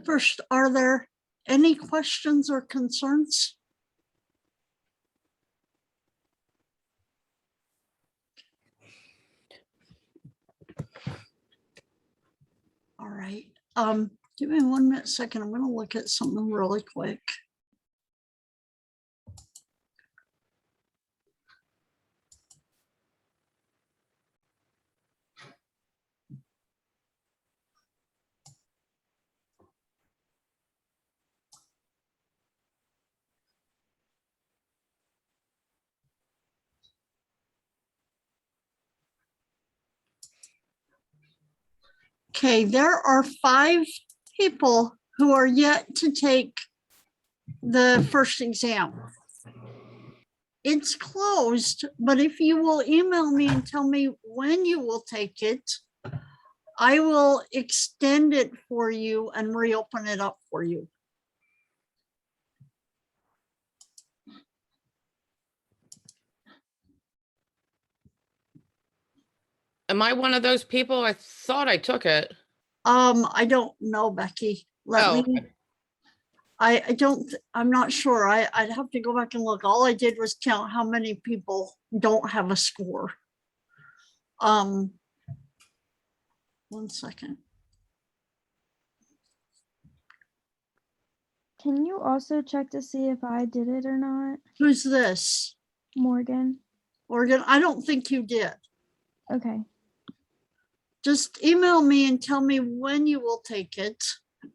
First, are there any questions or concerns? All right. Give me 1 minute, second. I'm going to look at something really quick. Okay, there are 5 people who are yet to take the first exam. It's closed, but if you will email me and tell me when you will take it, I will extend it for you and reopen it up for you. Am I one of those people? I thought I took it. I don't know, Becky. Oh, I'm not sure. I'd have to go back and look. All I did was count how many people don't have a score. 1 second. Can you also check to see if I did it or not? Who's this? Morgan. Morgan, I don't think you did. Okay. Just email me and tell me when you will take it,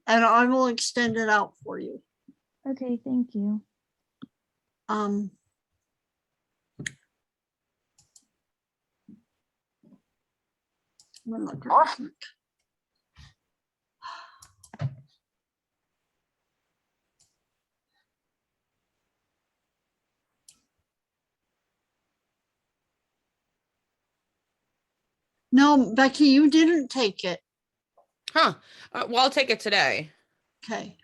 and I will extend it out for you. Okay, thank you. I'm gonna look real quick. No, Becky, you didn't take it. huh. Well, I'll take it today. Okay.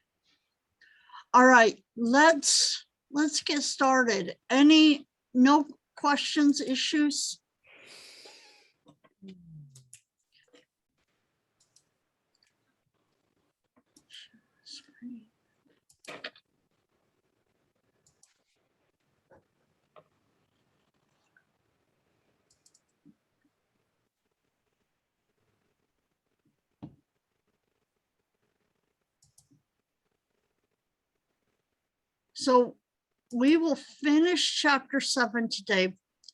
All right, let's get started. No questions, issues? So we will finish chapter 7 today,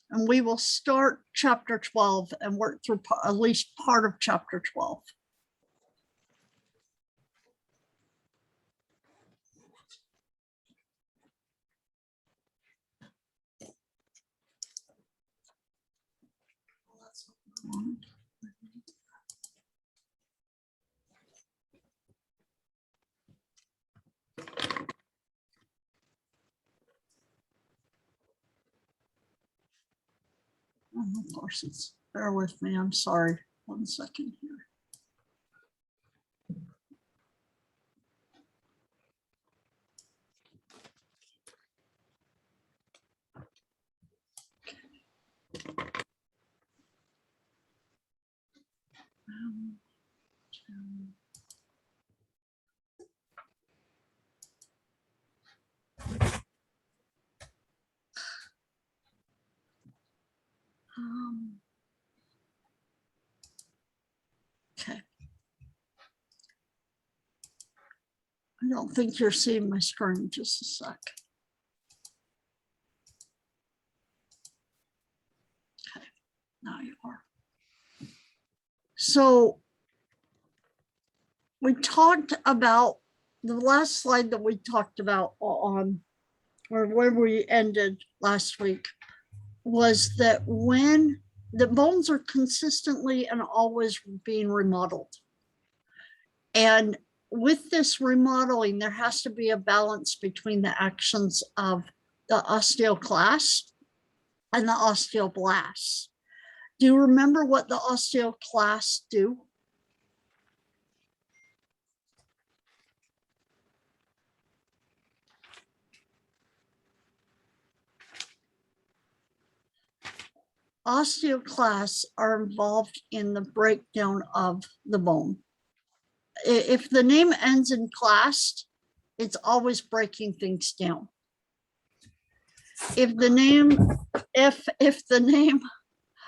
and we will start chapter 12 and work through at least part of chapter 12. Of course, bear with me. I'm sorry. 1 second here. Okay. I don't think you're seeing my screen. Just a sec. Okay, now you are. So we talked about the last slide that we talked about on, or where we ended last week, was that when the bones are consistently and always being remodeled. And with this remodeling, there has to be a balance between the actions of the osteoclast and the osteoblasts. Do you remember what the osteoclasts do? Osteoclasts are involved in the breakdown of the bone. if the name ends in classed, it's always breaking things down. If the name,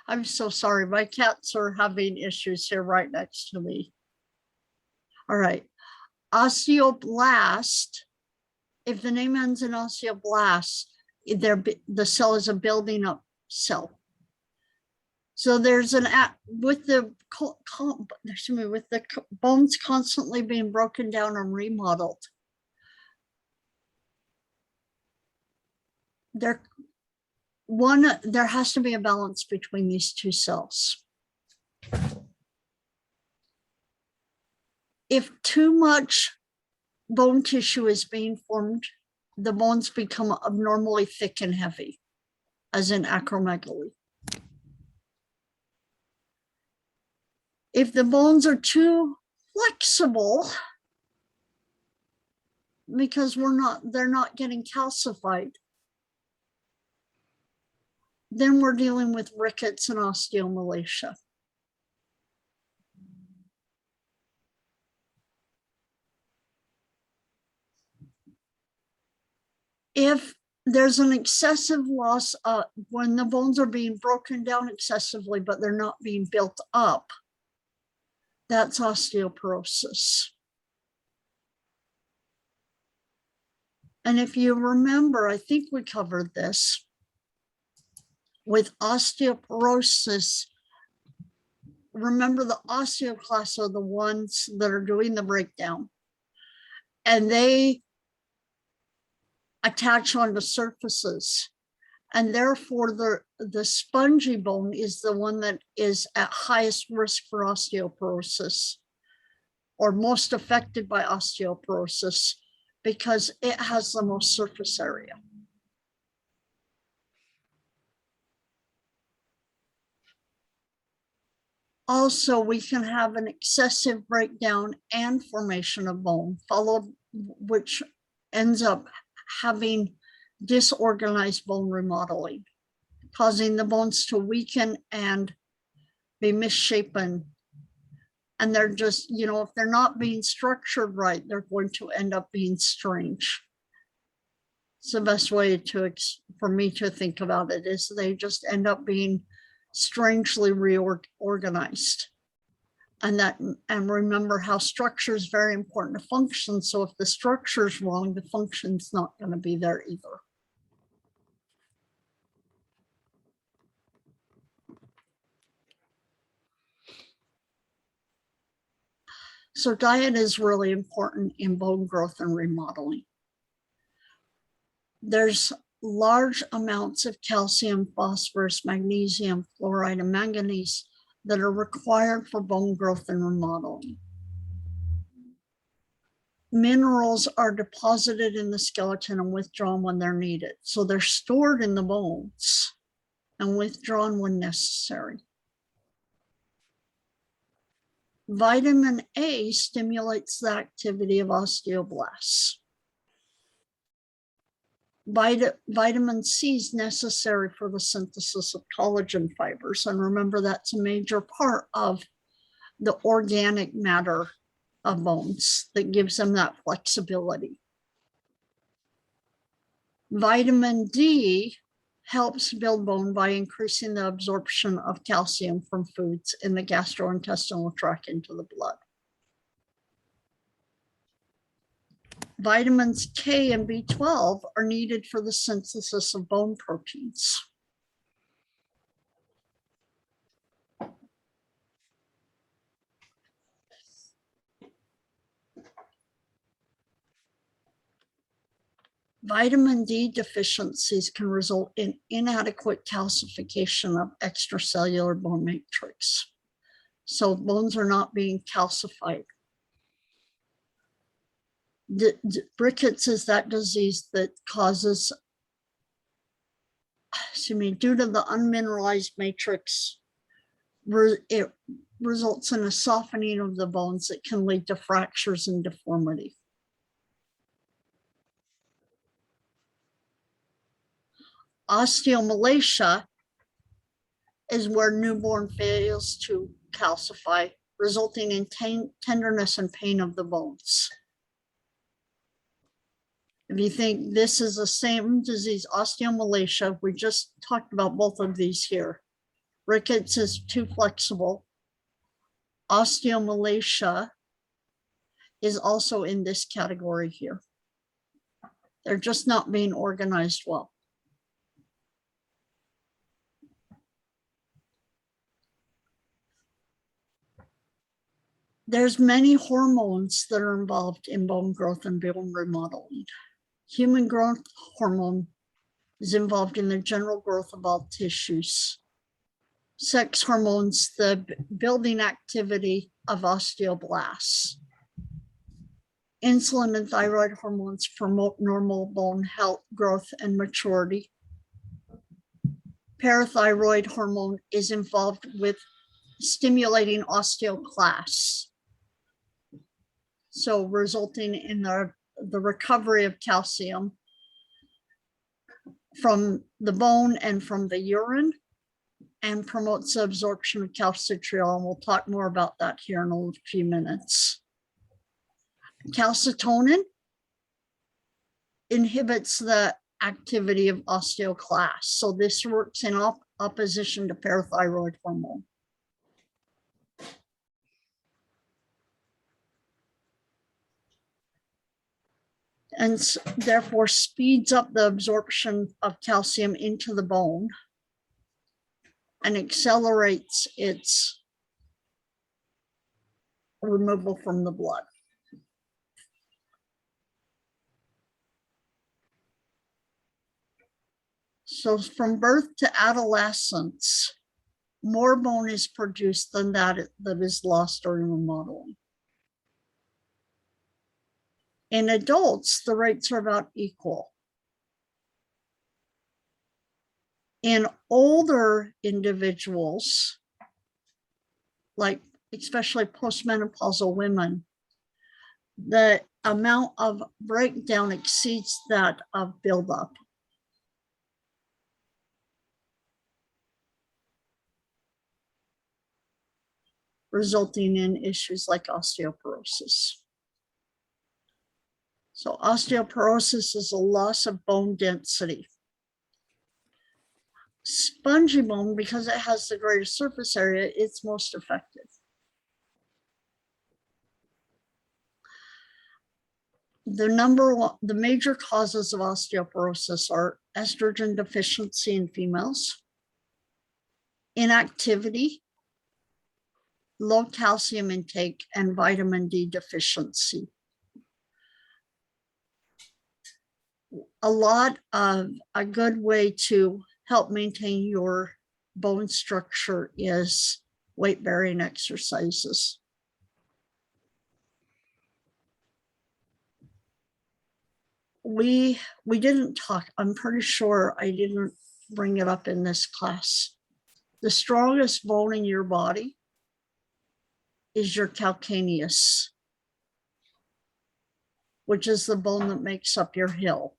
I'm so sorry, my cats are having issues here right next to me. All right, osteoblast, if the name ends in osteoblast, the cell is a building up cell. So there's with the bones constantly being broken down and remodeled, there has to be a balance between these two cells. If too much bone tissue is being formed, the bones become abnormally thick and heavy, as in acromegaly. If the bones are too flexible, because they're not getting calcified, then we're dealing with rickets and osteomalacia. If there's an excessive loss, when the bones are being broken down excessively, but they're not being built up, that's osteoporosis. And if you remember, I think we covered this, with osteoporosis, remember the osteoclasts are the ones that are doing the breakdown, and they attach onto surfaces. And therefore the spongy bone is the one that is at highest risk for osteoporosis, or most affected by osteoporosis, because it has the most surface area. Also, we can have an excessive breakdown and formation of bone, which ends up having disorganized bone remodeling, causing the bones to weaken and be misshapen. And they're just, if they're not being structured right, they're going to end up being strange. It's the best way for me to think about it, is they just end up being strangely reorganized. And remember how structure is very important to function. So if the structure is wrong, the function's not going to be there either. So diet is really important in bone growth and remodeling. There's large amounts of calcium, phosphorus, magnesium, fluoride, and manganese that are required for bone growth and remodeling. Minerals are deposited in the skeleton and withdrawn when they're needed. So they're stored in the bones and withdrawn when necessary. Vitamin A stimulates the activity of osteoblasts. Vitamin C is necessary for the synthesis of collagen fibers. And remember, that's a major part of the organic matter of bones that gives them that flexibility. Vitamin D helps build bone by increasing the absorption of calcium from foods in the gastrointestinal tract into the blood. Vitamins K and B12 are needed for the synthesis of bone proteins. Vitamin D deficiencies can result in inadequate calcification of extracellular bone matrix. So bones are not being calcified. Rickets is that disease that causes, due to the unmineralized matrix, it results in a softening of the bones that can lead to fractures and deformity. Osteomalacia is where newborn fails to calcify resulting in tenderness and pain of the bones. If you think this is the same disease, osteomalacia, we just talked about both of these here. Rickets is too flexible. Osteomalacia is also in this category here. They're just not being organized well. There's many hormones that are involved in bone growth and bone remodeling. Human growth hormone is involved in the general growth of all tissues. Sex hormones, the building activity of osteoblasts. Insulin and thyroid hormones promote normal bone health, growth, and maturity. Parathyroid hormone is involved with stimulating osteoclasts, so resulting in the recovery of calcium from the bone and from the urine, and promotes the absorption of calcitriol. And we'll talk more about that here in a few minutes. Calcitonin inhibits the activity of osteoclasts. So this works in opposition to parathyroid hormone. And therefore speeds up the absorption of calcium into the bone and accelerates its removal from the blood. So from birth to adolescence, more bone is produced than that is lost during remodeling. In adults, the rates are about equal. In older individuals, like especially postmenopausal women, the amount of breakdown exceeds that of buildup. Resulting in issues like osteoporosis. So osteoporosis is a loss of bone density. Spongy bone, because it has the greatest surface area, it's most effective. The major causes of osteoporosis are estrogen deficiency in females, inactivity, low calcium intake, and vitamin D deficiency. A good way to help maintain your bone structure is weight-bearing exercises. We didn't talk, I'm pretty sure I didn't bring it up in this class. The strongest bone in your body is your calcaneus, which is the bone that makes up your heel.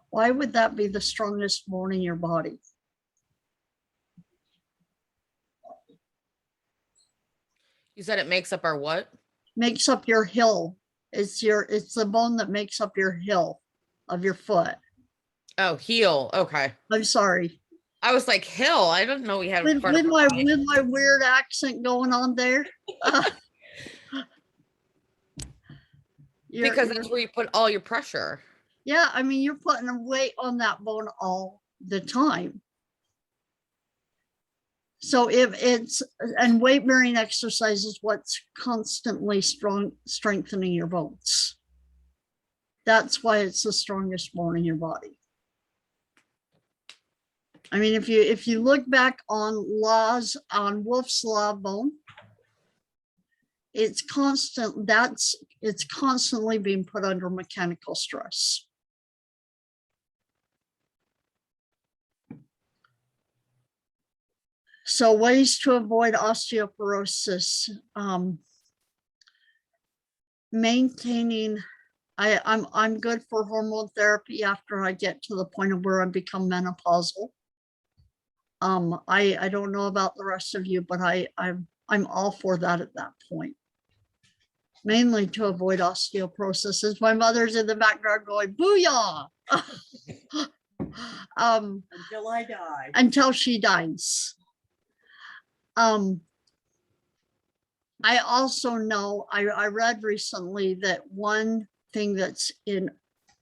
Why would that be the strongest bone in your body? You said it makes up our what? Makes up your heel. It's the bone that makes up your heel of your foot. Oh, heel. Okay. I'm sorry. I was like, hill. I didn't know we had With my weird accent going on there. Because that's where you put all your pressure. Yeah, I mean, you're putting a weight on that bone all the time. So and weight-bearing exercise is what's constantly strengthening your bones. That's why it's the strongest bone in your body. I mean, if you look back on Wolff's Law of bone, it's constantly being put under mechanical stress. So ways to avoid osteoporosis, maintaining, I'm good for hormone therapy after I get to the point of where I become menopausal. I don't know about the rest of you, but I'm all for that at that point. Mainly to avoid osteoporosis, as my mother's in the background going, booyah. Until I die. Until she dies. I also know, I read recently that one thing that's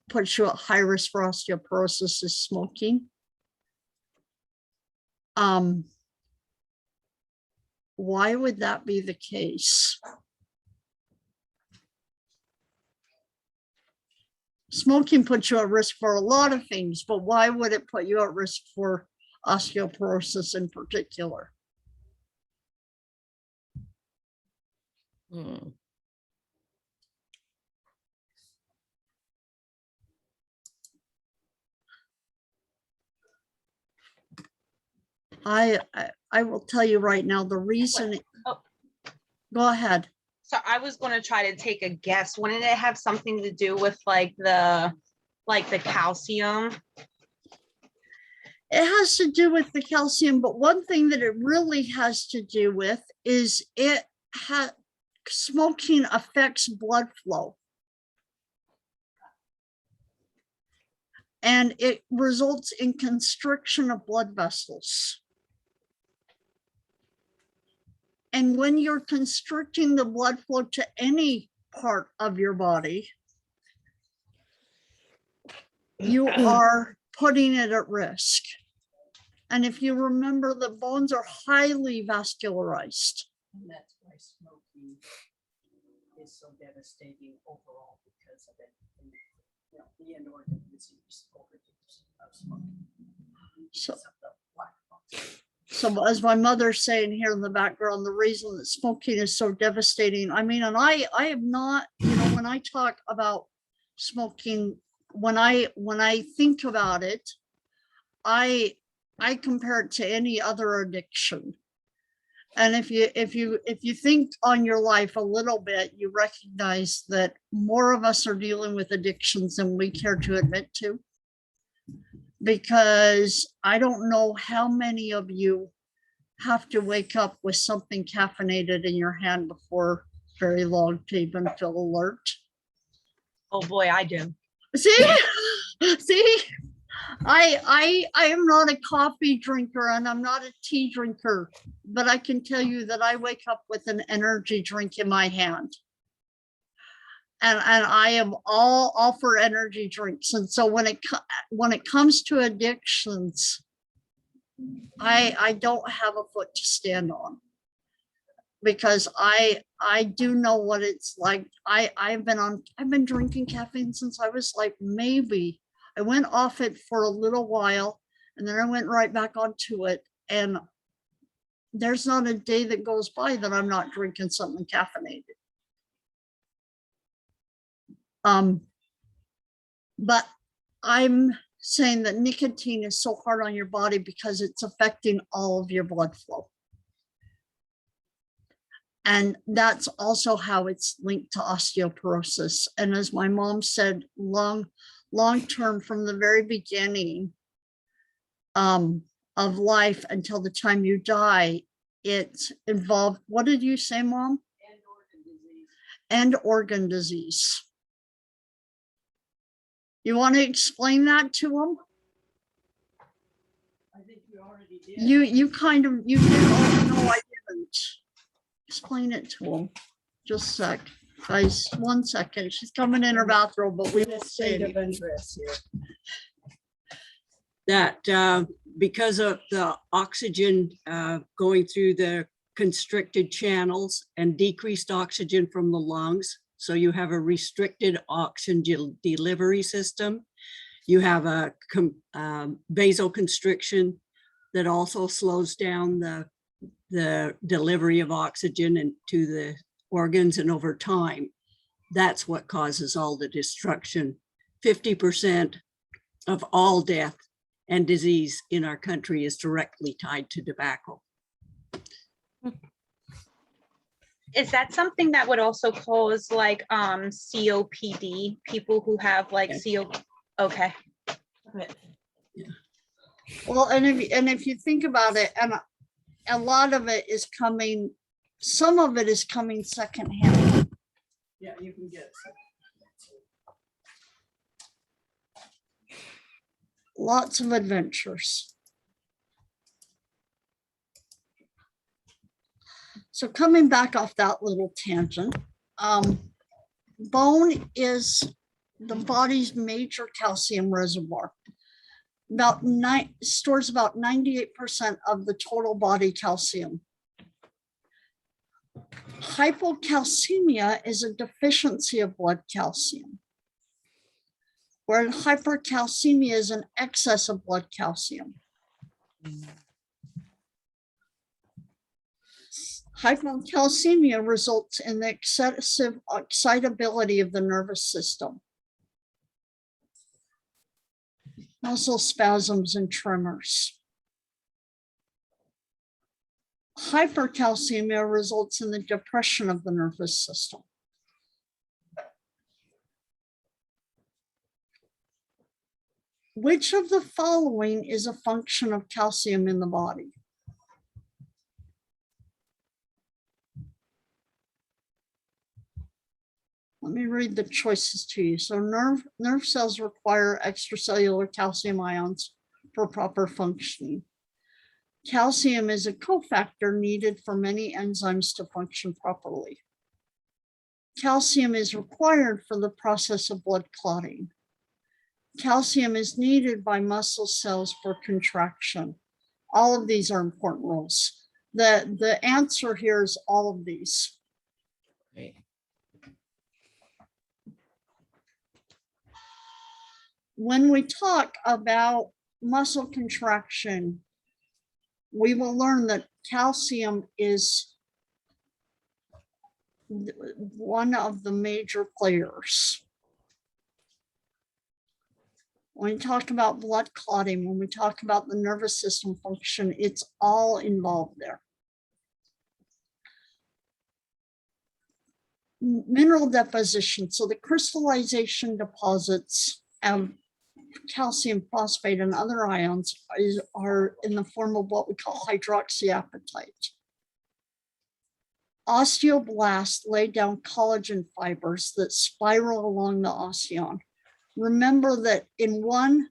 puts you at high risk for osteoporosis is smoking. Why would that be the case? Smoking puts you at risk for a lot of things, but why would it put you at risk for osteoporosis in particular? Hmm. I will tell you right now, the reason. Oh. Go ahead. So I was going to try to take a guess. Wouldn't it have something to do with like the calcium? It has to do with the calcium, but one thing that it really has to do with is smoking affects blood flow. And it results in constriction of blood vessels. And when you're constricting the blood flow to any part of your body, you are putting it at risk. And if you remember, the bones are highly vascularized. And that's why smoking is so devastating overall because of it. And, you know, the end organ disease overdose of smoking. So- Because of the black box. So as my mother's saying here in the background, the reason that smoking is so devastating, I mean, and I am not, you know, when I talk about smoking, when I think about it, I compare it to any other addiction. And if you think on your life a little bit, you recognize that more of us are dealing with addictions than we care to admit to. Because I don't know how many of you have to wake up with something caffeinated in your hand before very long to even feel alert. Oh boy, I do. See, I am not a coffee drinker and I'm not a tea drinker, but I can tell you that I wake up with an energy drink in my hand. And I am all for energy drinks. And so when it comes to addictions, I don't have a foot to stand on, because I do know what it's like. I've been drinking caffeine since I was like, maybe I went off it for a little while and then I went right back onto it. And there's not a day that goes by that I'm not drinking something caffeinated. But I'm saying that nicotine is so hard on your body because it's affecting all of your blood flow. And that's also how it's linked to osteoporosis. And as my mom said, long term, from the very beginning of life until the time you die, it's involved. What did you say, Mom? And organ disease. And organ disease. You want to explain that to them? I think you already did. You did. Oh, no, I didn't. Explain it to them. Just a sec, guys. 1 second. She's coming in her bathroom, but we will say State of it. interest here. That because of the oxygen going through the constricted channels and decreased oxygen from the lungs, so you have a restricted oxygen delivery system. You have a vasoconstriction that also slows down the delivery of oxygen into the organs, and over time, that's what causes all the destruction. 50% of all death and disease in our country is directly tied to tobacco. Is that something that would also cause like COPD, people who have like Okay. Well, and if you think about it, and a lot of it is coming some of it is coming secondhand. Yeah, you can get. Lots of adventures. So coming back off that little tangent, bone is the body's major calcium reservoir. Stores about 98% of the total body calcium. Hypocalcemia is a deficiency of blood calcium, where hypercalcemia is an excess of blood calcium. Hypocalcemia results in the excessive excitability of the nervous system, muscle spasms and tremors. Hypercalcemia results in the depression of the nervous system. Which of the following is a function of calcium in the body? Let me read the choices to you. So nerve cells require extracellular calcium ions for proper functioning. Calcium is a cofactor needed for many enzymes to function properly. Calcium is required for the process of blood clotting. Calcium is needed by muscle cells for contraction. All of these are important roles. The answer here is all of these. Right. When we talk about muscle contraction, we will learn that calcium is one of the major players. When we talk about blood clotting, when we talk about the nervous system function, it's all involved there. Mineral deposition, so the crystallization deposits of calcium phosphate and other ions are in the form of what we call hydroxyapatite. Osteoblasts lay down collagen fibers that spiral along the osteon. Remember that in one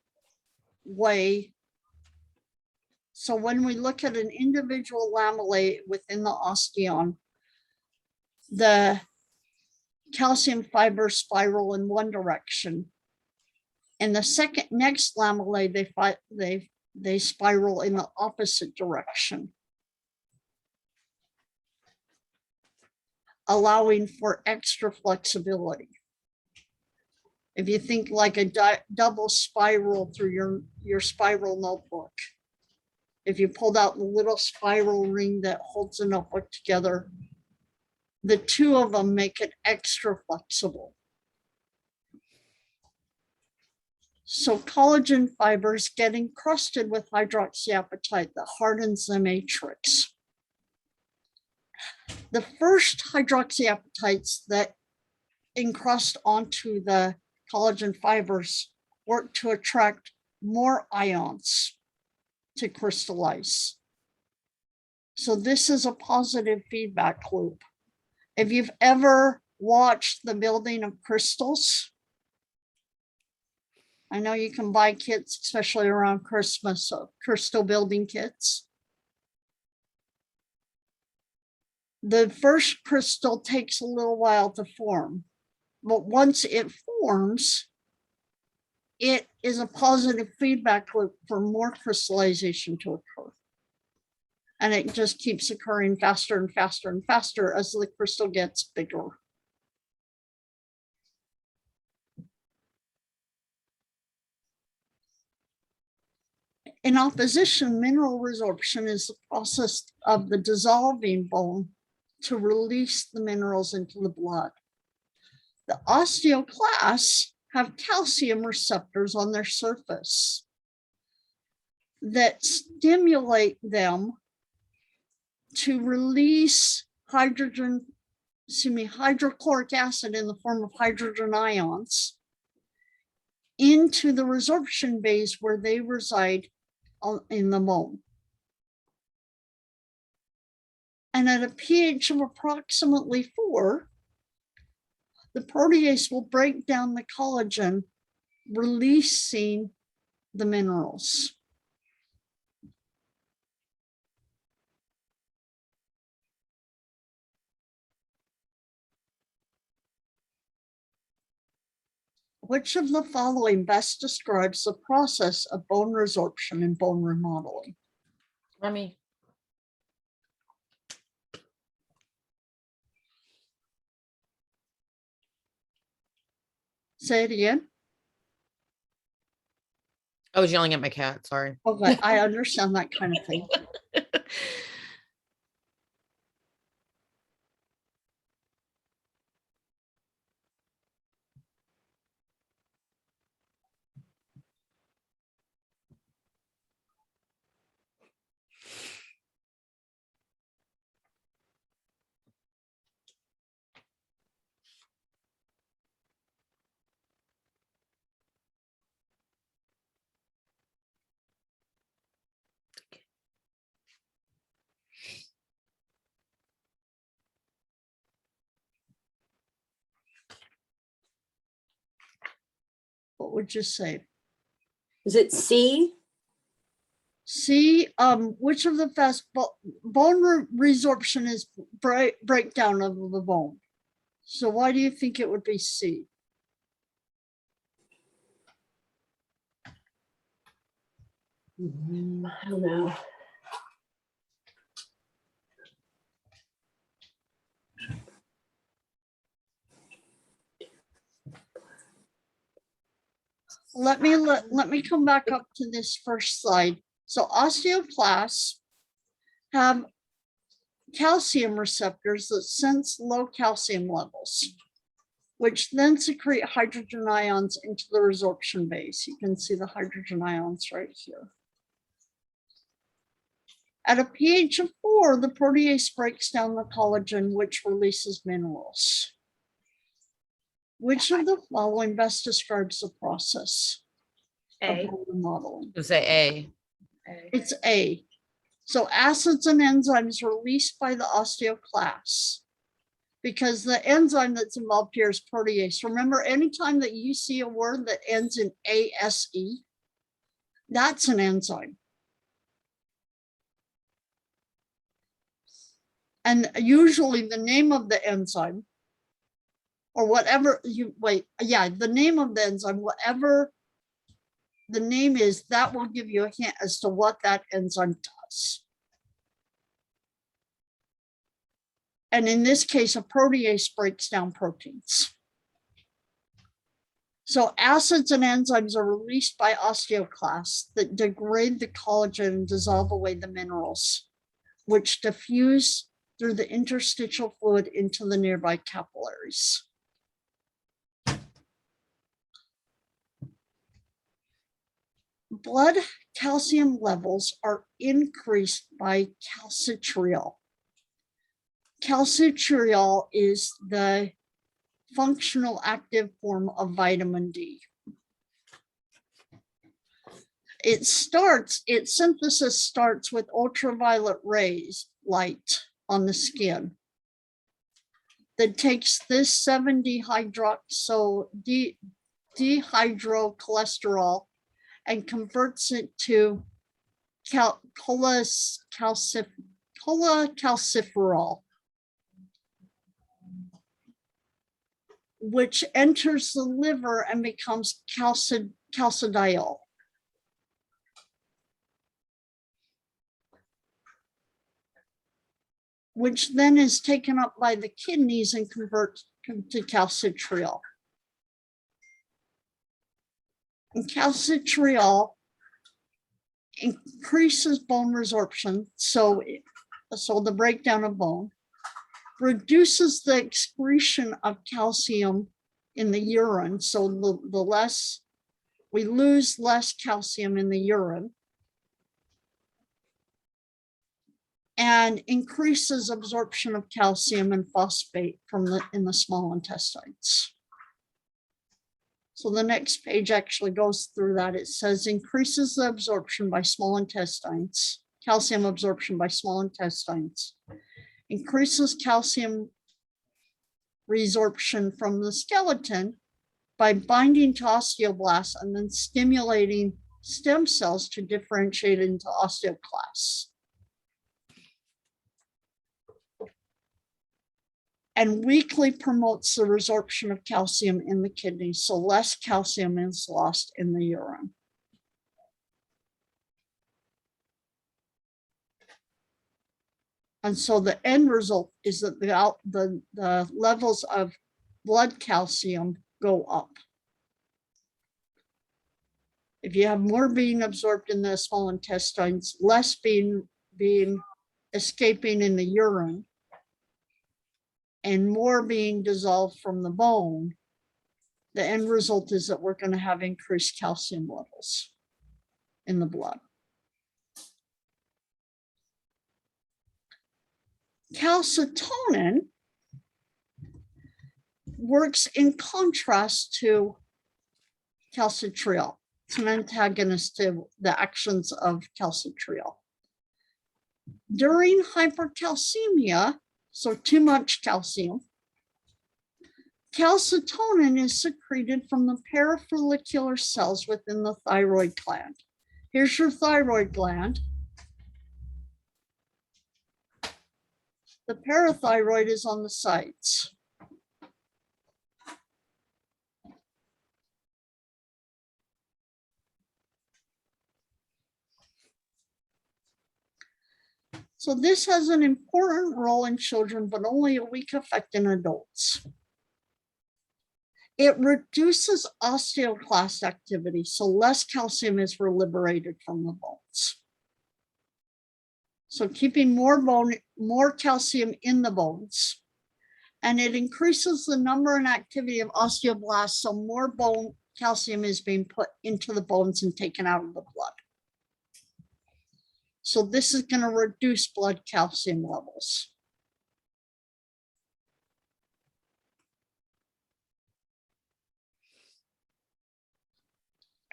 way, so when we look at an individual lamellae within the osteon, the calcium fibers spiral in one direction. And the next lamellae, they spiral in the opposite direction, allowing for extra flexibility. If you think like a double spiral through your spiral notebook, if you pulled out the little spiral ring that holds the notebook together, the two of them make it extra flexible. So collagen fibers get encrusted with hydroxyapatite that hardens the matrix. The first hydroxyapatites that encrust onto the collagen fibers work to attract more ions to crystallize. So this is a positive feedback loop. If you've ever watched the building of crystals, I know you can buy kits, especially around Christmas, crystal building kits. The first crystal takes a little while to form, but once it forms, it is a positive feedback loop for more crystallization to occur. And it just keeps occurring faster and faster and faster as the crystal gets bigger. In opposition, mineral resorption is the process of the dissolving bone to release the minerals into the blood. The osteoclasts have calcium receptors on their surface that stimulate them to release hydrochloric acid in the form of hydrogen ions into the resorption bays where they reside in the bone. And at a pH of approximately 4, the protease will break down the collagen, releasing the minerals. Which of the following best describes the process of bone resorption and bone remodeling? Remy, Say it again. I was yelling at my cat, sorry. Okay, I understand that kind of thing. What would you say? Is it C? See, which of the fast bone resorption is breakdown of the bone. So why do you think it would be C? I don't know. Let me come back up to this first slide. So osteoclasts have calcium receptors that sense low calcium levels, which then secrete hydrogen ions into the resorption base. You can see the hydrogen ions right here. At a pH of 4, the protease breaks down the collagen, which releases minerals. Which of the following best describes the process of A. bone remodeling? You say A. A. It's A. So acids and enzymes released by the osteoclasts, because the enzyme that's involved here is protease. Remember, anytime that you see a word that ends in ASE, that's an enzyme. And usually the name of the enzyme, or whatever the name of the enzyme, whatever the name is, that will give you a hint as to what that enzyme does. And in this case, a protease breaks down proteins. So acids and enzymes are released by osteoclasts that degrade the collagen and dissolve away the minerals, which diffuse through the interstitial fluid into the nearby capillaries. Blood calcium levels are increased by calcitriol. Calcitriol is the functional active form of vitamin D. Its synthesis starts with ultraviolet rays, light on the skin, that takes this 7-dehydrocholesterol and converts it to cholecalciferol, which enters the liver and becomes calcidiol. Which then is taken up by the kidneys and converts to calcitriol. And calcitriol increases bone resorption, so the breakdown of bone, reduces the excretion of calcium in the urine, so we lose less calcium in the urine, and increases absorption of calcium and phosphate in the small intestines. So the next page actually goes through that. It says increases the absorption by small intestines, calcium absorption by small intestines, increases calcium resorption from the skeleton by binding to osteoblasts and then stimulating stem cells to differentiate into osteoclasts. And weakly promotes the resorption of calcium in the kidneys, so less calcium is lost in the urine. And so the end result is that the levels of blood calcium go up. If you have more being absorbed in the small intestines, less being escaping in the urine, and more being dissolved from the bone, the end result is that we're going to have increased calcium levels in the blood. Calcitonin works in contrast to calcitriol. It's an antagonist to the actions of calcitriol. During hypercalcemia, so too much calcium, calcitonin is secreted from the parafollicular cells within the thyroid gland. Here's your thyroid gland. The parathyroid is on the sides. So this has an important role in children, but only a weak effect in adults. It reduces osteoclast activity, so less calcium is liberated from the bones. So keeping more calcium in the bones, and it increases the number and activity of osteoblasts, so more bone calcium is being put into the bones and taken out of the blood. So this is going to reduce blood calcium levels.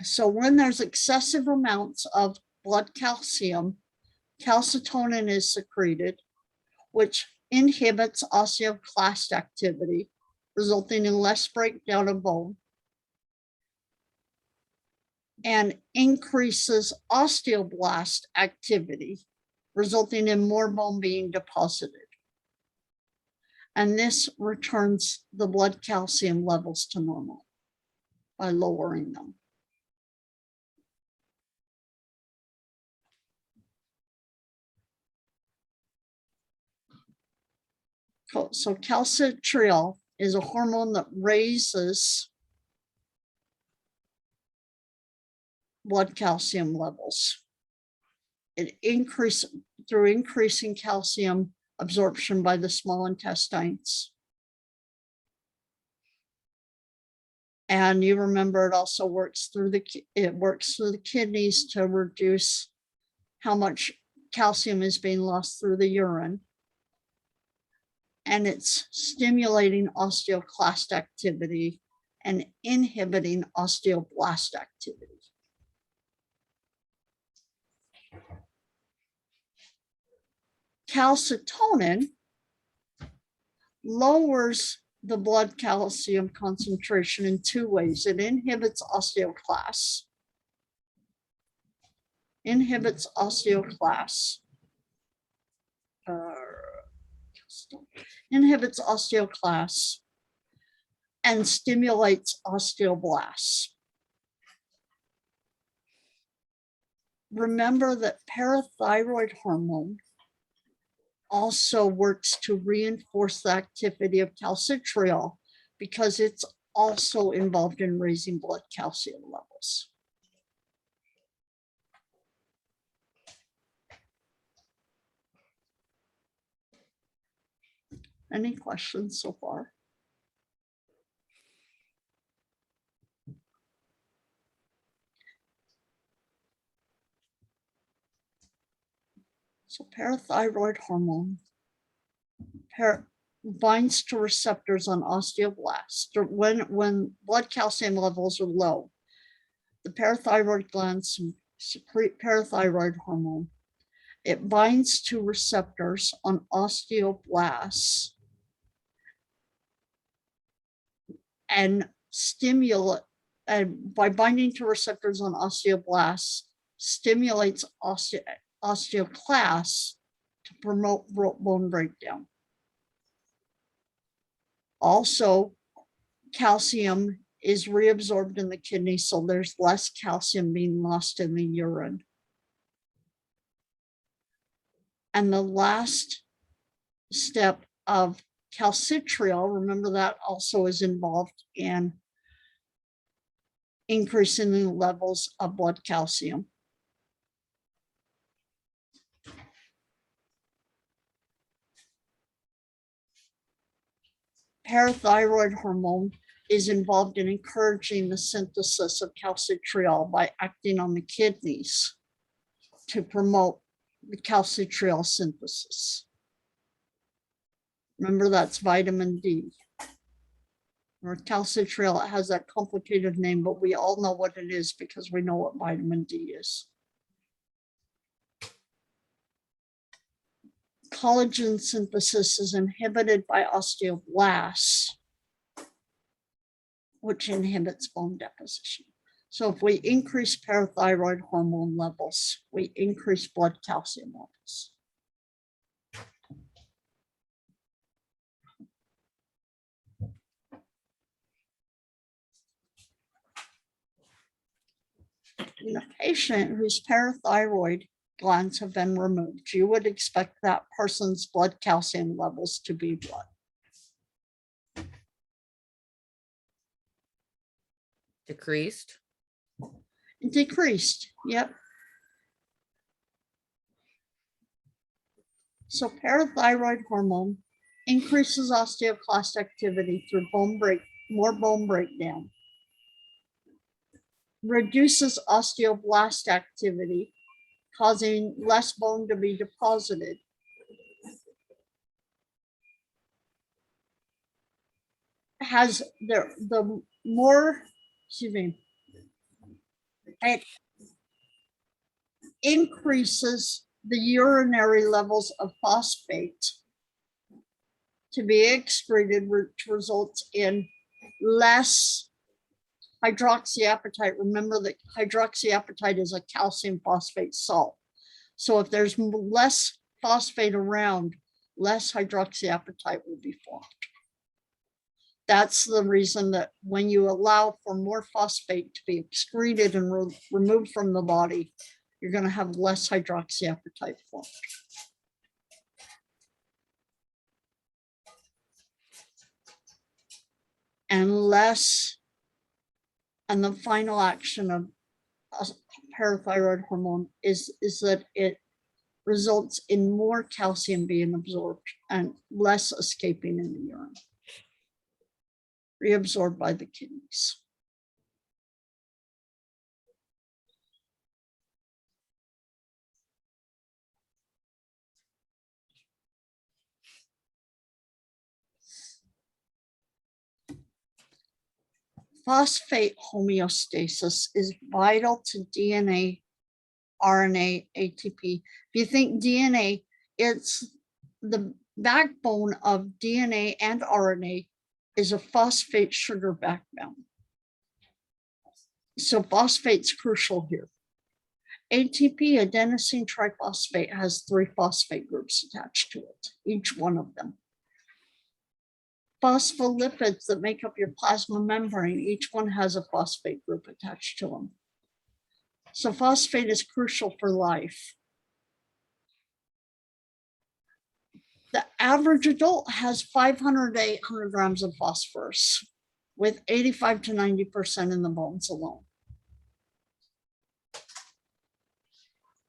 So when there's excessive amounts of blood calcium, calcitonin is secreted, which inhibits osteoclast activity, resulting in less breakdown of bone, and increases osteoblast activity, resulting in more bone being deposited. And this returns the blood calcium levels to normal by lowering them. So calcitriol is a hormone that raises blood calcium levels. It increases through increasing calcium absorption by the small intestines. And you remember it also works through the kidneys to reduce how much calcium is being lost through the urine. And it's stimulating osteoclast activity and inhibiting osteoblast activity. Calcitonin lowers the blood calcium concentration in two ways. It inhibits osteoclasts. Inhibits osteoclasts and stimulates osteoblasts. Remember that parathyroid hormone also works to reinforce the activity of calcitriol because it's also involved in raising blood calcium levels. Any questions so far? So parathyroid hormone binds to receptors on osteoblasts. When blood calcium levels are low, the parathyroid glands secrete parathyroid hormone, It binds to receptors on osteoblasts and stimulate, and by binding to receptors on osteoblasts, stimulates osteoclasts to promote bone breakdown. Also, calcium is reabsorbed in the kidney, so there's less calcium being lost in the urine. And the last step of calcitriol, remember that also is involved in increasing the levels of blood calcium. Parathyroid hormone is involved in encouraging the synthesis of calcitriol by acting on the kidneys to promote the calcitriol synthesis. Remember, that's vitamin D. Or calcitriol, it has that complicated name, but we all know what it is because we know what vitamin D is. Collagen synthesis is inhibited by osteoblasts, which inhibits bone deposition. So if we increase parathyroid hormone levels, we increase blood calcium levels. In a patient whose parathyroid glands have been removed, you would expect that person's blood calcium levels to be what? Decreased. Decreased, yep. So parathyroid hormone increases osteoclast activity through more bone breakdown, reduces osteoblast activity, causing less bone to be deposited. Has the more, excuse me, it increases the urinary levels of phosphate to be excreted, which results in less hydroxyapatite. Remember that hydroxyapatite is a calcium phosphate salt. So if there's less phosphate around, less hydroxyapatite will be formed. That's the reason that when you allow for more phosphate to be excreted and removed from the body, you're going to have less hydroxyapatite formed. And the final action of parathyroid hormone is that it results in more calcium being absorbed and less escaping in the urine, reabsorbed by the kidneys. Phosphate homeostasis is vital to DNA, RNA, ATP. If you think DNA, it's the backbone of DNA and RNA is a phosphate sugar backbone. So phosphate's crucial here. ATP, adenosine triphosphate, has 3 phosphate groups attached to it, each one of them. Phospholipids that make up your plasma membrane, each one has a phosphate group attached to them. So phosphate is crucial for life. The average adult has 500 to 800 grams of phosphorus, with 85 to 90% in the bones alone.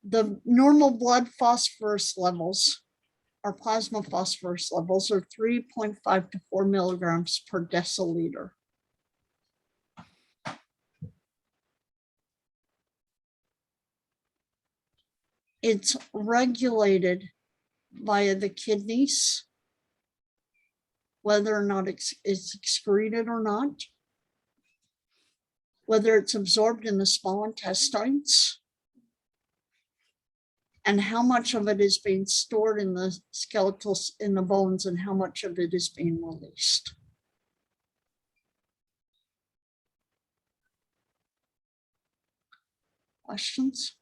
The normal blood phosphorus levels, our plasma phosphorus levels, are 3.5 to 4 milligrams per deciliter. It's regulated via the kidneys, whether or not it's excreted or not, whether it's absorbed in the small intestines, and how much of it is being stored in the skeletal, in the bones, and how much of it is being released. Questions?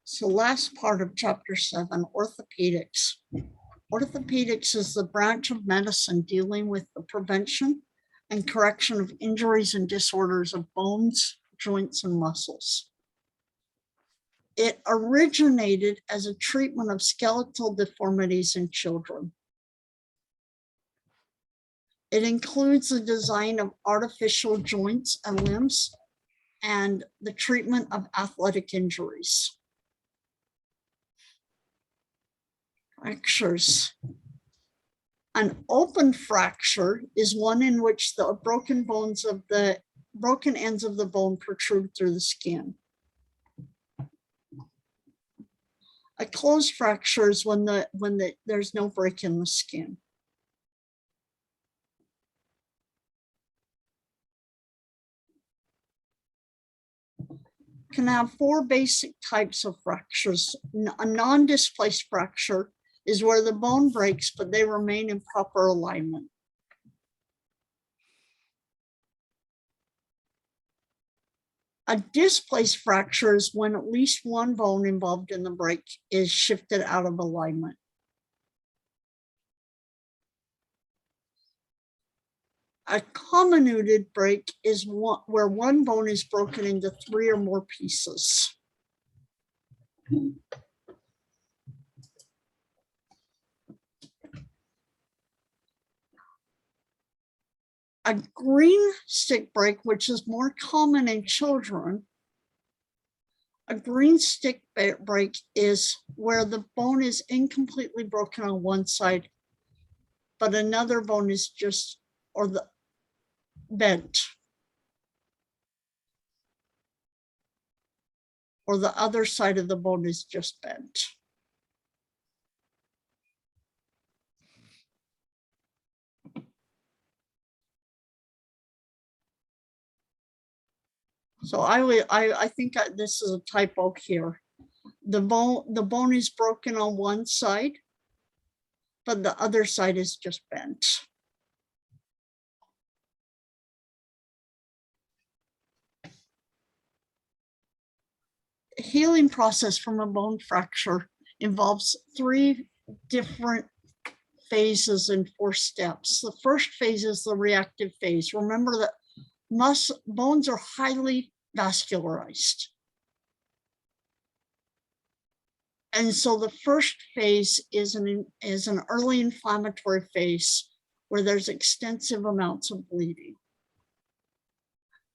So last part of chapter 7, orthopedics. Orthopedics is the branch of medicine dealing with the prevention and correction of injuries and disorders of bones, joints, and muscles. It originated as a treatment of skeletal deformities in children. It includes the design of artificial joints and limbs and the treatment of athletic injuries. Fractures. An open fracture is one in which the broken ends of the bone protrude through the skin. A closed fracture is when there's no break in the skin. Can have 4 basic types of fractures. A non-displaced fracture is where the bone breaks, but they remain in proper alignment. A displaced fracture is when at least one bone involved in the break is shifted out of alignment. A comminuted break is where one bone is broken into 3 or more pieces. A green stick break, which is more common in children. A green stick break is where the bone is incompletely broken on one side, but another bone is just, or the bent. Or the other side of the bone is just bent. So I think this is a typo here. The bone is broken on one side, but the other side is just bent. The healing process from a bone fracture involves 3 different phases and 4 steps. The first phase is the reactive phase. Remember that bones are highly vascularized. And so the first phase is an early inflammatory phase where there's extensive amounts of bleeding.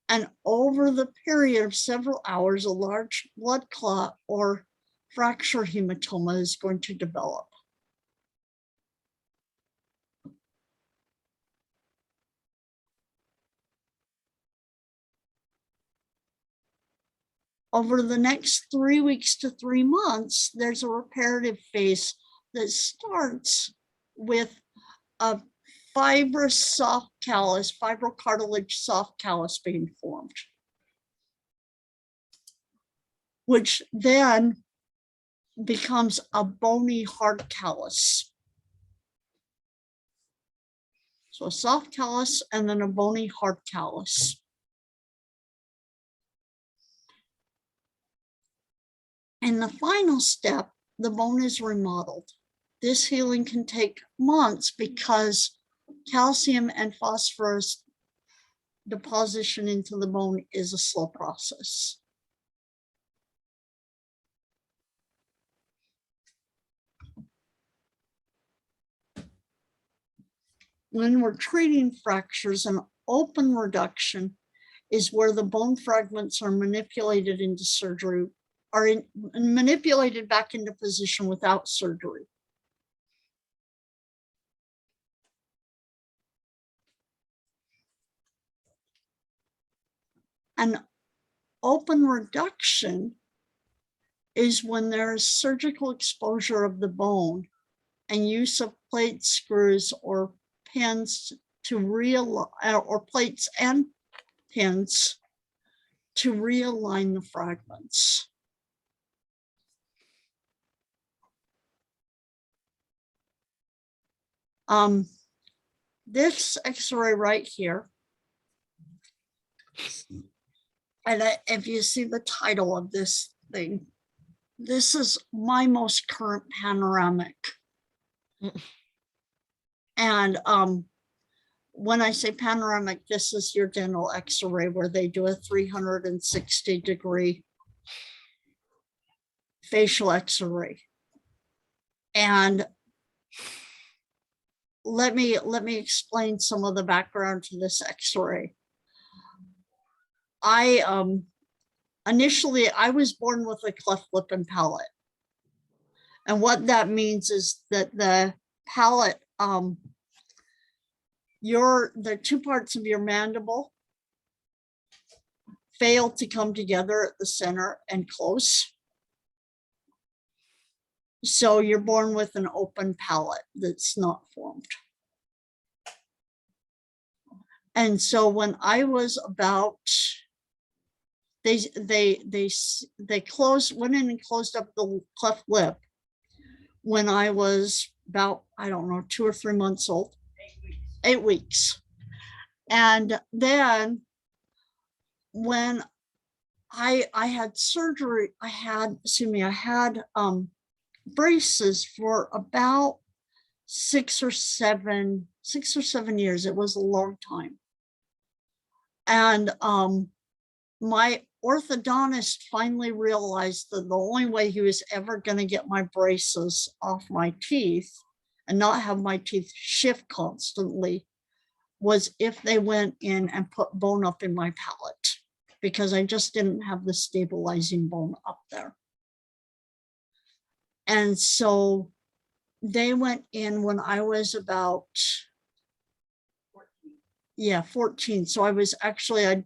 And over the period of several hours, a large blood clot or fracture hematoma is going to develop. Over the next 3 weeks to 3 months, there's a reparative phase that starts with a fibrous soft callus, fibrocartilage soft callus being formed, which then becomes a bony hard callus. So a soft callus and then a bony hard callus. In the final step, the bone is remodeled. This healing can take months because calcium and phosphorus deposition into the bone is a slow process. When we're treating fractures, an open reduction is where the bone fragments are manipulated into surgery, manipulated back into position without surgery. An open reduction is when there is surgical exposure of the bone and use of plate screws or pins to realign, or plates and pins to realign the fragments. This X-ray right here, and if you see the title of this thing, this is my most current panoramic. And when I say panoramic, this is your dental X-ray where they do a 360-degree facial X-ray. And let me explain some of the background to this X-ray. Initially I was born with a cleft lip and palate. And what that means is that the palate, the two parts of your mandible fail to come together at the center and close. So you're born with an open palate that's not formed. And so when I was about, they went in and closed up the cleft lip when I was about, I don't know, 2 or 3 months old, 8 weeks. And then when I had surgery, I had braces for about 6 or 7 years. It was a long time. And my orthodontist finally realized that the only way he was ever going to get my braces off my teeth and not have my teeth shift constantly was if they went in and put bone up in my palate, because I just didn't have the stabilizing bone up there. And so they went in when I was about 14. So I was actually, I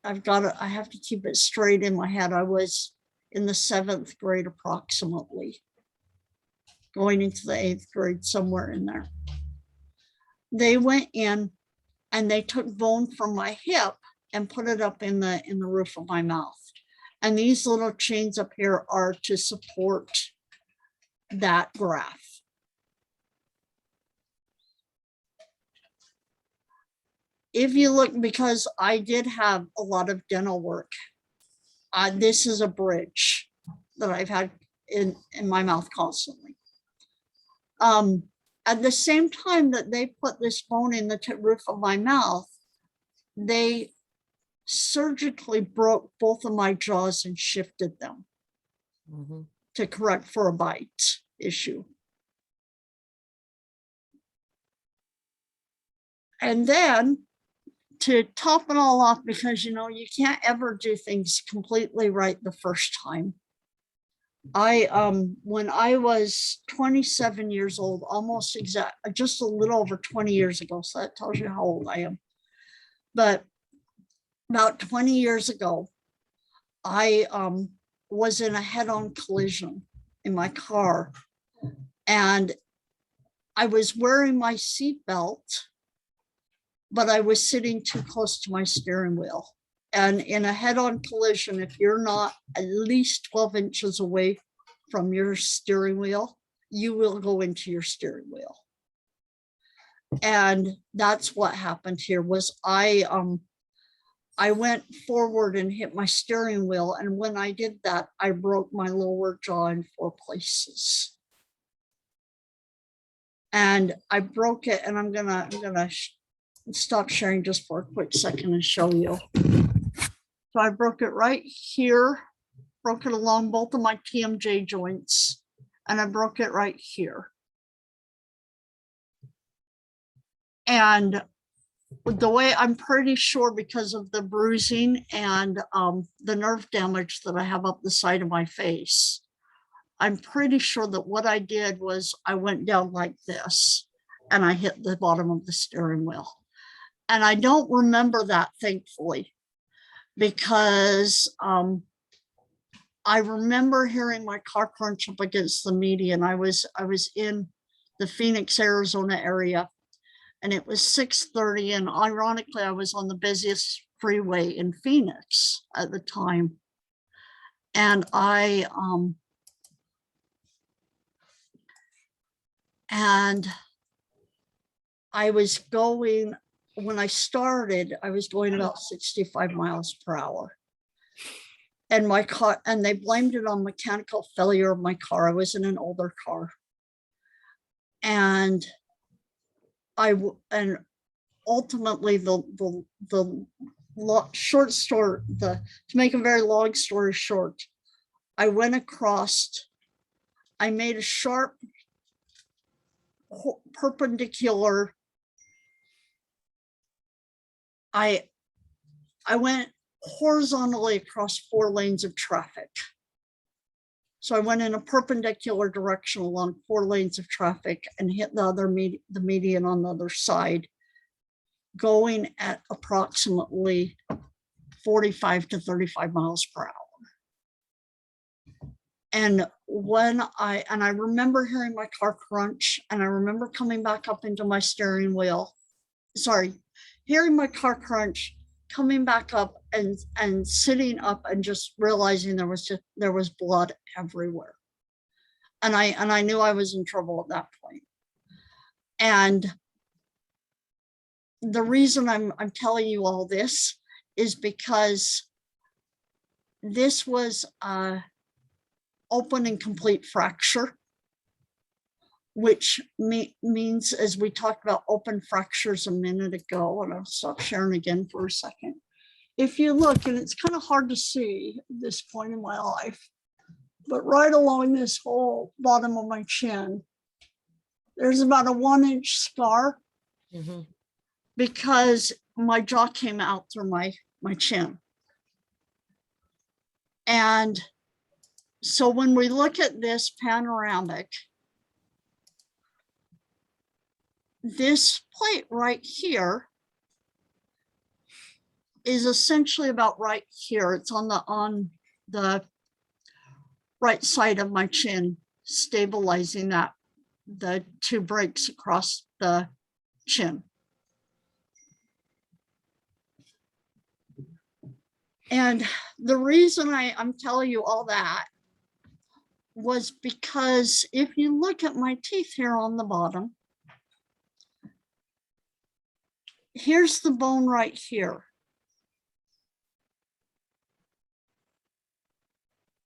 have to keep it straight in my head. I was in the 7th grade approximately, going into the 8th grade, somewhere in there. They went in and they took bone from my hip and put it up in the roof of my mouth. And these little chains up here are to support that graft. If you look, because I did have a lot of dental work, this is a bridge that I've had in my mouth constantly. At the same time that they put this bone in the roof of my mouth, they surgically broke both of my jaws and shifted them to correct for a bite issue. And then to top it all off, because you can't ever do things completely right the first time. When I was 27 years old, just a little over 20 years ago, so that tells you how old I am. But about 20 years ago, I was in a head-on collision in my car, and I was wearing my seatbelt, but I was sitting too close to my steering wheel. And in a head-on collision, if you're not at least 12 inches away from your steering wheel, you will go into your steering wheel. And that's what happened here. Was I went forward and hit my steering wheel, and when I did that, I broke my lower jaw in 4 places. And I broke it, and I'm gonna stop sharing just for a quick second and show you. So I broke it right here, broke it along both of my TMJ joints, and I broke it right here. And the way, I'm pretty sure, because of the bruising and the nerve damage that I have up the side of my face, I'm pretty sure that what I did was I went down like this and I hit the bottom of the steering wheel. And I don't remember that, thankfully, because I remember hearing my car crunch up against the median. I was in the Phoenix, Arizona area. And it was 6:30, and ironically, I was on the busiest freeway in Phoenix at the time. And I was going, when I started, I was going about 65 miles per hour. And my car, and they blamed it on mechanical failure of my car. I was in an older car. And ultimately to make a very long story short, I went across, I made a sharp perpendicular. I went horizontally across 4 lanes of traffic. So I went in a perpendicular direction along 4 lanes of traffic and hit the median on the other side, going at approximately 45 to 35 miles per hour. And I remember hearing my car crunch, and I remember coming back up into my steering wheel, hearing my car crunch, coming back up and sitting up and just realizing there was blood everywhere. And I knew I was in trouble at that point. And the reason I'm telling you all this is because this was open and complete fracture, which means, as we talked about open fractures a minute ago, and I'll stop sharing again for a second. If you look, and it's kind of hard to see at this point in my life, but right along this whole bottom of my chin, there's about a 1-inch scar because my jaw came out through my chin. And so when we look at this panoramic, this plate right here is essentially about right here. It's on the right side of my chin, stabilizing the 2 breaks across the chin. And the reason I'm telling you all that was because if you look at my teeth here on the bottom, here's the bone right here.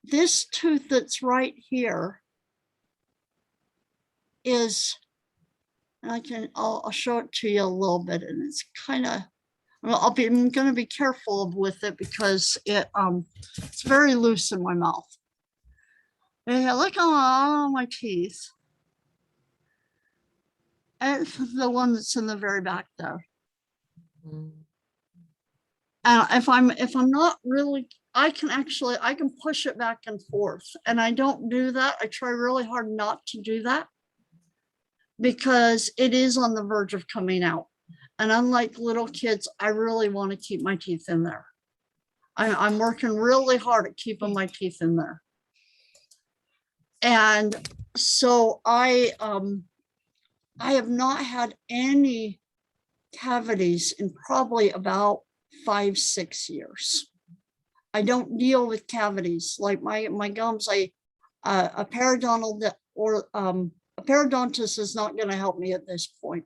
This tooth that's right here is, I'll show it to you a little bit, and it's kind of, I'm going to be careful with it because it's very loose in my mouth. And look on my teeth. And it's the one that's in the very back there. And if I'm not really, I can push it back and forth, and I don't do that. I try really hard not to do that because it is on the verge of coming out. And unlike little kids, I really want to keep my teeth in there. I'm working really hard at keeping my teeth in there. And so I have not had any cavities in probably about 5-6 years. I don't deal with cavities like my gums. A periodontist is not going to help me at this point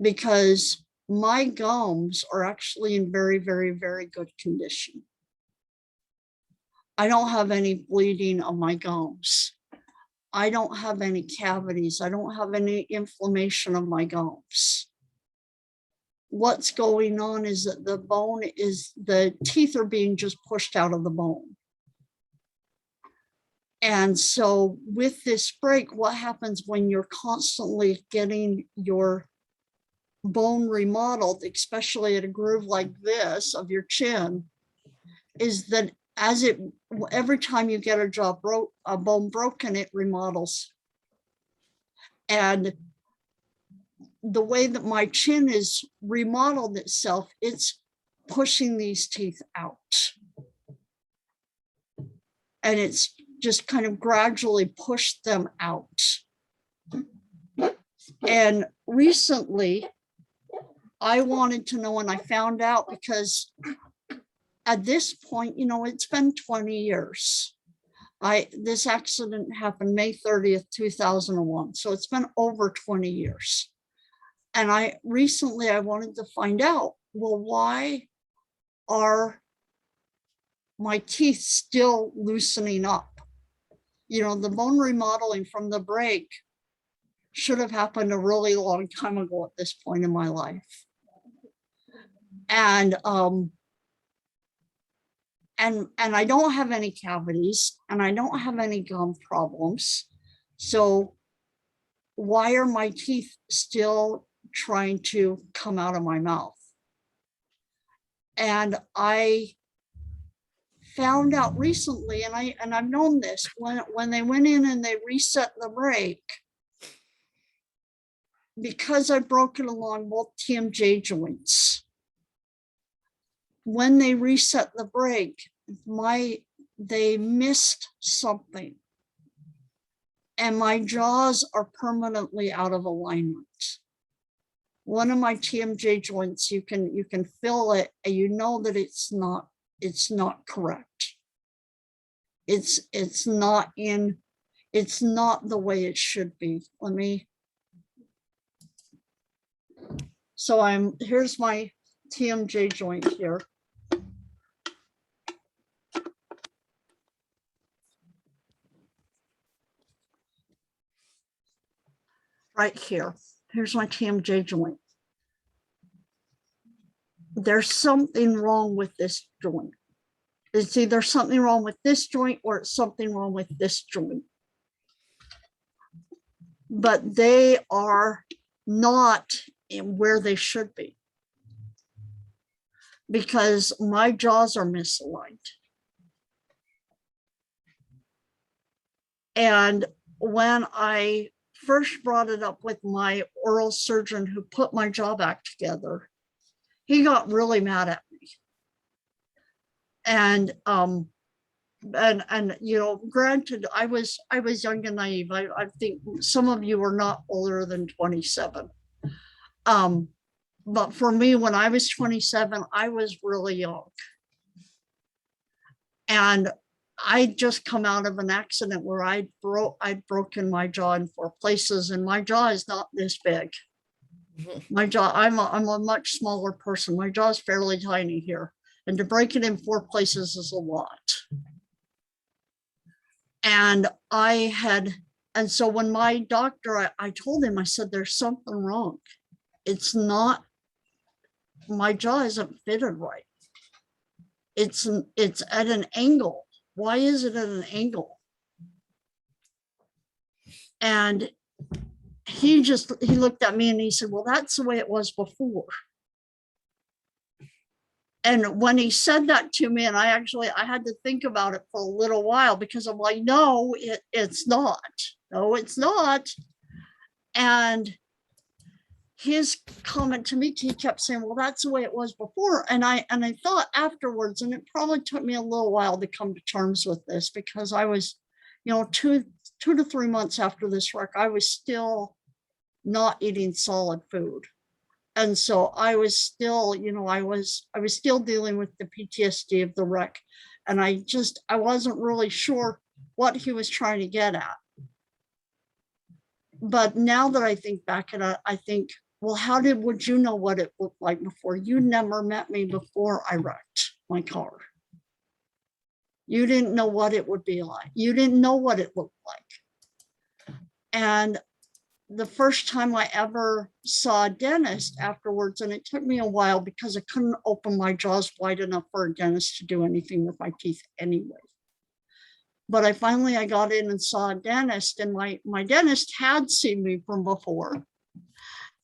because my gums are actually in very, very, very good condition. I don't have any bleeding of my gums. I don't have any cavities. I don't have any inflammation of my gums. What's going on is that the teeth are being just pushed out of the bone. And so with this break, what happens when you're constantly getting your bone remodeled, especially at a groove like this of your chin, is that every time you get a bone broken, it remodels. And the way that my chin is remodeled itself, it's pushing these teeth out. And it's just kind of gradually pushed them out. And recently, I wanted to know, and I found out because at this point, it's been 20 years. This accident happened May 30th, 2001. So it's been over 20 years. And I wanted to find out, well, why are my teeth still loosening up? The bone remodeling from the break should have happened a really long time ago at this point in my life. And I don't have any cavities and I don't have any gum problems. So why are my teeth still trying to come out of my mouth? And I found out recently, and I've known this, when they went in and they reset the brake, because I've broken along both TMJ joints, when they reset the brake, they missed something. And my jaws are permanently out of alignment. One of my TMJ joints, you can feel it, and you know that it's not correct. It's not the way it should be. So here's my TMJ joint here. Right here. Here's my TMJ joint. There's something wrong with this joint. It's either something wrong with this joint or it's something wrong with this joint. But they are not in where they should be, because my jaws are misaligned. And when I first brought it up with my oral surgeon who put my jaw back together, he got really mad at me. And granted, I was young and naive. I think some of you are not older than 27. But for me, when I was 27, I was really young. And I'd just come out of an accident where I'd broken my jaw in 4 places, and my jaw is not this big. My jaw, I'm a much smaller person. My jaw is fairly tiny here. And to break it in 4 places is a lot. And so when my doctor, I told him, I said, there's something wrong. It's not, my jaw isn't fitted right. It's at an angle. Why is it at an angle? And he looked at me and he said, well, that's the way it was before. And when he said that to me, and I had to think about it for a little while, because I'm like, no, it's not. No, it's not. And his comment to me, he kept saying, well, that's the way it was before. And I thought afterwards, and it probably took me a little while to come to terms with this, because I was, 2 to 3 months after this wreck, I was still not eating solid food. And so I was still, I was still dealing with the PTSD of the wreck. And I wasn't really sure what he was trying to get at. But now that I think back at it, I think, well, would you know what it looked like before? You never met me before I wrecked my car. You didn't know what it would be like. You didn't know what it looked like. And the first time I ever saw a dentist afterwards, and it took me a while because I couldn't open my jaws wide enough for a dentist to do anything with my teeth anyway. But I got in and saw a dentist, and my dentist had seen me from before.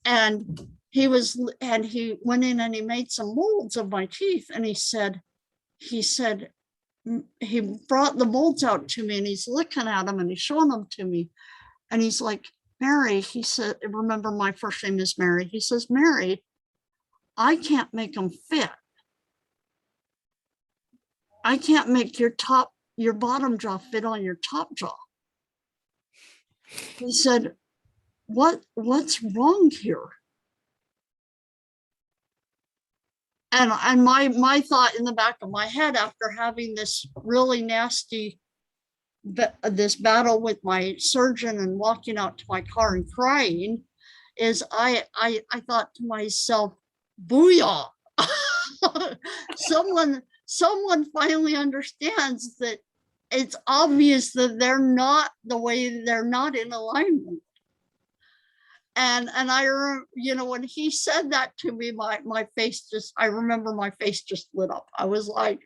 And he went in and he made some molds of my teeth. And he said, he brought the molds out to me and he's looking at them and he's showing them to me. And he's like, Mary, he said, remember my first name is Mary. He says, Mary, I can't make them fit. I can't make your bottom jaw fit on your top jaw. He said, what's wrong here? And my thought in the back of my head after having this really nasty this battle with my surgeon and walking out to my car and crying is I thought to myself, booyah. someone finally understands that it's obvious that they're not in alignment. And when he said that to me, my face I remember my face just lit up. I was like,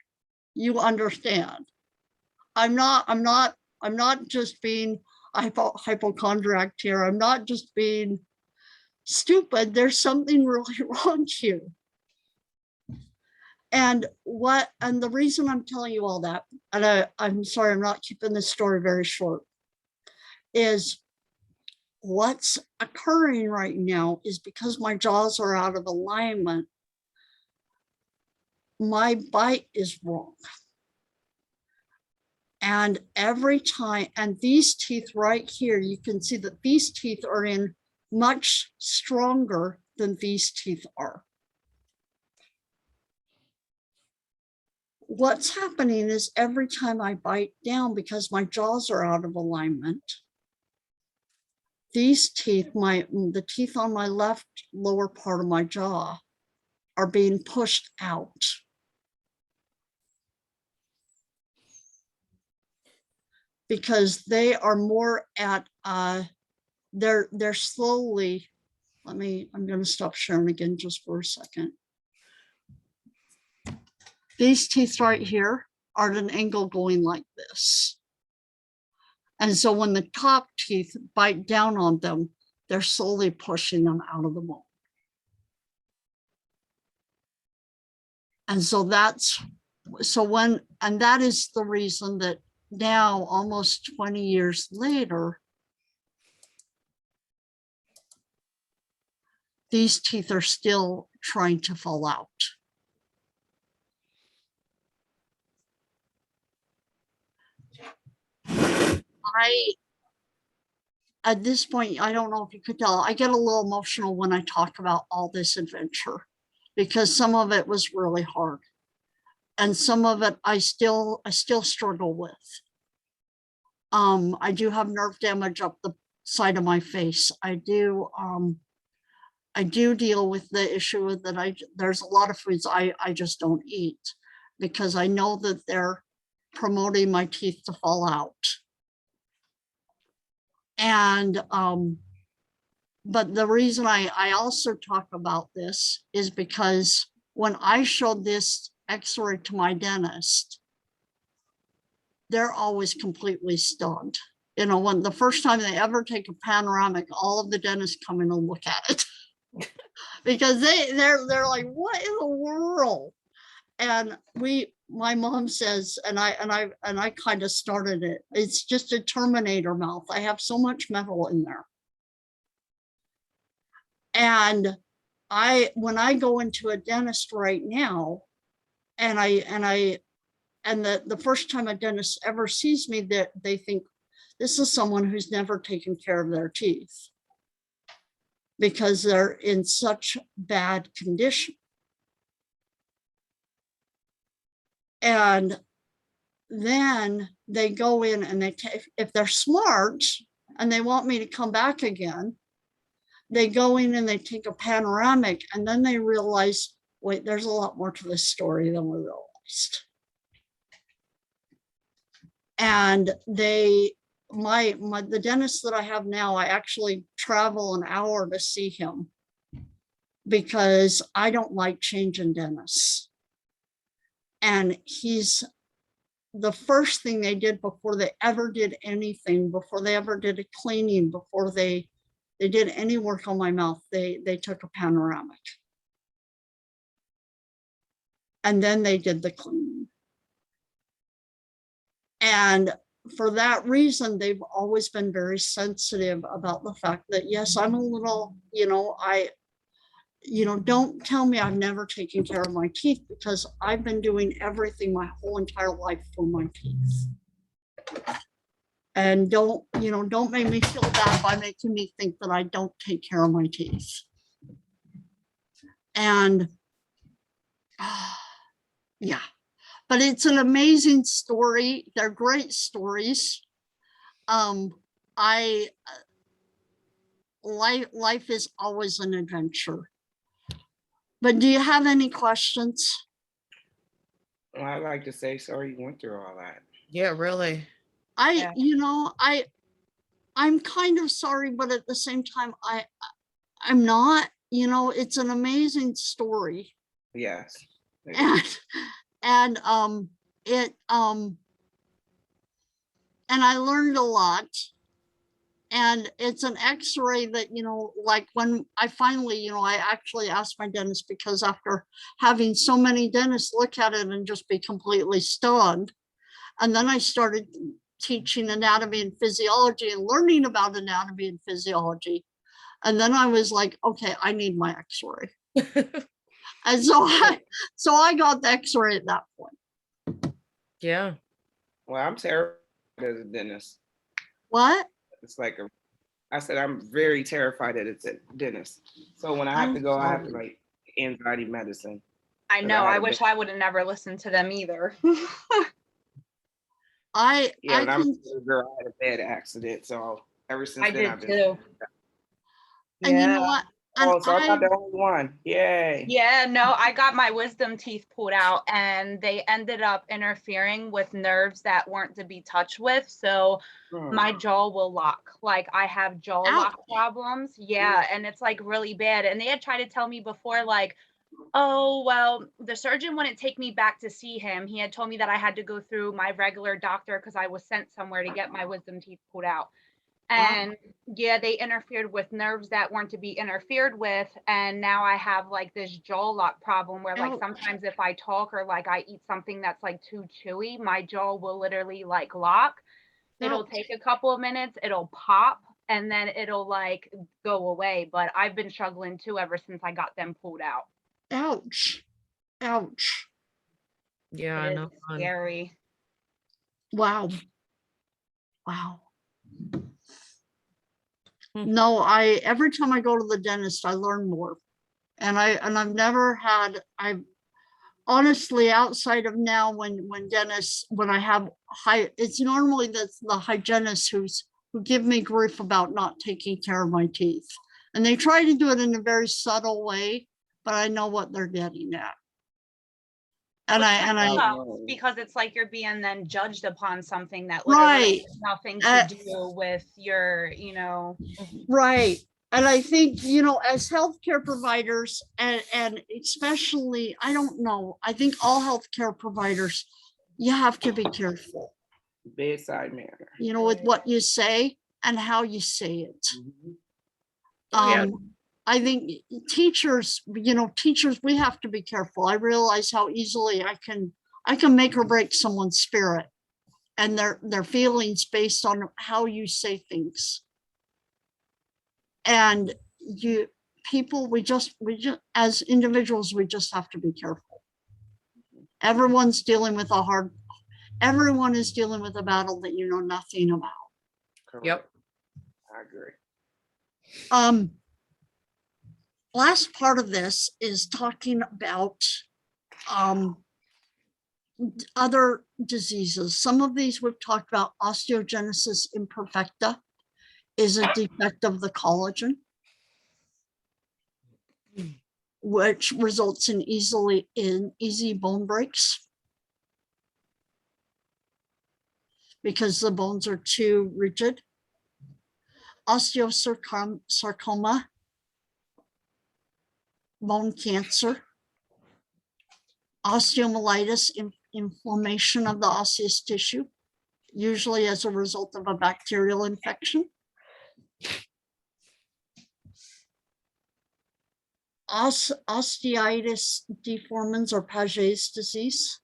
you understand. I'm not just being hypochondriac here. I'm not just being stupid. There's something really wrong here. And the reason I'm telling you all that, and I'm sorry, I'm not keeping this story very short, is what's occurring right now is because my jaws are out of alignment, my bite is wrong. And every time, and these teeth right here, you can see that these teeth are in much stronger than these teeth are. What's happening is every time I bite down, because my jaws are out of alignment, these teeth, the teeth on my left lower part of my jaw are being pushed out. Because they are more at, they're slowly, I'm going to stop sharing again just for a second. These teeth right here are at an angle going like this. And so when the top teeth bite down on them, they're slowly pushing them out of the mold. And so that is the reason that now, almost 20 years later, these teeth are still trying to fall out. At this point, I don't know if you could tell, I get a little emotional when I talk about all this adventure, because some of it was really hard. And some of it I still struggle with. I do have nerve damage up the side of my face. I do deal with the issue that there's a lot of foods I just don't eat because I know that they're promoting my teeth to fall out. And but the reason I also talk about this is because when I showed this x-ray to my dentist, they're always completely stunned. You know, when the first time they ever take a panoramic, all of the dentists come in and look at it because they're like, what in the world? And my mom says, and I kind of started it. It's just a Terminator mouth. I have so much metal in there. And when I go into a dentist right now, and the first time a dentist ever sees me, that they think this is someone who's never taken care of their teeth because they're in such bad condition. And then they go in and if they're smart and they want me to come back again, they go in and they take a panoramic, and then they realize, wait, there's a lot more to this story than we realized. And the dentist that I have now, I actually travel an hour to see him because I don't like changing dentists. And the first thing they did before they ever did anything, before they ever did a cleaning, before they did any work on my mouth, they took a panoramic. And then they did the cleaning. And for that reason, they've always been very sensitive about the fact that, yes, I'm a little, don't tell me I've never taken care of my teeth, because I've been doing everything my whole entire life for my teeth. And don't make me feel bad by making me think that I don't take care of my teeth. And yeah, but it's an amazing story. They're great stories. Life is always an adventure. But do you have any questions? Well, I'd like to say sorry you went through all that. Yeah, really. Yeah. I'm kind of sorry, but at the same time, I'm not. It's an amazing story, Yes. and I learned a lot. And it's an X-ray that, like when I finally, I actually asked my dentist, because after having so many dentists look at it and just be completely stunned, and then I started teaching anatomy and physiology and learning about anatomy and physiology. And then I was like, okay, I need my X-ray. And so I got the X-ray at that point. Yeah. Well, I'm terrified as a dentist. What? It's like I said, I'm very terrified that it's a dentist. So when I have I'm to go, I have to sorry. like anxiety medicine. I But know. I I had wish I would have never listened to them either. I Yeah, when I was can, a little girl, I had a bed accident. So ever since I then, did I've been. too. and you know Yeah. what? And Oh, so I'm not the only one. Yay. Yeah, no, I got my wisdom teeth pulled out and they ended up interfering with nerves that weren't to be touched with. So my jaw will lock. Like I have jaw lock problems. Yeah. And it's like really bad. And they had tried to tell me before, like, oh, well, the surgeon wouldn't take me back to see him. He had told me that I had to go through my regular doctor because I was sent somewhere to get my wisdom teeth pulled out. And yeah, they interfered with nerves that weren't to be interfered with. And now I have like this jaw lock problem where like Ouch. sometimes if I talk or like I eat something that's like too chewy, my jaw will literally like lock. It'll Ouch. take a couple of minutes, it'll pop, and then it'll like go away. But I've been struggling too ever since I got them pulled out. Ouch. Ouch. Yeah, I It is know. scary. Wow. Wow. Hmm. No, every time I go to the dentist, I learn more. And I've never had, I've honestly, outside of now, when I have it's normally the hygienists who give me grief about not taking care of my teeth. And they try to do it in a very subtle way, but I know what they're getting at. And Because it's like you're being then judged upon something that literally right. has nothing to do with your, Right. And I think, as healthcare providers and especially, I don't know, I think all healthcare providers, you have to be careful, Bedside manner. with what you say and how you say it. Yeah. I think teachers, we have to be careful. I realize how easily I can make or break someone's spirit and their feelings based on how you say things. And we just as individuals, we just have to be careful. Everyone is dealing with a battle that you know nothing about. Correct. Yep. I agree. Last part of this is talking about other diseases. Some of these we've talked about. Osteogenesis imperfecta is a defect of the collagen, which results in easy bone breaks because the bones are too rigid. Osteosarcoma, bone cancer. Osteomyelitis, inflammation of the osseous tissue, usually as a result of a bacterial infection. Osteitis deformans or Paget's disease,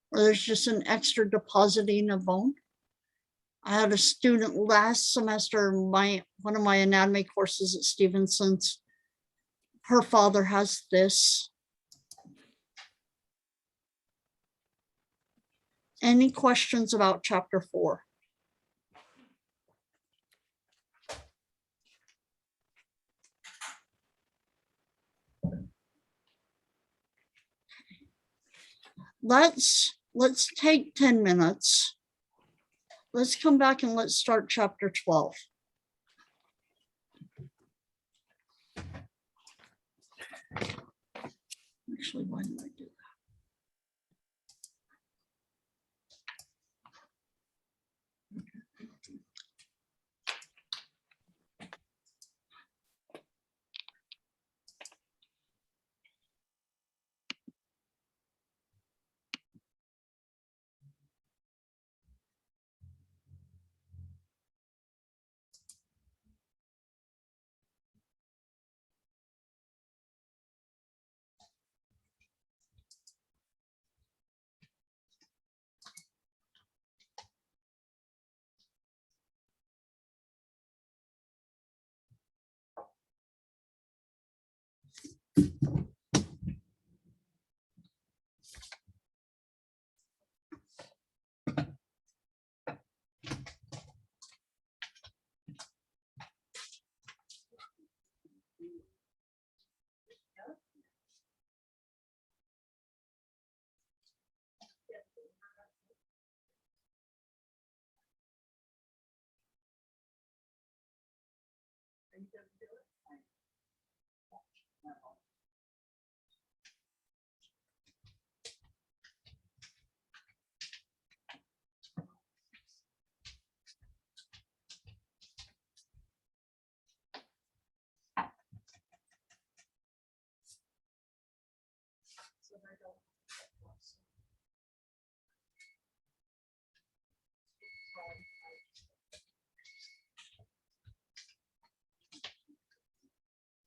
where there's just an extra depositing of bone. I had a student last semester, one of my anatomy courses at Stevenson's. Her father has this. Any questions about chapter 4? Let's take 10 minutes. Let's come back and let's start chapter 12. Actually, why did I do that?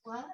What?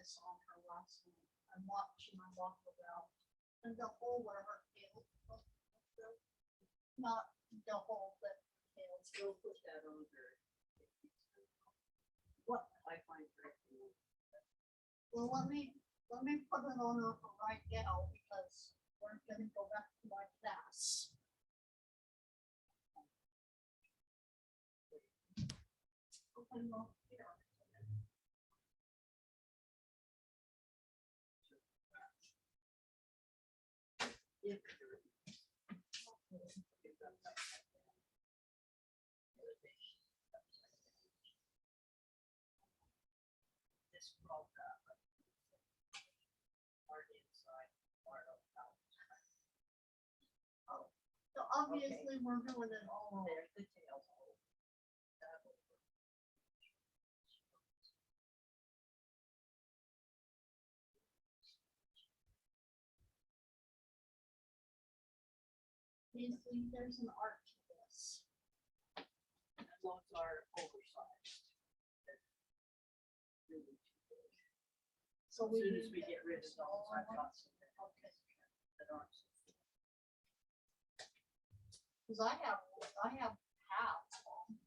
this on her last night. I'm watching my walk around and the hole where her tail. Not the hole that tails. Still put that on her. What? I find her. Well, let me put it on her for right now because we're gonna go back to my class. Okay, well, here. This broke up. Part inside, part outside. So obviously, we're doing it all. There's the tail hole. That will work. Obviously, there's an art to this. And those are oversized. They're really too big. So As soon as we get rid of those, I've got some that Okay. aren't so big. Cause I have halves on.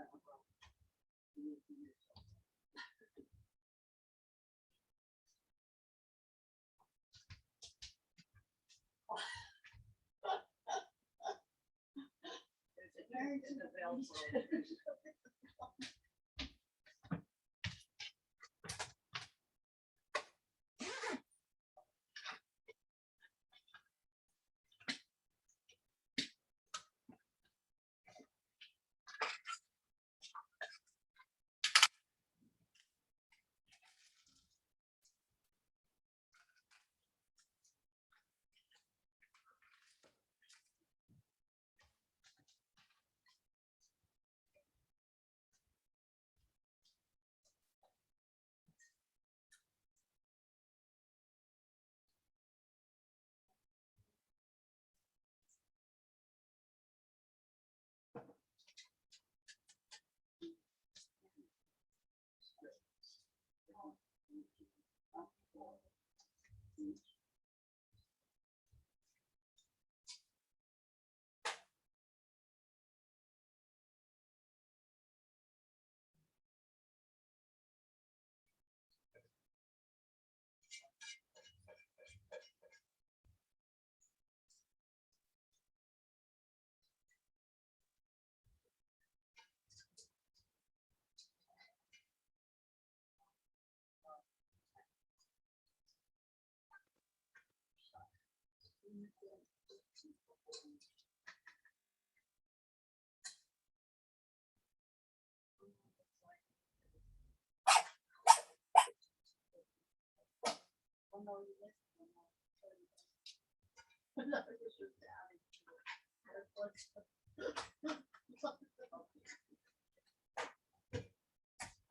That will go. You need to use those. Very There's a good. Velcro.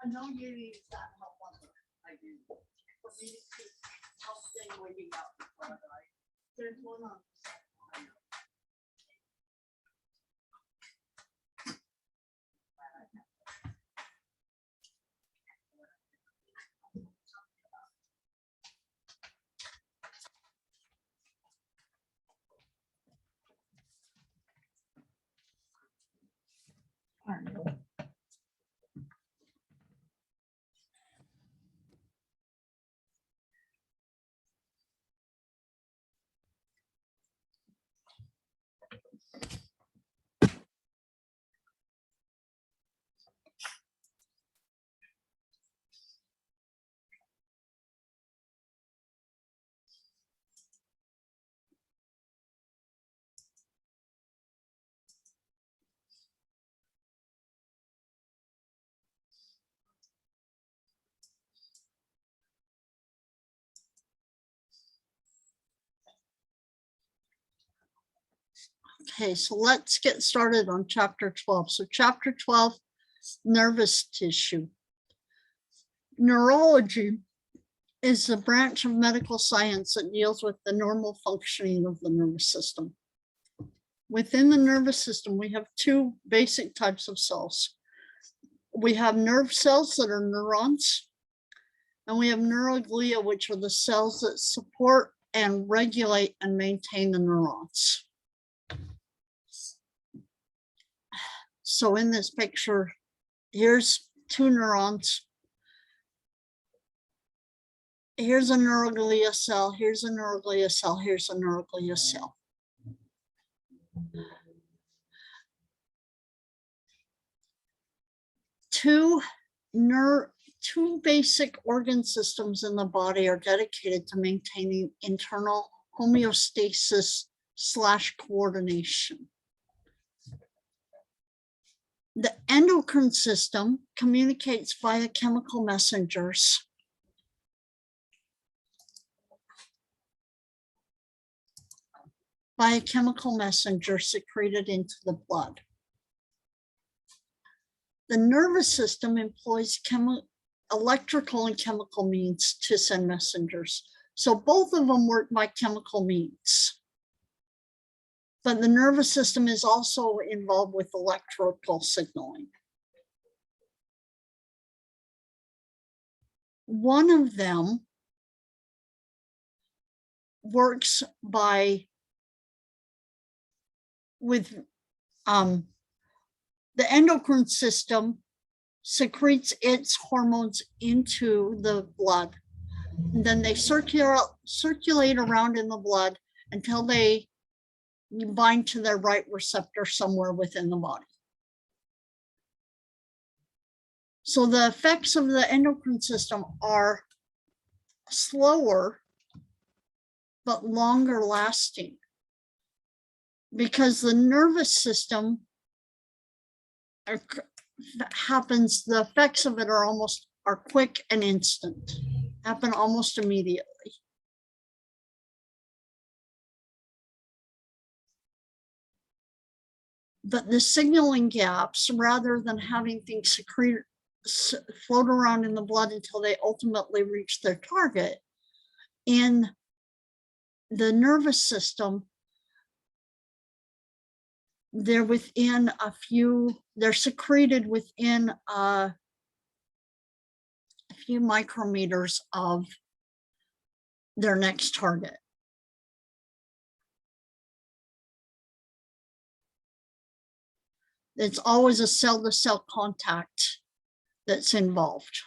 I know you use that help on her. I do. For me to keep I'll stay waiting out in front. there's one on. I know. Okay, so let's get started on chapter 12. So chapter 12, nervous tissue. Neurology is a branch of medical science that deals with the normal functioning of the nervous system. Within the nervous system, we have two basic types of cells. We have nerve cells that are neurons, And we have neuroglia, which are the cells that support and regulate and maintain the neurons. So in this picture, here's two neurons. Here's a neuroglia cell, here's a neuroglia cell, here's a neuroglia cell. Two basic organ systems in the body are dedicated to maintaining internal homeostasis / coordination. The endocrine system communicates via chemical messengers. By a chemical messenger secreted into the blood. The nervous system employs electrical and chemical means to send messengers. So both of them work by chemical means. But the nervous system is also involved with electrical signaling. One of them works the endocrine system secretes its hormones into the blood. And then they circulate around in the blood until they bind to their right receptor somewhere within the body. So the effects of the endocrine system are slower, but longer lasting. Because the nervous system the effects of it are quick and instant, happen almost immediately. But the signaling gaps, rather than having things float around in the blood until they ultimately reach their target, in the nervous system, they're secreted within a few micrometers of their next target. It's always a cell-to-cell contact that's involved.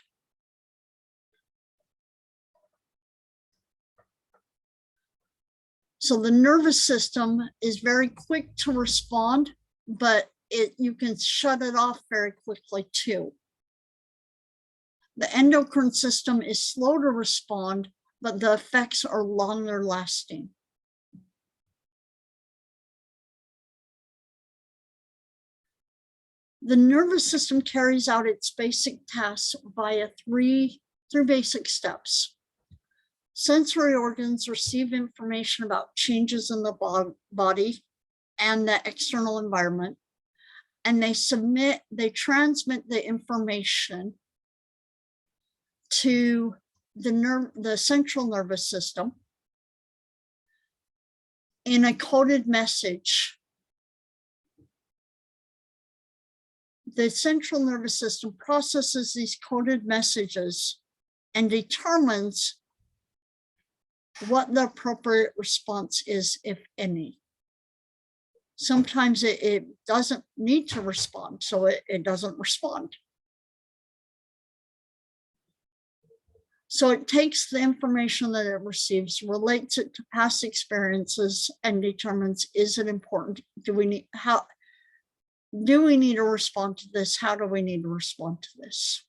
So the nervous system is very quick to respond, but you can shut it off very quickly too. The endocrine system is slow to respond, but the effects are longer lasting. The nervous system carries out its basic tasks via three basic steps. Sensory organs receive information about changes in the body and the external environment, and they transmit the information to the central nervous system in a coded message. The central nervous system processes these coded messages and determines what the appropriate response is, if any. Sometimes it doesn't need to respond, so it doesn't respond. So it takes the information that it receives, relates it to past experiences, and determines, is it important? Do we need to respond to this? How do we need to respond to this?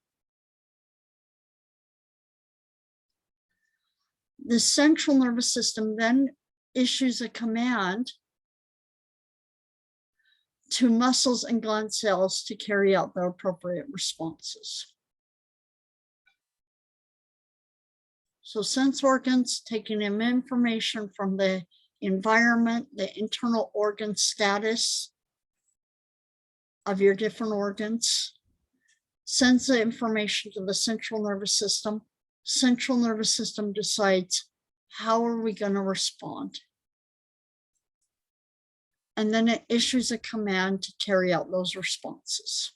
The central nervous system then issues a command to muscles and gland cells to carry out their appropriate responses. So sense organs taking in information from the environment, the internal organ status of your different organs, sends the information to the central nervous system. Central nervous system decides, how are we going to respond? And then it issues a command to carry out those responses.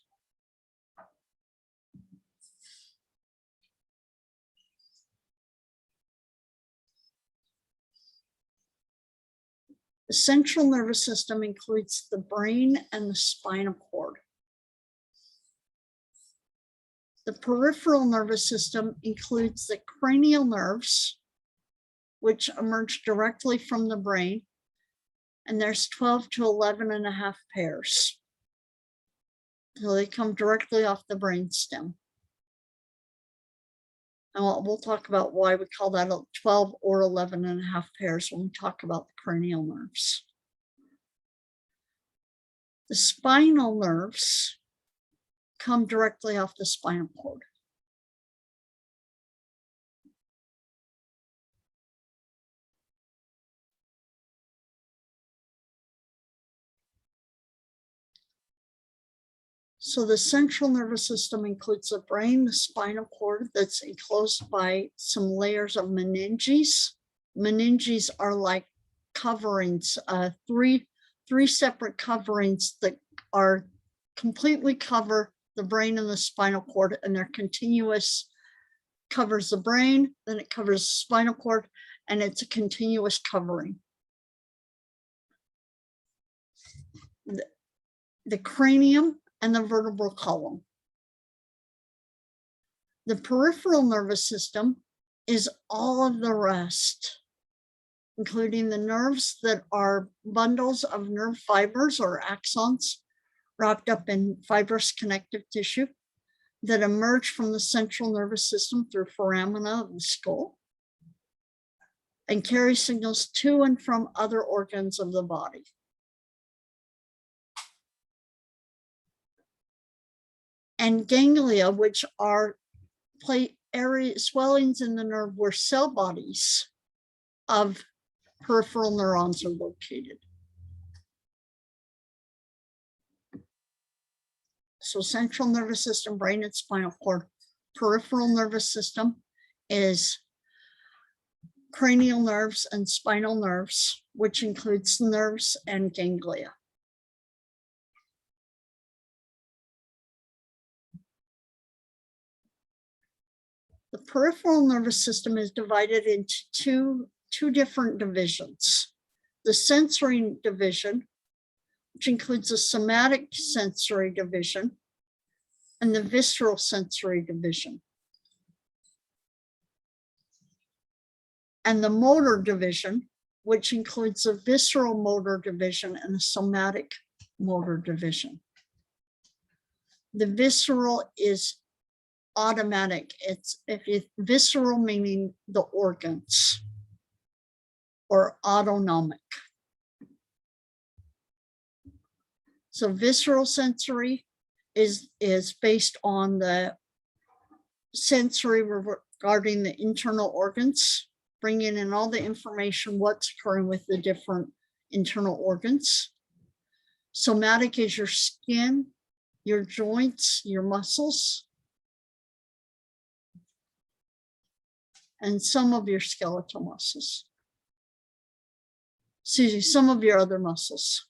The central nervous system includes the brain and the spinal cord. The peripheral nervous system includes the cranial nerves, which emerge directly from the brain, and there's 12 to 11 and a half pairs. So they come directly off the brainstem. And we'll talk about why we call that 12 or 11 and a half pairs when we talk about the cranial nerves. The spinal nerves come directly off the spinal cord. So the central nervous system includes the brain, the spinal cord that's enclosed by some layers of meninges. Meninges are like coverings, three separate coverings that are completely cover the brain and the spinal cord, and they're continuous, covers the brain, then it covers the spinal cord, and it's a continuous covering. The cranium and the vertebral column. The peripheral nervous system is all of the rest, including the nerves that are bundles of nerve fibers or axons wrapped up in fibrous connective tissue that emerge from the central nervous system through foramina of the skull and carry signals to and from other organs of the body. And ganglia, which are swellings in the nerve where cell bodies of peripheral neurons are located. So central nervous system, brain and spinal cord. Peripheral nervous system is cranial nerves and spinal nerves, which includes nerves and ganglia. The peripheral nervous system is divided into two different divisions. The sensory division, which includes the somatic sensory division and the visceral sensory division. And the motor division, which includes the visceral motor division and the somatic motor division. The visceral is automatic. It's visceral meaning the organs, or autonomic. So visceral sensory is based on the sensory regarding the internal organs, bringing in all the information, what's occurring with the different internal organs. Somatic is your skin, your joints, your muscles, and some of your skeletal muscles. Excuse me, some of your other muscles.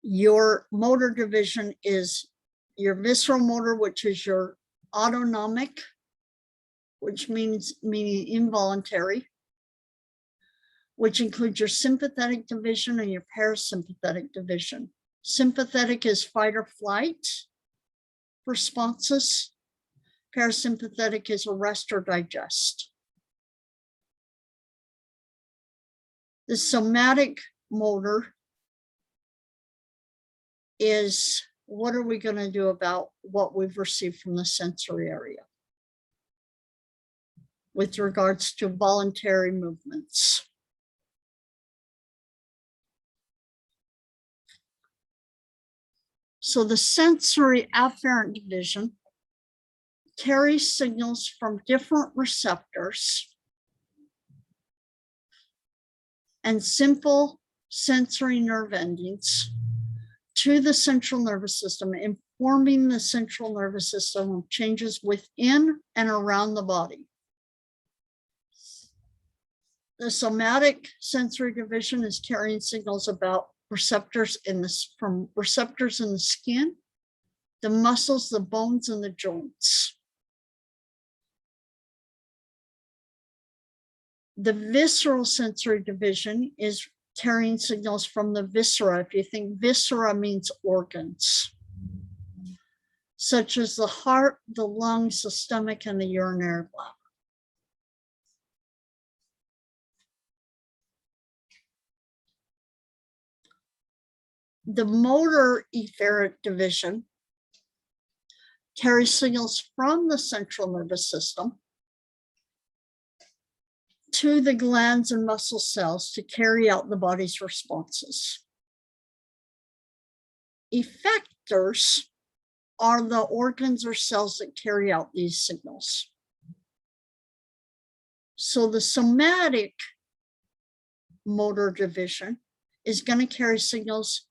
Your motor division is your visceral motor, which is your autonomic, which means meaning involuntary, which includes your sympathetic division and your parasympathetic division. Sympathetic is fight or flight responses. Parasympathetic is rest or digest. The somatic motor is what are we going to do about what we've received from the sensory area with regards to voluntary movements. So the sensory afferent division carries signals from different receptors and simple sensory nerve endings to the central nervous system, informing the central nervous system of changes within and around the body. The somatic sensory division is carrying signals about receptors from receptors in the skin, the muscles, the bones, and the joints. The visceral sensory division is carrying signals from the viscera. If you think viscera means organs, such as the heart, the lungs, the stomach, and the urinary bladder. The motor etheric division carries signals from the central nervous system to the glands and muscle cells to carry out the body's responses. Effectors are the organs or cells that carry out these signals. So the somatic motor division is going to carry signals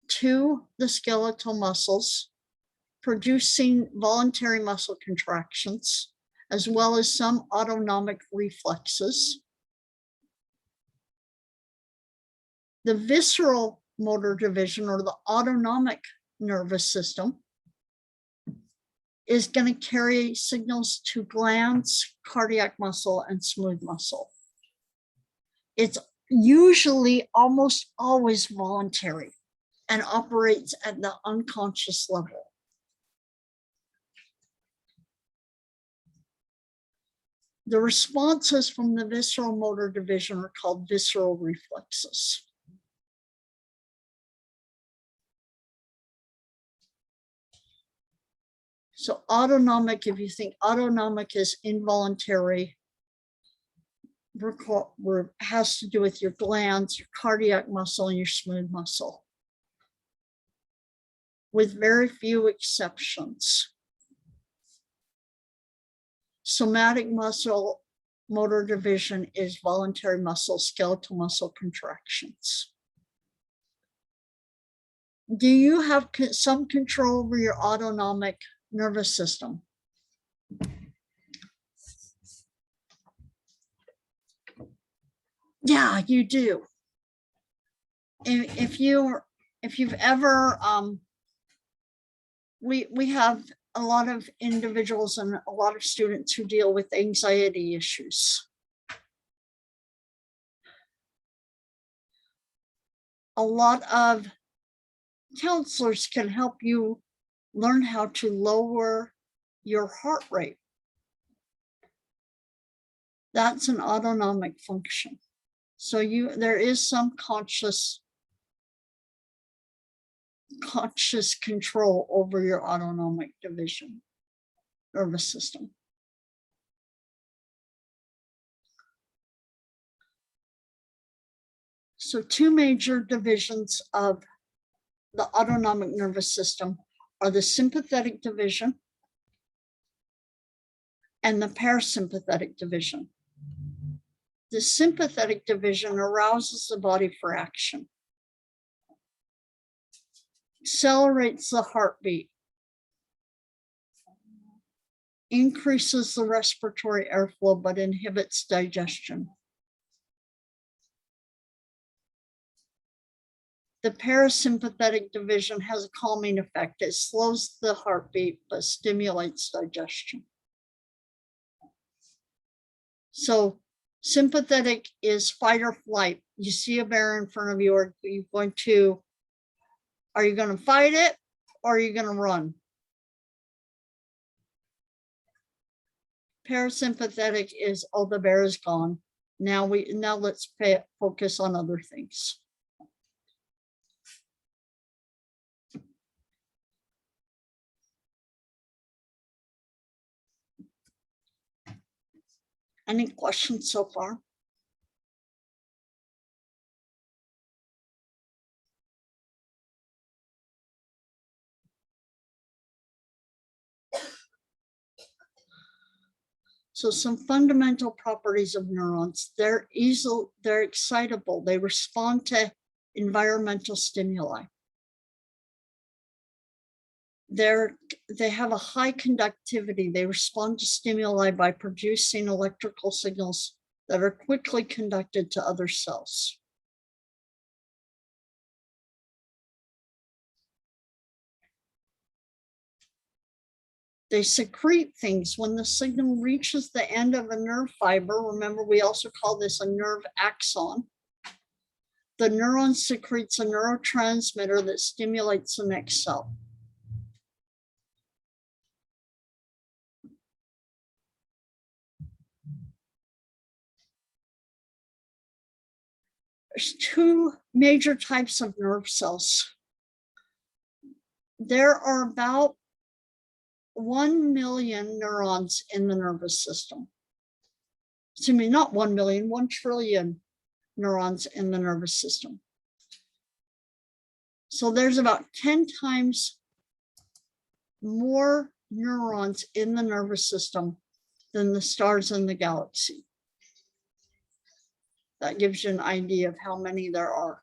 to the skeletal muscles, producing voluntary muscle contractions, as well as some autonomic reflexes. The visceral motor division, or the autonomic nervous system, is going to carry signals to glands, cardiac muscle, and smooth muscle. It's usually almost always voluntary and operates at the unconscious level. The responses from the visceral motor division are called visceral reflexes. So autonomic, if you think autonomic is involuntary, has to do with your glands, your cardiac muscle, and your smooth muscle, with very few exceptions. Somatic muscle motor division is voluntary muscle, skeletal muscle contractions. Do you have some control over your autonomic nervous system? Yeah, you do. If you've ever, we have a lot of individuals and a lot of students who deal with anxiety issues. A lot of counselors can help you learn how to lower your heart rate. That's an autonomic function. So there is some conscious control over your autonomic division, nervous system. So two major divisions of the autonomic nervous system are the sympathetic division and the parasympathetic division. The sympathetic division arouses the body for action, accelerates the heartbeat, increases the respiratory airflow, but inhibits digestion. The parasympathetic division has a calming effect. It slows the heartbeat, but stimulates digestion. So sympathetic is fight or flight. You see a bear in front of you, are you going to fight it, or are you going to run? Parasympathetic is, oh, the bear is gone. Now let's focus on other things. Any questions so far? So some fundamental properties of neurons: they're excitable, they respond to environmental stimuli. They have a high conductivity. They respond to stimuli by producing electrical signals that are quickly conducted to other cells. They secrete things when the signal reaches the end of a nerve fiber. Remember, we also call this a nerve axon. The neuron secretes a neurotransmitter that stimulates the next cell. There's two major types of nerve cells. There are about 1 million neurons in the nervous system. Excuse me, not 1 million, 1 trillion neurons in the nervous system. So there's about 10 times more neurons in the nervous system than the stars in the galaxy. That gives you an idea of how many there are.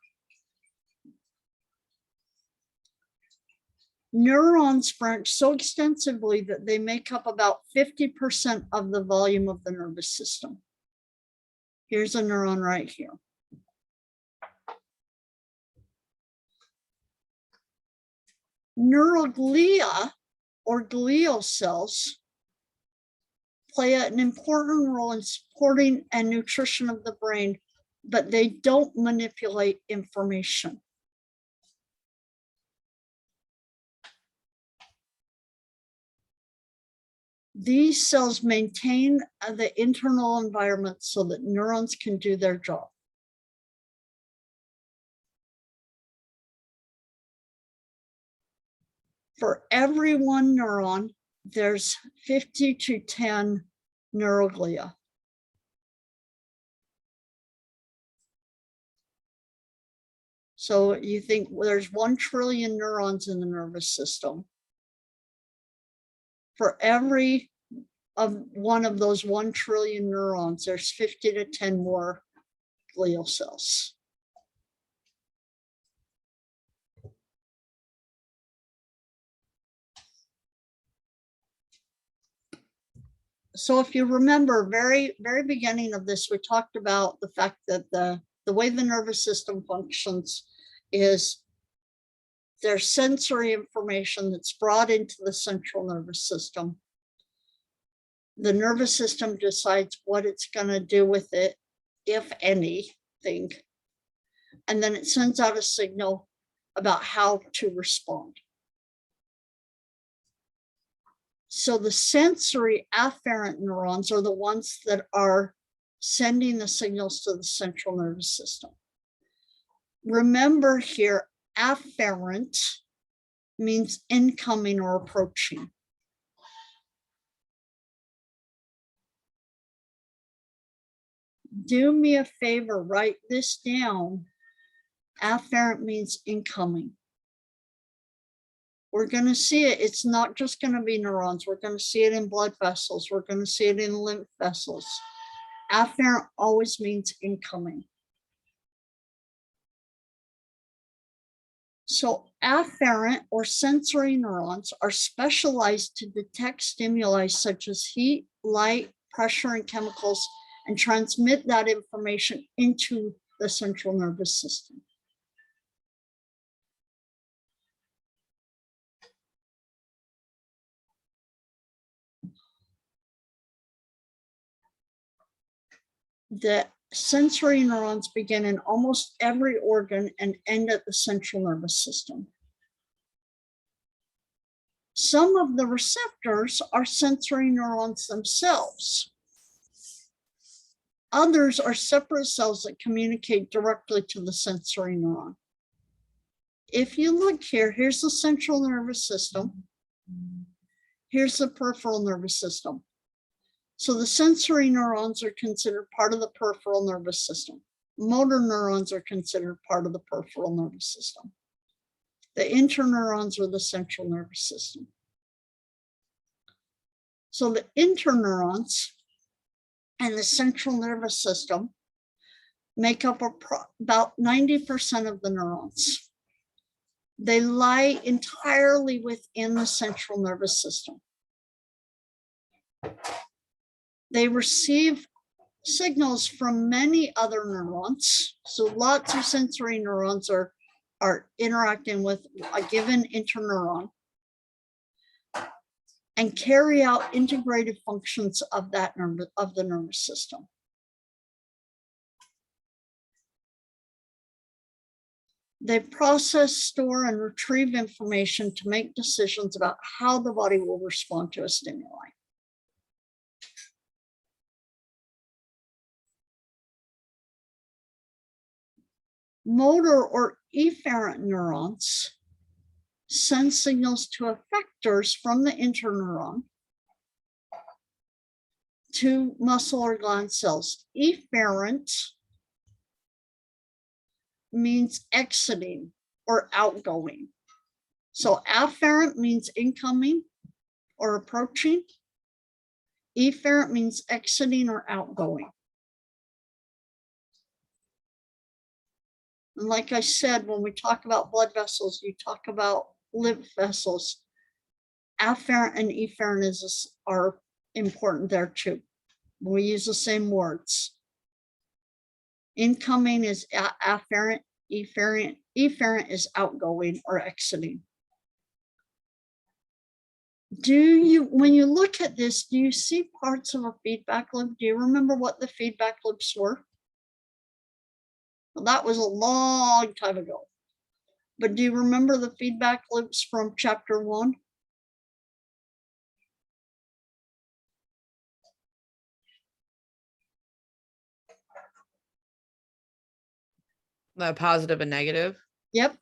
Neurons branch so extensively that they make up about 50% of the volume of the nervous system. Here's a neuron right here. Neuroglia, or glial cells, play an important role in supporting and nutrition of the brain, but they don't manipulate information. These cells maintain the internal environment so that neurons can do their job. For every one neuron, there's 50 to 10 neuroglia. So you think, well, there's 1 trillion neurons in the nervous system. For every one of those 1 trillion neurons, there's 50 to 10 more glial cells. So if you remember, very beginning of this, we talked about the fact that the way the nervous system functions is there's sensory information that's brought into the central nervous system. The nervous system decides what it's going to do with it, if anything, and then it sends out a signal about how to respond. So the sensory afferent neurons are the ones that are sending the signals to the central nervous system. Remember here, afferent means incoming or approaching. Do me a favor, write this down. Afferent means incoming. We're going to see it. It's not just going to be neurons. We're going to see it in blood vessels. We're going to see it in lymph vessels. Afferent always means incoming. So afferent or sensory neurons are specialized to detect stimuli such as heat, light, pressure, and chemicals, and transmit that information into the central nervous system. The sensory neurons begin in almost every organ and end at the central nervous system. Some of the receptors are sensory neurons themselves. Others are separate cells that communicate directly to the sensory neuron. If you look here, here's the central nervous system. Here's the peripheral nervous system. So the sensory neurons are considered part of the peripheral nervous system. Motor neurons are considered part of the peripheral nervous system. The interneurons are the central nervous system. So the interneurons and the central nervous system make up about 90% of the neurons. They lie entirely within the central nervous system. They receive signals from many other neurons. So lots of sensory neurons are interacting with a given interneuron. and carry out integrated functions of the nervous system. They process, store, and retrieve information to make decisions about how the body will respond to a stimuli. Motor or efferent neurons send signals to effectors from the interneuron to muscle or gland cells. Efferent means exiting or outgoing. So afferent means incoming or approaching. Efferent means exiting or outgoing. And like I said, when we talk about blood vessels, you talk about lymph vessels. Afferent and efferent are important there too. We use the same words. Incoming is afferent, efferent is outgoing or exiting. When you look at this, do you see parts of a feedback loop? Do you remember what the feedback loops were? Well, that was a long time ago. But do you remember the feedback loops from chapter 1? The positive and negative. Yep.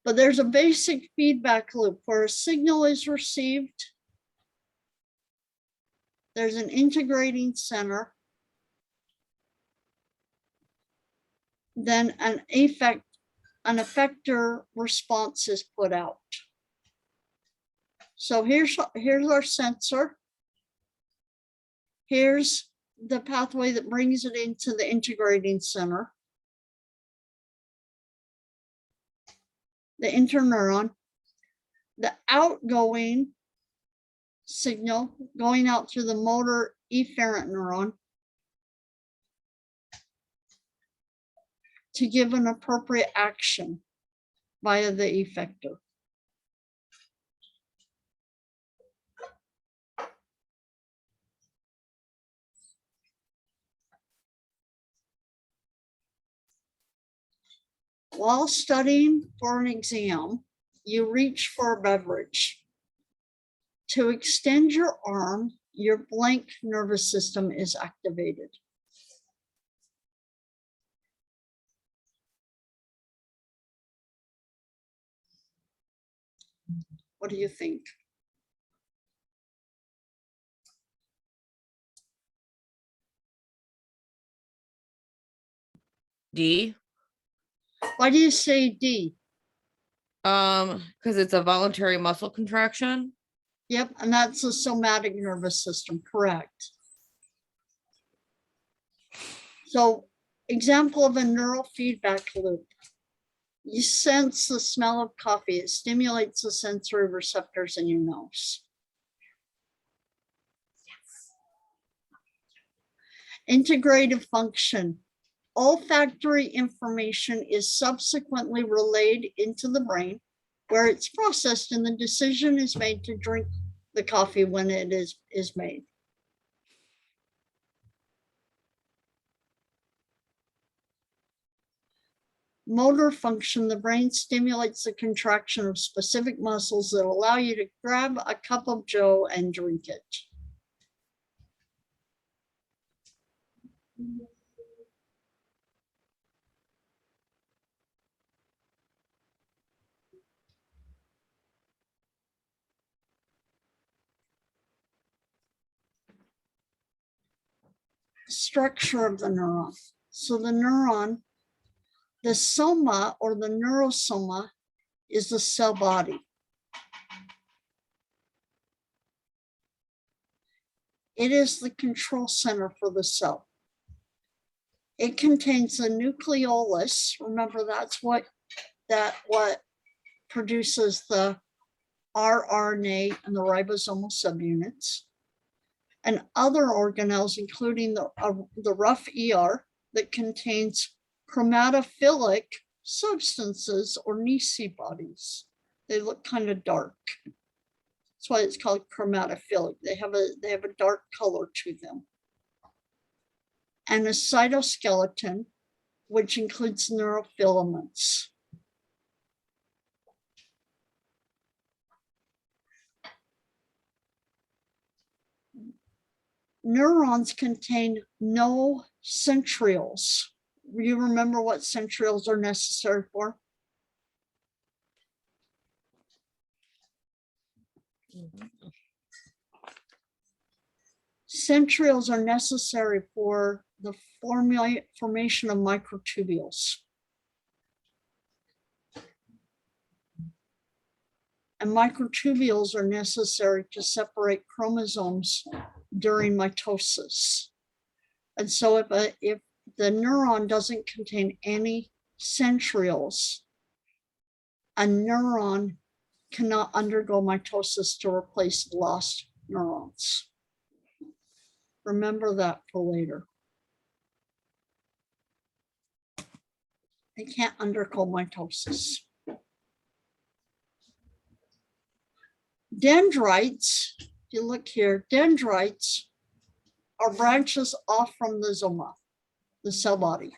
But there's a basic feedback loop where a signal is received. There's an integrating center. Then an effector response is put out. So here's our sensor. Here's the pathway that brings it into the integrating center. The interneuron. The outgoing signal going out through the motor efferent neuron to give an appropriate action via the effector. While studying for an exam, you reach for a beverage. To extend your arm, your blank nervous system is activated. What do you think? D. Why do you say D? Because it's a voluntary muscle contraction. Yep, and that's the somatic nervous system, correct. So, example of a neural feedback loop. You sense the smell of coffee. It stimulates the sensory receptors in your nose. Integrative function. Olfactory information is subsequently relayed into the brain, where it's processed and the decision is made to drink the coffee when it is made. Motor function, the brain stimulates the contraction of specific muscles that allow you to grab a cup of joe and drink it. Structure of the neuron. So the neuron, the soma or the neurosoma is the cell body. It is the control center for the cell. It contains the nucleolus. Remember, that's what produces the rRNA and the ribosomal subunits, and other organelles, including the rough ER that contains chromatophilic substances or Nisi bodies They look kind of dark. That's why it's called chromatophilic. They have a dark color to them. And a cytoskeleton, which includes neurofilaments. Neurons contain no centrioles. You remember what centrioles are necessary for? Centrioles are necessary for the formation of microtubules. And microtubules are necessary to separate chromosomes during mitosis. And so if the neuron doesn't contain any centrioles, a neuron cannot undergo mitosis to replace lost neurons. Remember that for later. They can't undergo mitosis. Dendrites, if you look here, dendrites are branches off from the zoma, the cell body.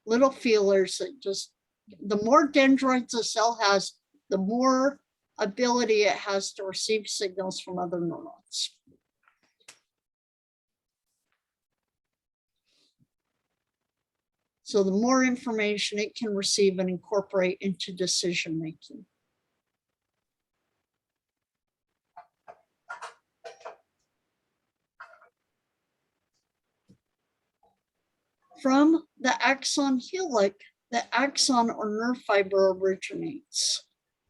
Little feelers that just, the more dendrites a cell has, the more ability it has to receive signals from other neurons. So the more information it can receive and incorporate into decision making. From the axon helix, the axon or nerve fiber originates.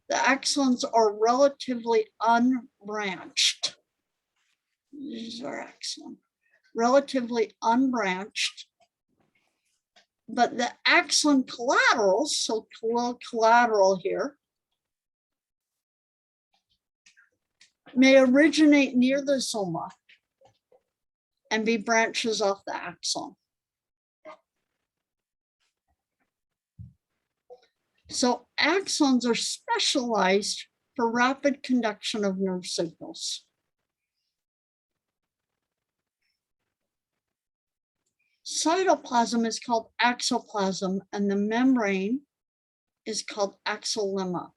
The axons are relatively unbranched. These are axon, relatively unbranched. But the axon collaterals, so collateral here, may originate near the zoma and be branches off the axon. So axons are specialized for rapid conduction of nerve signals. Cytoplasm is called axoplasm, and the membrane is called axolemma.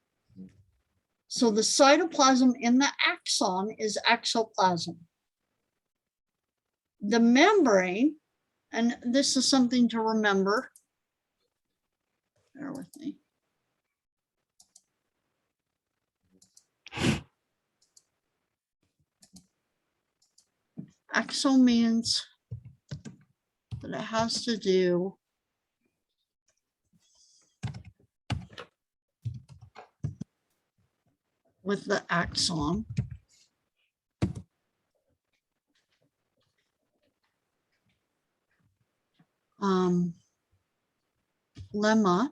So the cytoplasm in the axon is axoplasm. The membrane, and this is something to remember. Bear with me. Axon means that it has to do with the axon. Lemma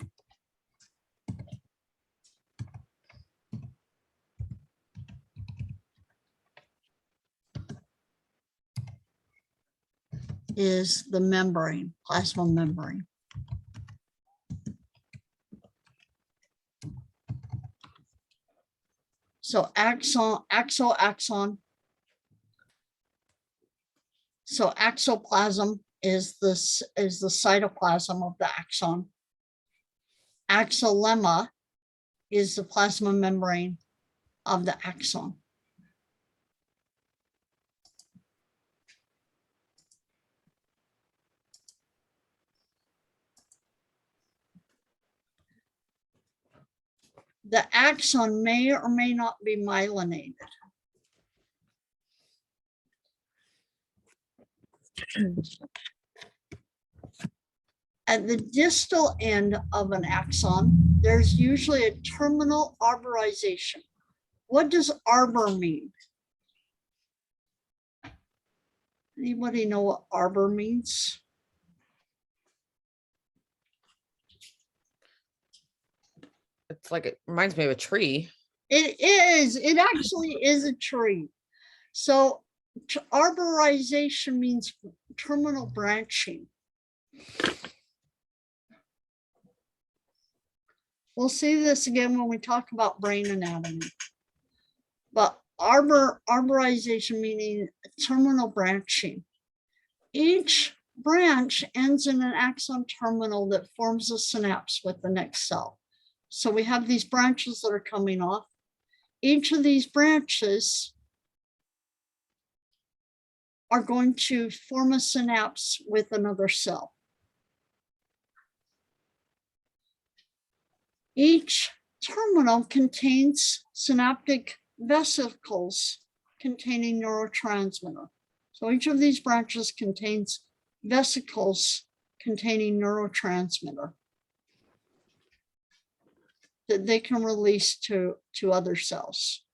is the membrane, plasma membrane. So axon. So axoplasm is the cytoplasm of the axon. Axolemma is the plasma membrane of the axon. The axon may or may not be myelinated. At the distal end of an axon, there's usually a terminal arborization. What does arbor mean? Anybody know what arbor means? It's like, it reminds me of a tree. It is. It actually is a tree. So arborization means terminal branching. We'll see this again when we talk about brain anatomy. But arborization meaning terminal branching. Each branch ends in an axon terminal that forms a synapse with the next cell. So we have these branches that are coming off. Each of these branches are going to form a synapse with another cell. Each terminal contains synaptic vesicles containing neurotransmitter. So each of these branches contains vesicles containing neurotransmitter that they can release to other cells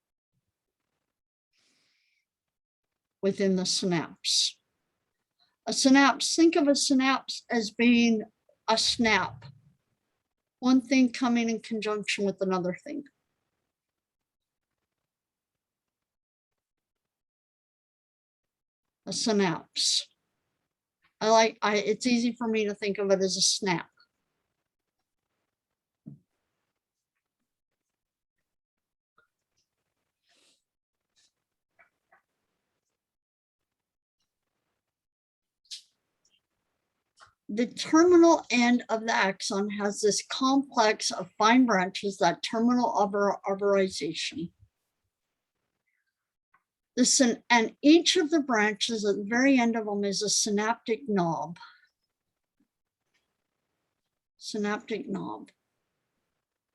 within the synapse. A synapse, think of a synapse as being a snap. One thing coming in conjunction with another thing. A synapse. It's easy for me to think of it as a snap. The terminal end of the axon has this complex of fine branches, that terminal arborization. And each of the branches at the very end of them is a synaptic knob. Synaptic knob.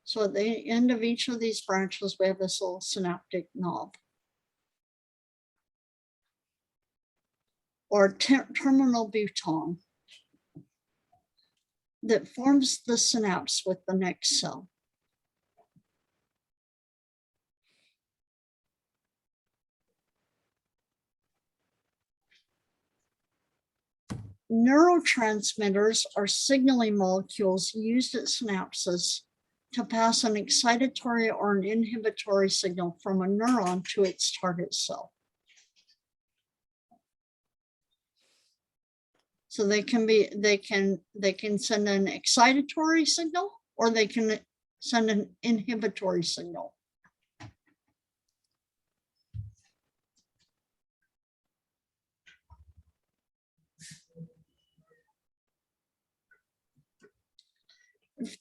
So at the end of each of these branches, we have this little synaptic knob. Or terminal buton that forms the synapse with the next cell. Neurotransmitters are signaling molecules used at synapses to pass an excitatory or an inhibitory signal from a neuron to its target cell. So they can send an excitatory signal, or they can send an inhibitory signal.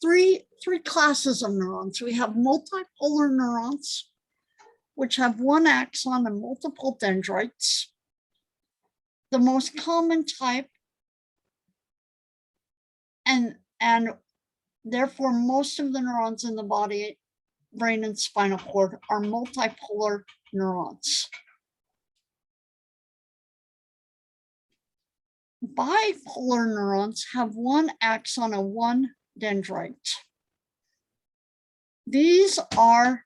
Three classes of neurons. We have multipolar neurons, which have one axon and multiple dendrites. The most common type, and therefore most of the neurons in the body, brain and spinal cord, are multipolar neurons. Bipolar neurons have one axon and one dendrite. These are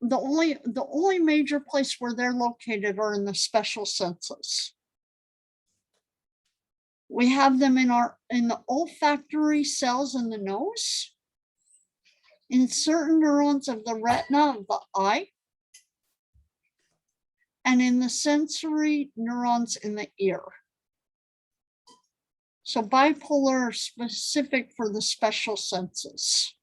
the only major place where they're located are in the special senses. We have them in the olfactory cells in the nose, in certain neurons of the retina of the eye, and in the sensory neurons in the ear. So bipolar are specific for the special senses.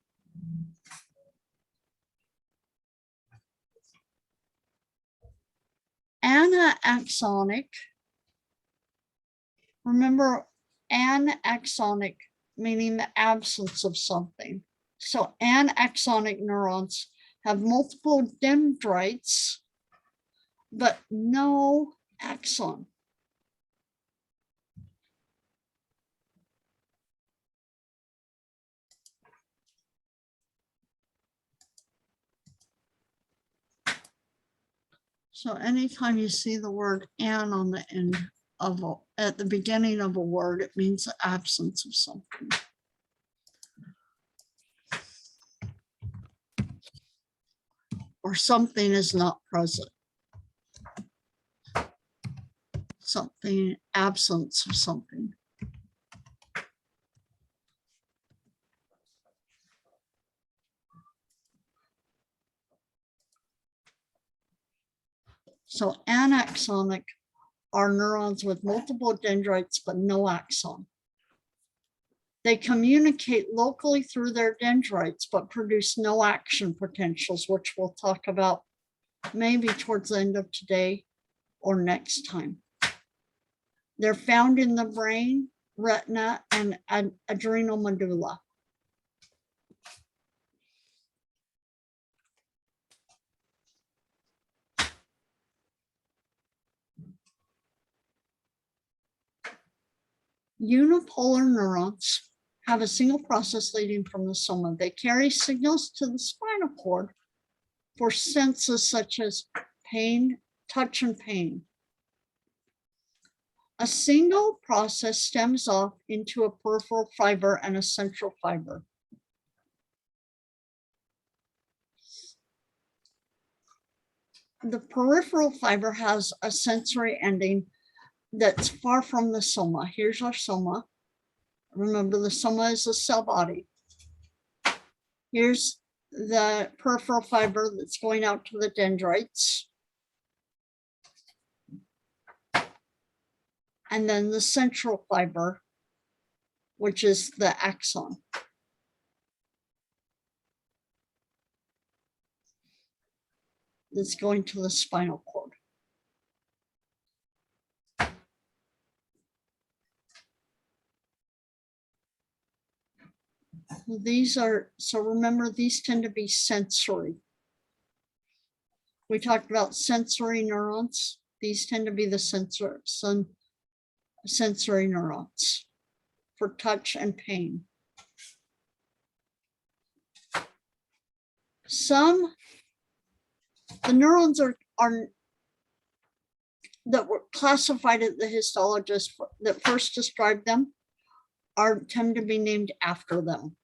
Anaxonic, remember anaxonic meaning the absence of something. So anaxonic neurons have multiple dendrites, but no axon. So anytime you see the word "an" on the end of at the beginning of a word, it means the absence of something. Or something is not present. Something, absence of something. So anaxonic are neurons with multiple dendrites but no axon. They communicate locally through their dendrites, but produce no action potentials, which we'll talk about maybe towards the end of today or next time. They're found in the brain, retina, and adrenal medulla. Unipolar neurons have a single process leading from the soma. They carry signals to the spinal cord for senses such as pain, touch, and pain. A single process stems off into a peripheral fiber and a central fiber. The peripheral fiber has a sensory ending that's far from the soma. Here's our soma. Remember, the soma is the cell body. Here's the peripheral fiber that's going out to the dendrites. And then the central fiber, which is the axon. That's going to the spinal cord. These are, so remember, these tend to be sensory. We talked about sensory neurons. These tend to be the sensory neurons for touch and pain. The neurons are that were classified at the histologist that first described them tend to be named after them.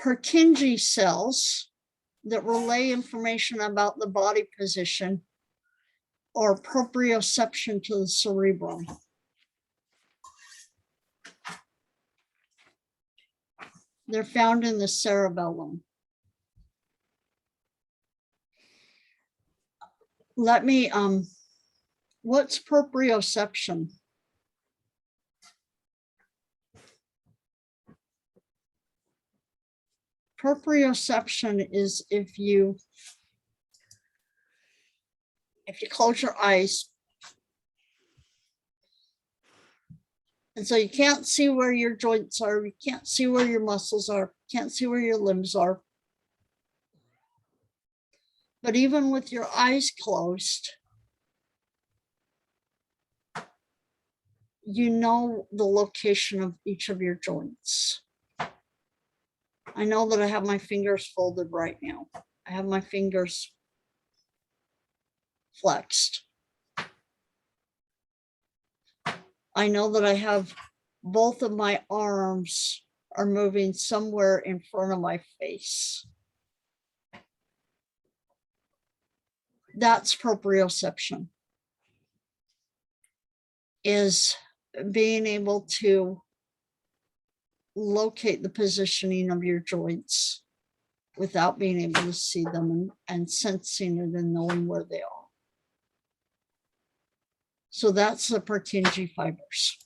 Purkinje cells that relay information about the body position or proprioception to the cerebrum. They're found in the cerebellum. What's proprioception? Proprioception is if you close your eyes, and so you can't see where your joints are, you can't see where your muscles are, can't see where your limbs are. But even with your eyes closed, you know the location of each of your joints. I know that I have my fingers folded right now. I have my fingers flexed. I know that I have both of my arms are moving somewhere in front of my face. That's proprioception, is being able to locate the positioning of your joints without being able to see them and sensing it and knowing where they are. So that's the Purkinje fibers.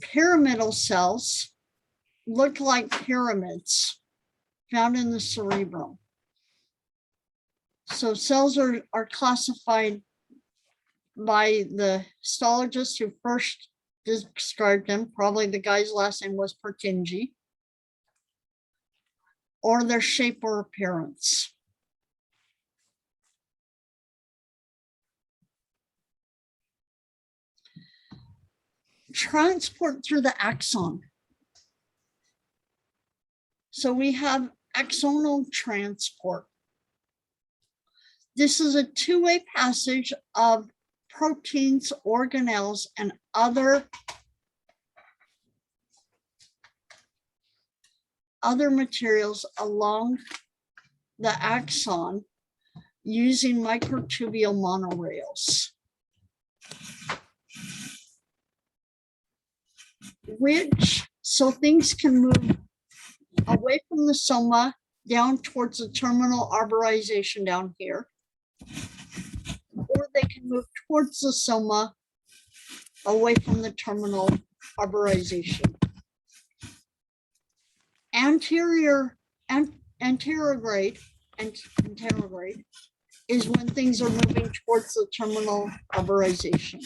Pyramidal cells look like pyramids found in the cerebrum. So cells are classified by the histologist who first described them. Probably the guy's last name was Purkinje, or their shape or appearance. Transport through the axon. So we have axonal transport. This is a two-way passage of proteins, organelles, and other materials along the axon using microtubule monorails, so things can move away from the soma down towards the terminal arborization down here. Or they can move towards the soma away from the terminal arborization. Anterior grade is when things are moving towards the terminal arborization.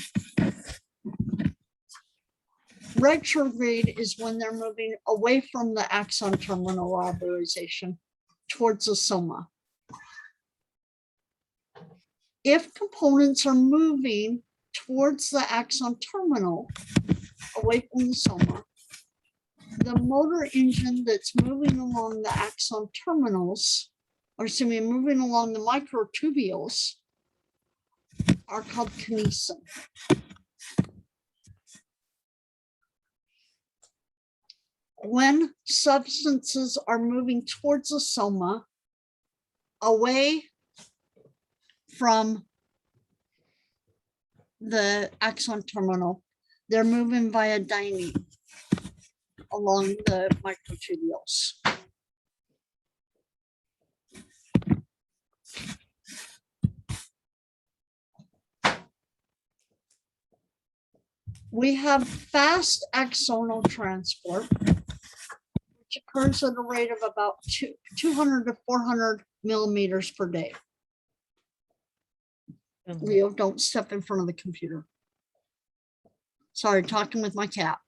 Retrograde is when they're moving away from the axon terminal arborization towards the soma. If components are moving towards the axon terminal, away from the soma, the motor engine that's moving along the axon terminals, or excuse me, moving along the microtubules, are called kinesin. When substances are moving towards the soma, away from the axon terminal, they're moving via dynein along the microtubules. We have fast axonal transport, which occurs at a rate of about 200 to 400 millimeters per day. Leo, don't step in front of the computer. Sorry, talking with my cat.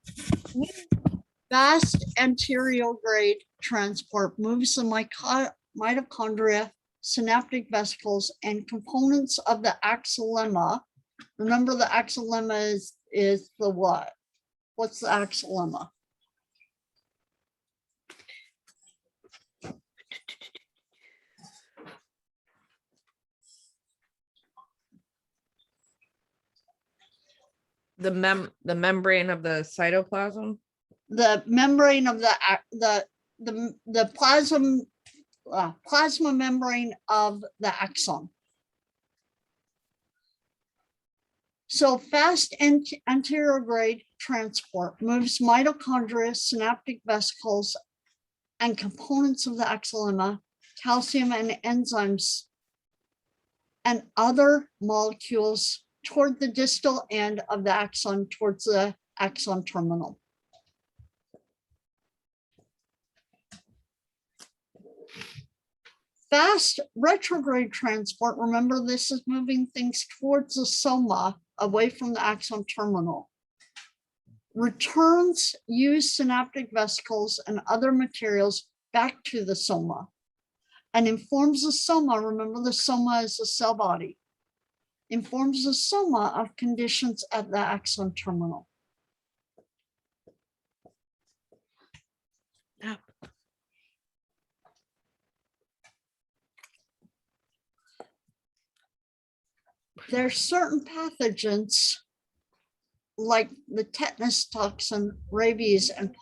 Fast anterior grade transport moves the mitochondria, synaptic vesicles, and components of the axonema. Remember, the axonema is the what? What's the axonema? The membrane of the cytoplasm. The membrane of the plasma membrane of the axon. So fast anterior grade transport moves mitochondria, synaptic vesicles, and components of the axonema, calcium and enzymes, and other molecules toward the distal end of the axon, towards the axon terminal. Fast retrograde transport, remember, this is moving things towards the soma, away from the axon terminal. Returns used synaptic vesicles and other materials back to the soma and informs the soma, remember the soma is the cell body, informs the soma of conditions at the axon terminal. There are certain pathogens like the tetanus toxin, rabies, and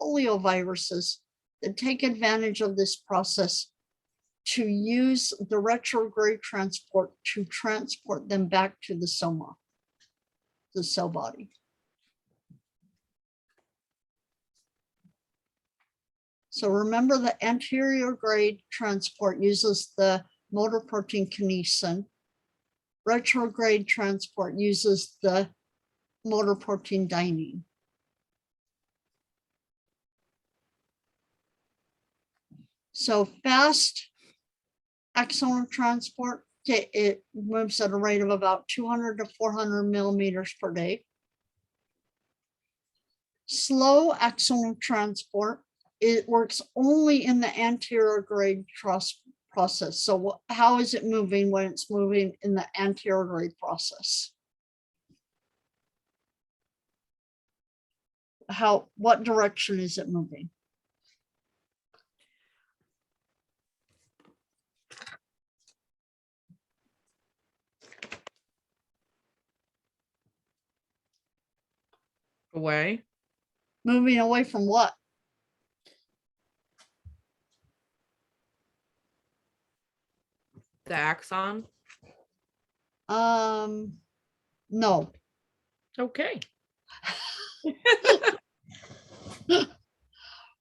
polioviruses that take advantage of this process to use the retrograde transport to transport them back to the soma, the cell body. So remember, the anterior grade transport uses the motor protein kinesin. Retrograde transport uses the motor protein dynein. So fast axonal transport, it moves at a rate of about 200 to 400 millimeters per day. Slow axonal transport, it works only in the anterior grade process. So how is it moving when it's moving in the anterior grade process? What direction is it moving? Away. Moving away from what? The axon. No. Okay.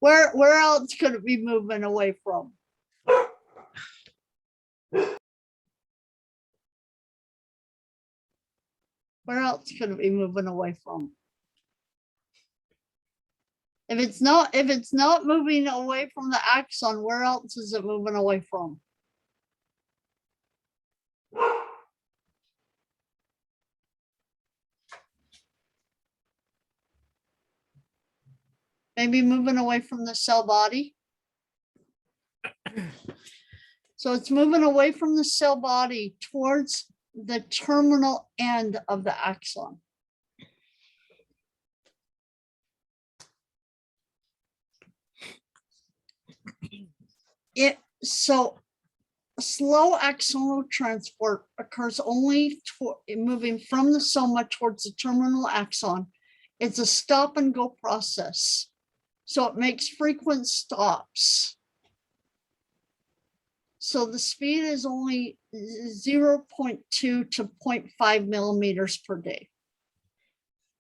Where else could it be moving away from? Where else could it be moving away from? If it's not moving away from the axon, where else is it moving away from? Maybe moving away from the cell body. So it's moving away from the cell body towards the terminal end of the axon. So slow axonal transport occurs only moving from the soma towards the terminal axon. It's a stop and go process. So it makes frequent stops. So the speed is only 0.2 to 0.5 millimeters per day.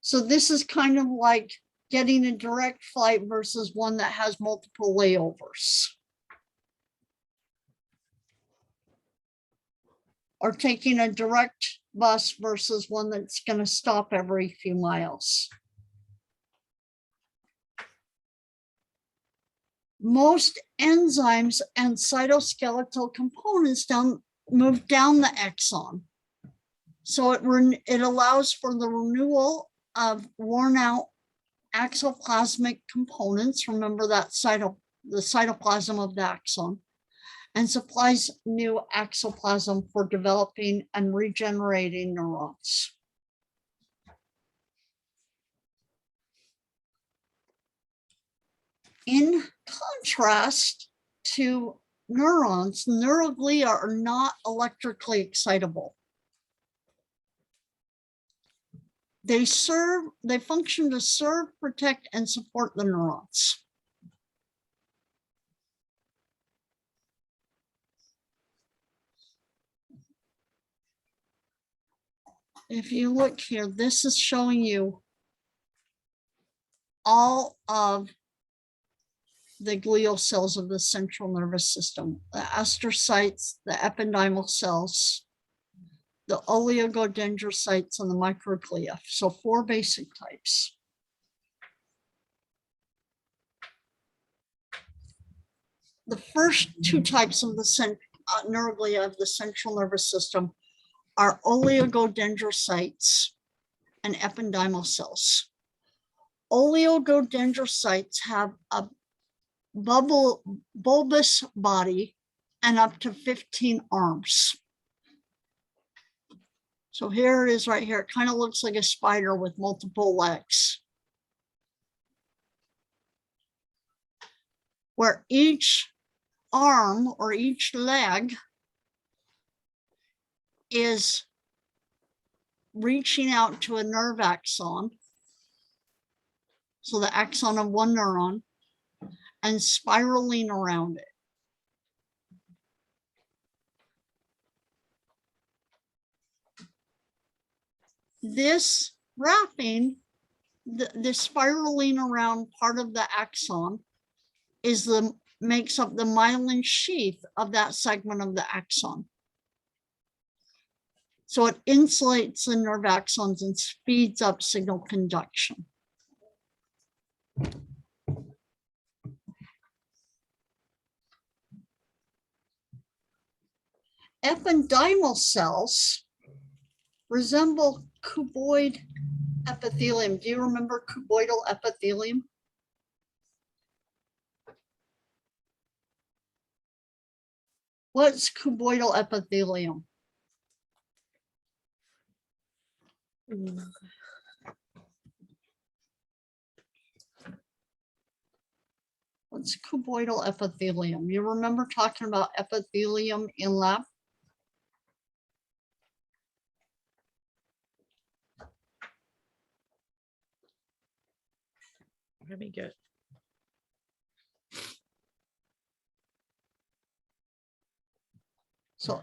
So this is kind of like getting a direct flight versus one that has multiple layovers. Or taking a direct bus versus one that's going to stop every few miles. Most enzymes and cytoskeletal components move down the exon. So it allows for the renewal of worn out axoplasmic components. Remember that the cytoplasm of the axon, and supplies new axoplasm for developing and regenerating neurons. In contrast to neurons, neuroglia are not electrically excitable. They function to serve, protect, and support the neurons. If you look here, this is showing you all of the glial cells of the central nervous system, the astrocytes, the ependymal cells, the oligodendrocytes, and the microglia. So 4 basic types. The first 2 types of the neuroglia of the central nervous system are oligodendrocytes and ependymal cells. Oligodendrocytes have a bulbous body and up to 15 arms. So here it is right here. It kind of looks like a spider with multiple legs, where each arm or each leg is reaching out to a nerve axon. So the axon of one neuron, and spiraling around it. This wrapping, the spiraling around part of the axon makes up the myelin sheath of that segment of the axon. So it insulates the nerve axons and speeds up signal conduction. Ependymal cells resemble cuboid epithelium. Do you remember cuboidal epithelium? What's cuboidal epithelium? What's cuboidal epithelium? You remember talking about epithelium in lab? Let me get. So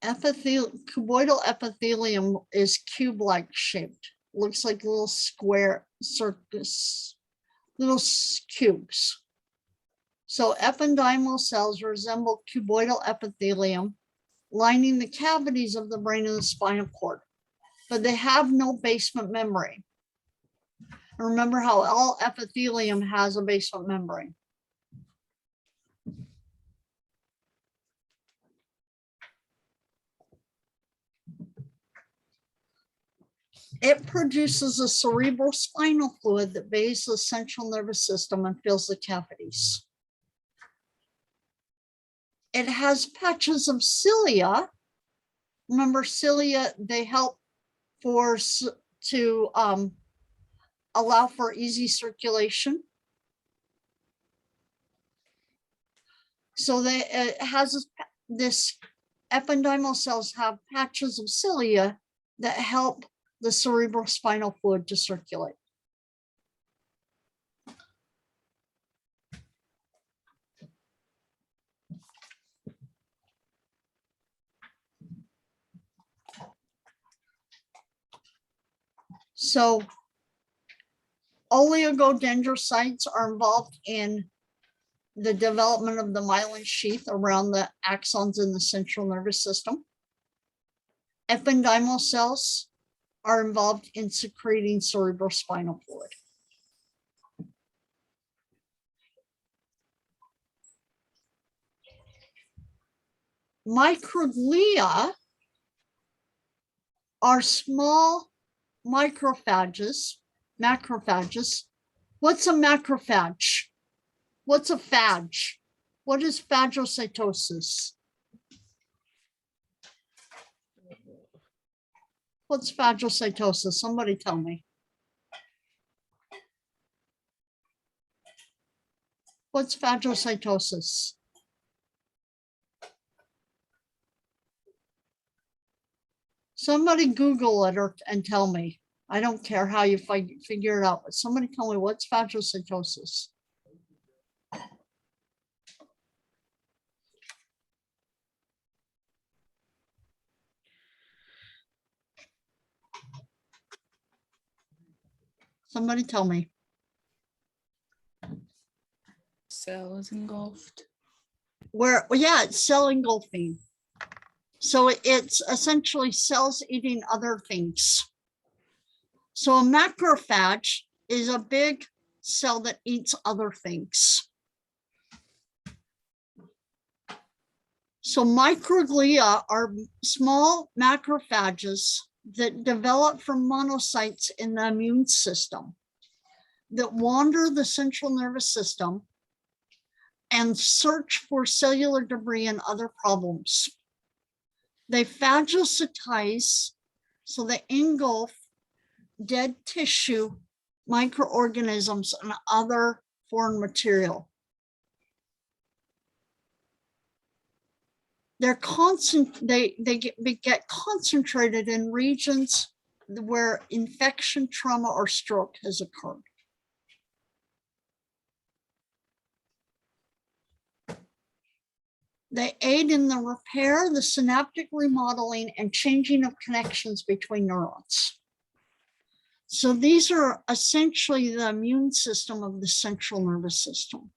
cuboidal epithelium is cube-like shaped. Looks like little square circus, little cubes. So ependymal cells resemble cuboidal epithelium, lining the cavities of the brain and the spinal cord, but they have no basement membrane. Remember how all epithelium has a basement membrane. It produces a cerebral spinal fluid that bathes the central nervous system and fills the cavities. It has patches of cilia. Remember cilia, they help to allow for easy circulation. So it has this ependymal cells have patches of cilia that help the cerebral spinal fluid to circulate. So oligodendrocytes are involved in the development of the myelin sheath around the axons in the central nervous system. Ependymal cells are involved in secreting cerebrospinal fluid. Microglia are small macrophages. What's a macrophage? What's a phage? What is phagocytosis? What's phagocytosis? Somebody tell me. What's phagocytosis? Somebody Google it and tell me. I don't care how you figure it out, but somebody tell me what's phagocytosis. Somebody tell me. Cells engulfed. Well, yeah, it's cell engulfing. So it's essentially cells eating other things. So a macrophage is a big cell that eats other things. So microglia are small macrophages that develop from monocytes in the immune system that wander the central nervous system and search for cellular debris and other problems. They phagocytize, so they engulf dead tissue, microorganisms, and other foreign material. They get concentrated in regions where infection, trauma, or stroke has occurred. They aid in the repair, the synaptic remodeling, and changing of connections between neurons. So these are essentially the immune system of the central nervous system.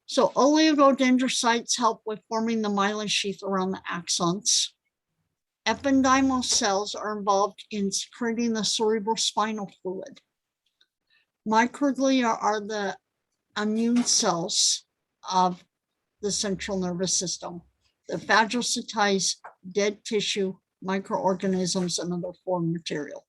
So oligodendrocytes help with forming the myelin sheath around the axons. Ependymal cells are involved in secreting the cerebrospinal fluid. Microglia are the immune cells of the central nervous system that phagocytize dead tissue, microorganisms, and other foreign material.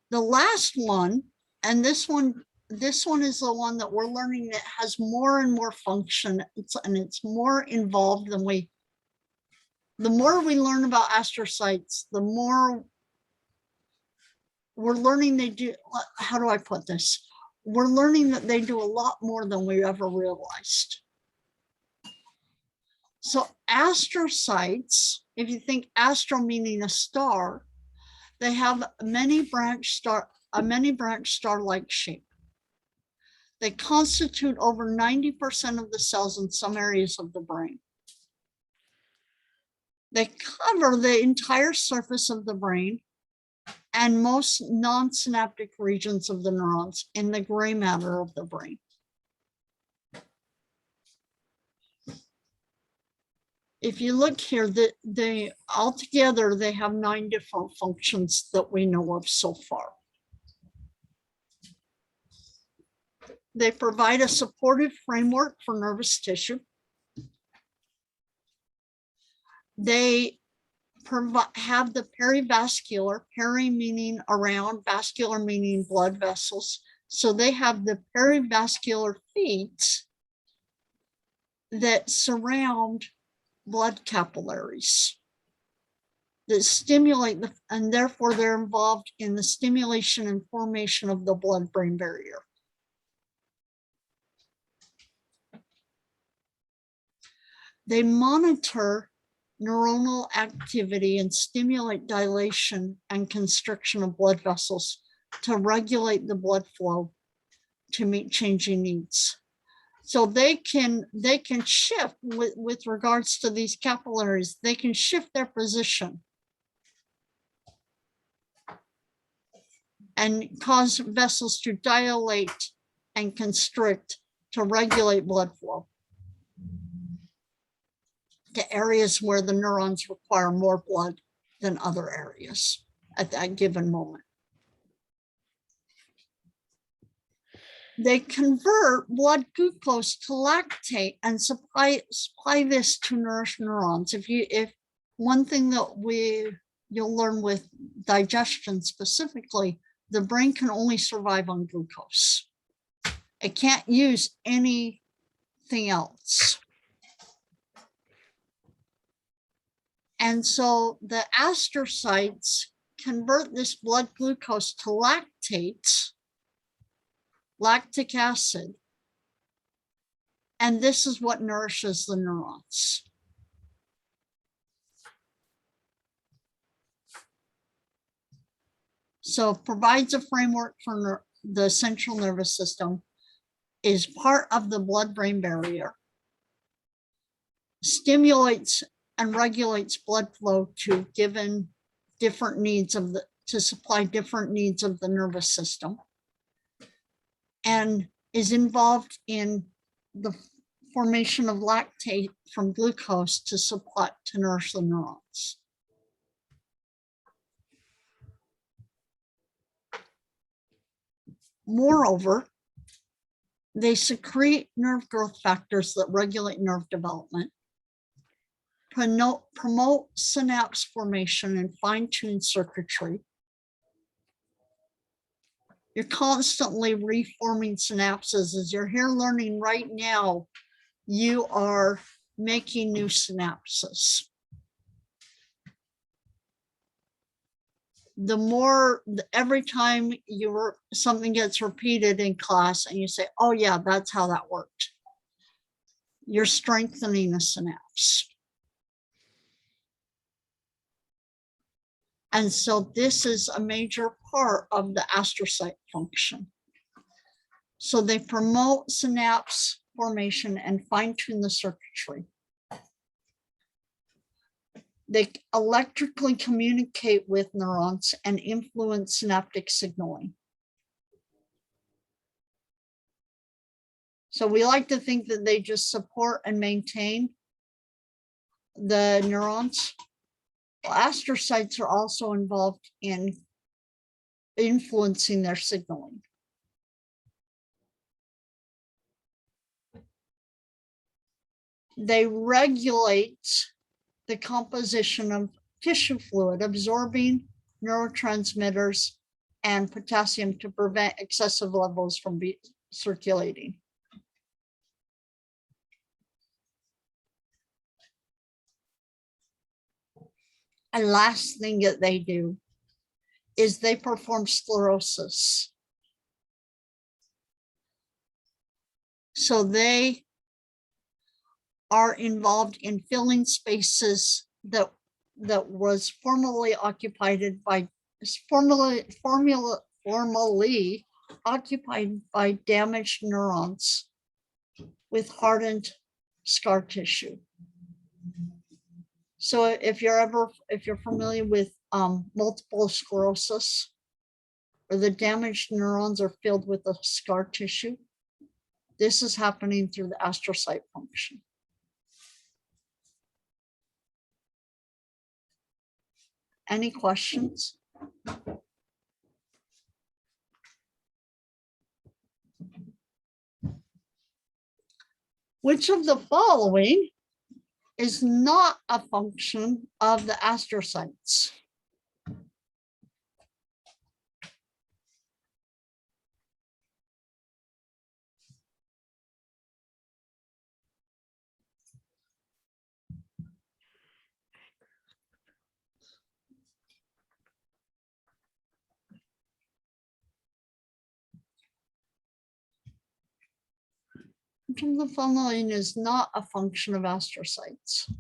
The last one, and this one is the one that we're learning that has more and more function. It's more involved than the more we learn about astrocytes, the more we're learning they do, how do I put this? We're learning that they do a lot more than we ever realized. So astrocytes, if you think astro meaning a star, they have a many branch star-like shape. They constitute over 90% of the cells in some areas of the brain. They cover the entire surface of the brain and most non-synaptic regions of the neurons in the gray matter of the brain. If you look here, they altogether, they have 9 different functions that we know of so far. They provide a supportive framework for nervous tissue. They have the perivascular, peri meaning around, vascular meaning blood vessels. So they have the perivascular feet that surround blood capillaries that stimulate, and therefore they're involved in the stimulation and formation of the blood-brain barrier. They monitor neuronal activity and stimulate dilation and constriction of blood vessels to regulate the blood flow to meet changing needs. So they can shift with regards to these capillaries, they can shift their position and cause vessels to dilate and constrict to regulate blood flow to areas where the neurons require more blood than other areas at that given moment. They convert blood glucose to lactate and supply this to nourished neurons. If one thing that you'll learn with digestion specifically, the brain can only survive on glucose. It can't use anything else. And so the astrocytes convert this blood glucose to lactate, lactic acid, and this is what nourishes the neurons. So it provides a framework for the central nervous system, is part of the blood-brain barrier, stimulates and regulates blood flow to given different needs to supply different needs of the nervous system, and is involved in the formation of lactate from glucose to nourish the neurons. Moreover, they secrete nerve growth factors that regulate nerve development, promote synapse formation and fine-tune circuitry. You're constantly reforming synapses. As you're here learning right now, you are making new synapses. Every time something gets repeated in class and you say, oh yeah, that's how that worked, you're strengthening a synapse. And so this is a major part of the astrocyte function. So they promote synapse formation and fine-tune the circuitry. They electrically communicate with neurons and influence synaptic signaling. So we like to think that they just support and maintain the neurons. Astrocytes are also involved in influencing their signaling. They regulate the composition of tissue fluid, absorbing neurotransmitters and potassium to prevent excessive levels from circulating. And last thing that they do is they perform sclerosis. So they are involved in filling spaces that was formerly occupied by damaged neurons with hardened scar tissue. So if you're familiar with multiple sclerosis, or the damaged neurons are filled with the scar tissue, this is happening through the astrocyte function. Any questions? Which of the following is not a function of the astrocytes? Which of the following is not a function of astrocytes?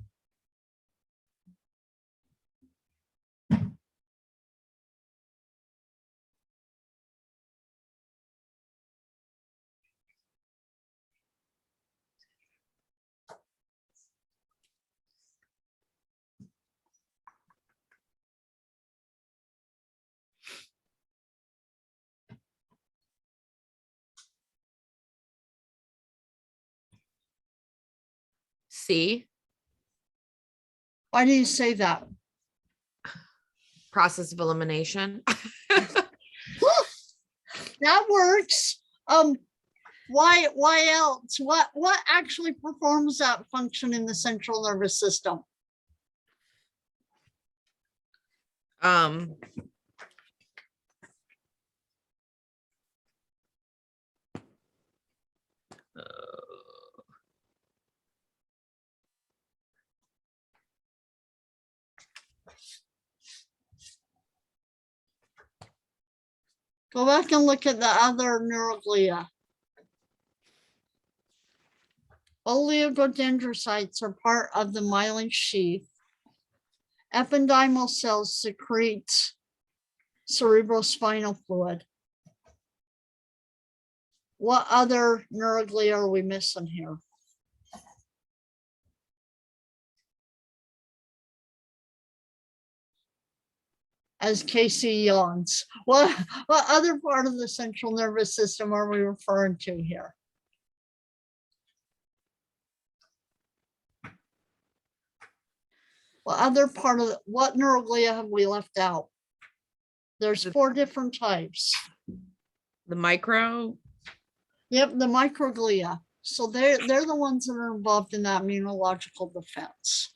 C, Why do you say that? process of elimination. That works. Why else? What actually performs that function in the central nervous system? Um, Go back and look at the other neuroglia. Oligodendrocytes are part of the myelin sheath. Ependymal cells secrete cerebrospinal fluid. What other neuroglia are we missing here? As Casey yawns, what other part of the central nervous system are we referring to here? What other part of what neuroglia have we left out? There's 4 different types. the micro, Yep, the microglia. So they're the ones that are involved in that immunological defense.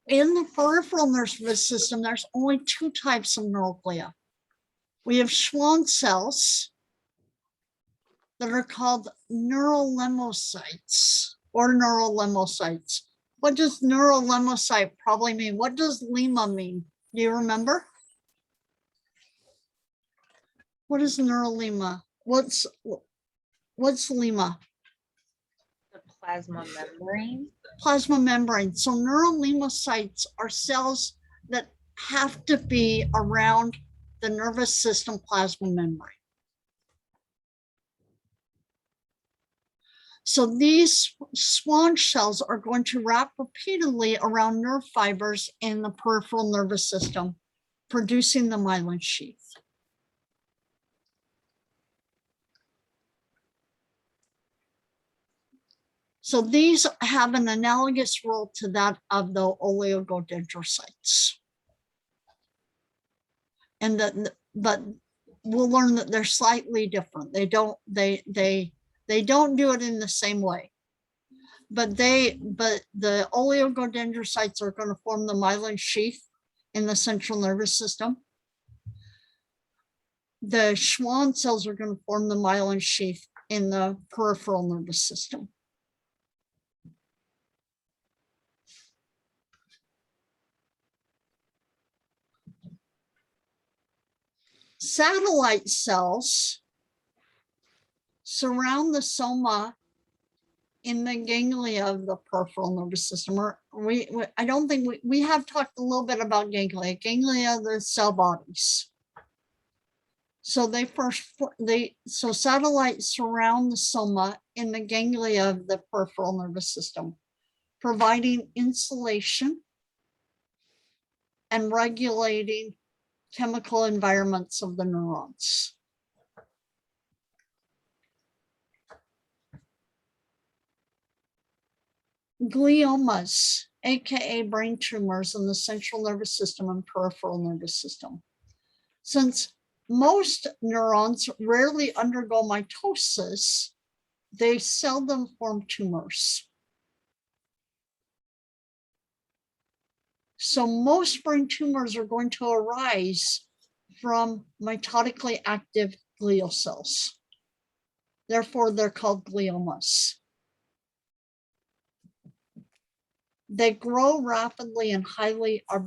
In the peripheral nervous system, there's only 2 types of neuroglia. We have Schwann cells that are called neurolemocytes or neurolemocytes. What does neurolemocyte probably mean? What does lema mean? Do you remember? What is neurolema? What's lema? The plasma membrane. Plasma membrane. So neurolemocytes are cells that have to be around the nervous system plasma membrane. So these Schwann cells are going to wrap repeatedly around nerve fibers in the peripheral nervous system, producing the myelin sheath. So these have an analogous role to that of the oligodendrocytes. And but we'll learn that they're slightly different. They don't do it in the same way. But the oligodendrocytes are going to form the myelin sheath in the central nervous system. The Schwann cells are going to form the myelin sheath in the peripheral nervous system. Satellite cells surround the soma in the ganglia of the peripheral nervous system. I don't think we have talked a little bit about ganglia. Ganglia are the cell bodies. So so satellites surround the soma in the ganglia of the peripheral nervous system. providing insulation, and regulating chemical environments of the neurons. Gliomas, aka brain tumors in the central nervous system and peripheral nervous system. Since most neurons rarely undergo mitosis, they seldom form tumors. So most brain tumors are going to arise from mitotically active glial cells. Therefore, they're called gliomas. They grow rapidly and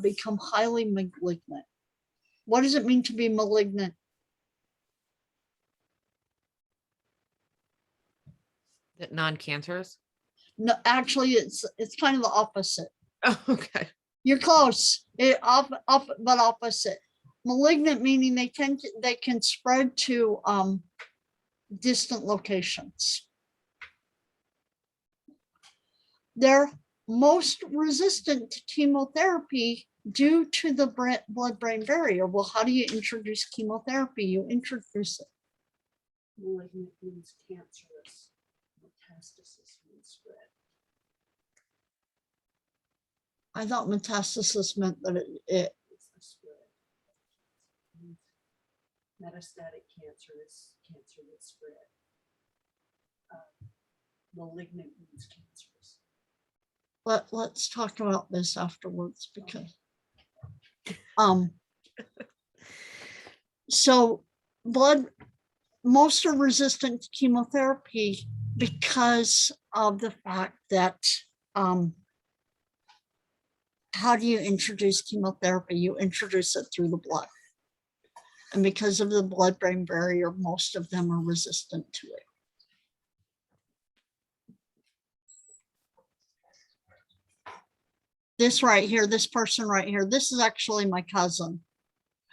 become highly malignant. What does it mean to be malignant? Non-cancerous? No, actually, it's kind of the opposite. Oh, okay. You're close, but opposite. Malignant meaning they can spread to distant locations. They're most resistant to chemotherapy due to the blood-brain barrier. Well, how do you introduce chemotherapy? You introduce it. Malignant means cancerous. Metastasis means spread. I thought metastasis meant that it It's the spread. Metastatic cancer is cancer that spread. Malignant means cancerous. let's talk about this afterwards because so most are resistant to chemotherapy because of the fact that how do you introduce chemotherapy? You introduce it through the blood. And because of the blood-brain barrier, most of them are resistant to it. This right here, this person right here, this is actually my cousin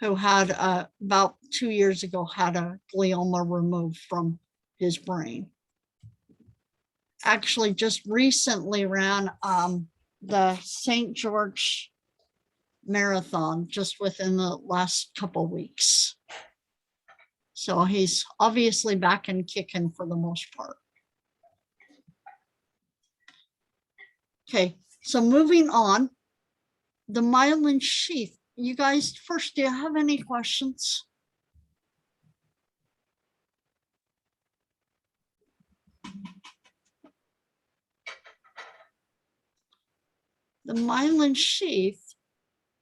who had about 2 years ago had a glioma removed from his brain. Actually just recently ran the St. George Marathon just within the last couple weeks. So he's obviously back and kicking for the most part. Okay, so moving on, the myelin sheath. You guys, first, do you have any questions? The myelin sheath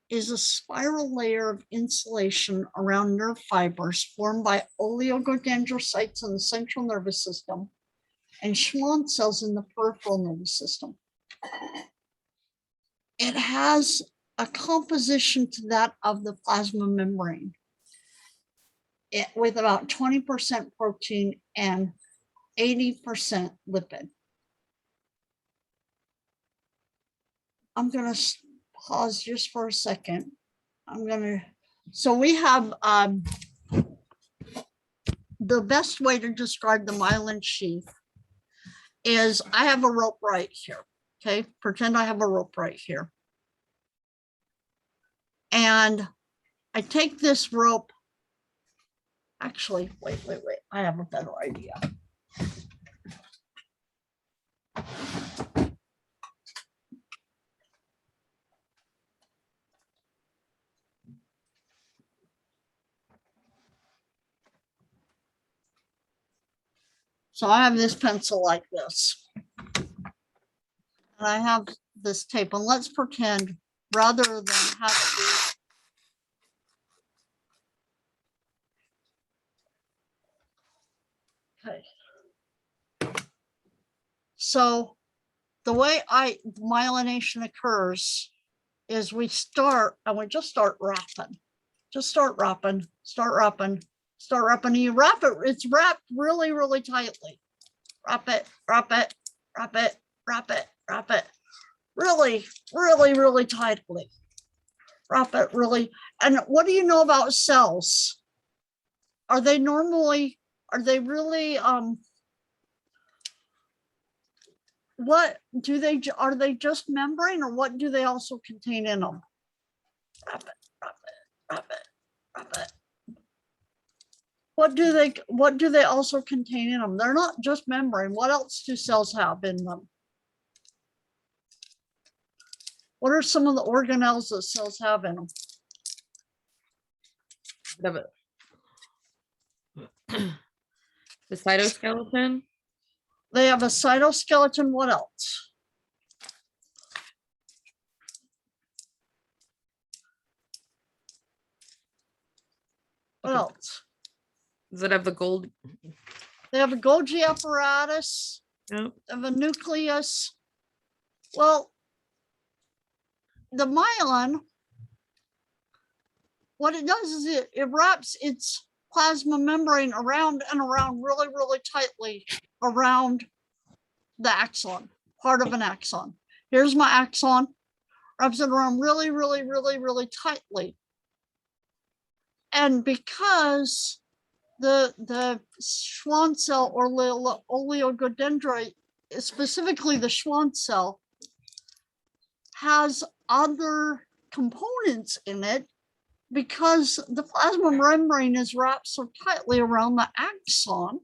is a spiral layer of insulation around nerve fibers formed by oligodendrocytes in the central nervous system and Schwann cells in the peripheral nervous system. It has a composition to that of the plasma membrane, with about 20% protein and 80% lipid. I'm going to pause just for a second. So we have the best way to describe the myelin sheath is I have a rope right here. Okay, pretend I have a rope right here. And I take this rope. Actually, wait. I have a better idea. So I have this pencil like this. And I have this tape. And let's pretend rather than have to. Okay. So the way myelination occurs is we start and we just start wrapping. Just start wrapping. And you wrap it, it's wrapped really, really tightly. Wrap it. Really, really, really tightly. Wrap it really. And what do you know about cells? Are they really what do they, are they just membrane or what do they also contain in them? Rub it, rub it, rub it, rub it. What do they also contain in them? They're not just membrane. What else do cells have in them? What are some of the organelles that cells have in them? The cytoskeleton, They have a cytoskeleton. What else? What Okay. else? does it have the gold? They have a Golgi apparatus. Yep. They have a nucleus. Well, the myelin, what it does is it wraps its plasma membrane around and around really, really tightly around the axon, part of an axon. Here's my axon, wraps it around really, really, really, really tightly. And because the Schwann cell or oligodendroid, specifically the Schwann cell, has other components in it, because the plasma membrane is wrapped so tightly around the axon,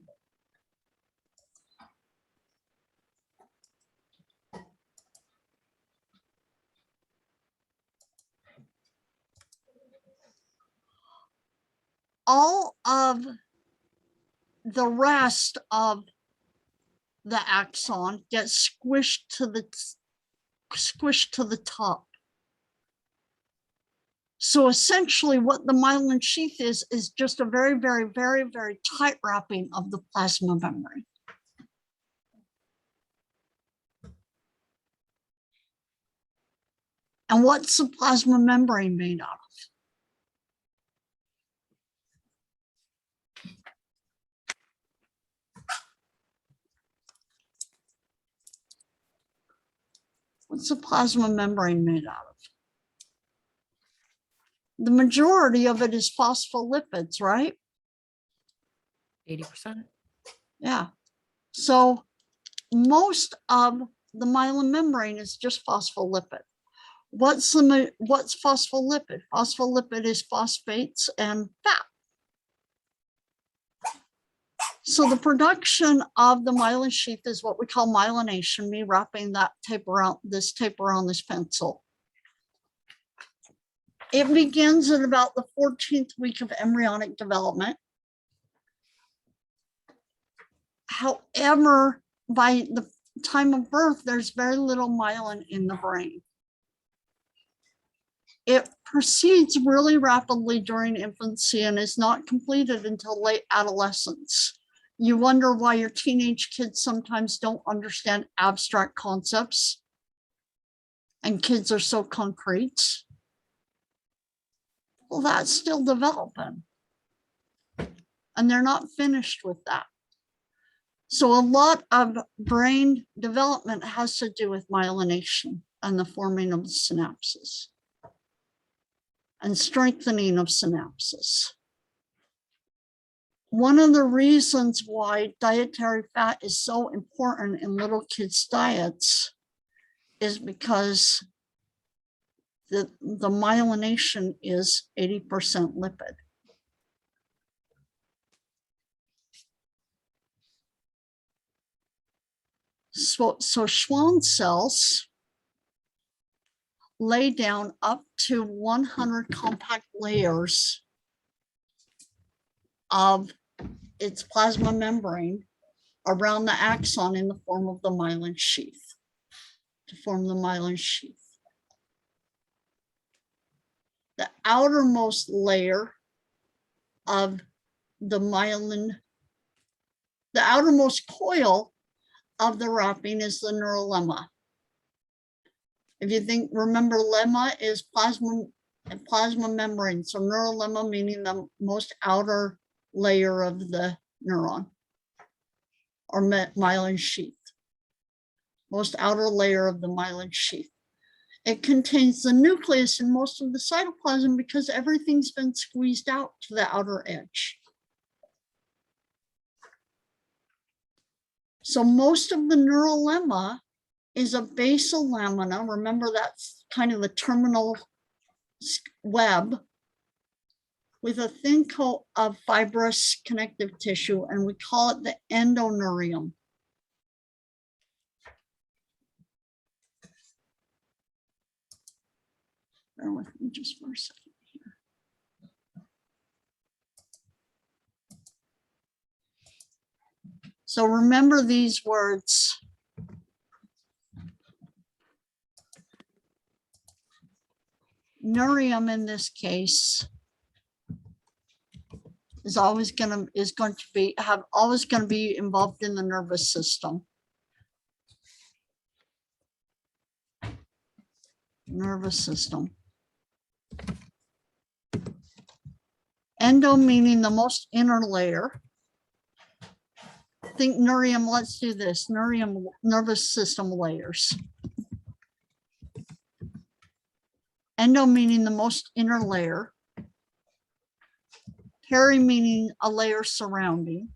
all of the rest of the axon gets squished to the top. So essentially what the myelin sheath is just a very, very, very, very tight wrapping of the plasma membrane. And what's the plasma membrane made out of? What's the plasma membrane made out of? The majority of it is phospholipids, right? 80%. Yeah. So most of the myelin membrane is just phospholipid. What's phospholipid? Phospholipid is phosphates and fat. So the production of the myelin sheath is what we call myelination, me wrapping that tape around this pencil. It begins at about the 14th week of embryonic development. However, by the time of birth, there's very little myelin in the brain. It proceeds really rapidly during infancy and is not completed until late adolescence. You wonder why your teenage kids sometimes don't understand abstract concepts and kids are so concrete. Well, that's still developing and they're not finished with that. So a lot of brain development has to do with myelination and the forming of the synapses and strengthening of synapses. One of the reasons why dietary fat is so important in little kids' diets is because the myelination is 80% lipid. So Schwann cells lay down up to 100 compact layers of its plasma membrane around the axon in the form of the myelin sheath, to form the myelin sheath. The outermost layer of the myelin, the outermost coil of the wrapping is the neurolemma. If you think, remember, lemma is plasma membrane. So neurolemma meaning the most outer layer of the neuron or myelin sheath, most outer layer of the myelin sheath. It contains the nucleus and most of the cytoplasm because everything's been squeezed out to the outer edge. So most of the neurolemma is a basal lamina. Remember, that's kind of the terminal web with a thin coat of fibrous connective tissue, and we call it the endoneurium. Bear with me just for a second here. So remember these words. Neurium in this case is always going to be involved in the nervous system. Nervous system. Endo meaning the most inner layer. Think neurium, let's do this. Neurium, nervous system layers. Endo meaning the most inner layer. Peri meaning a layer surrounding.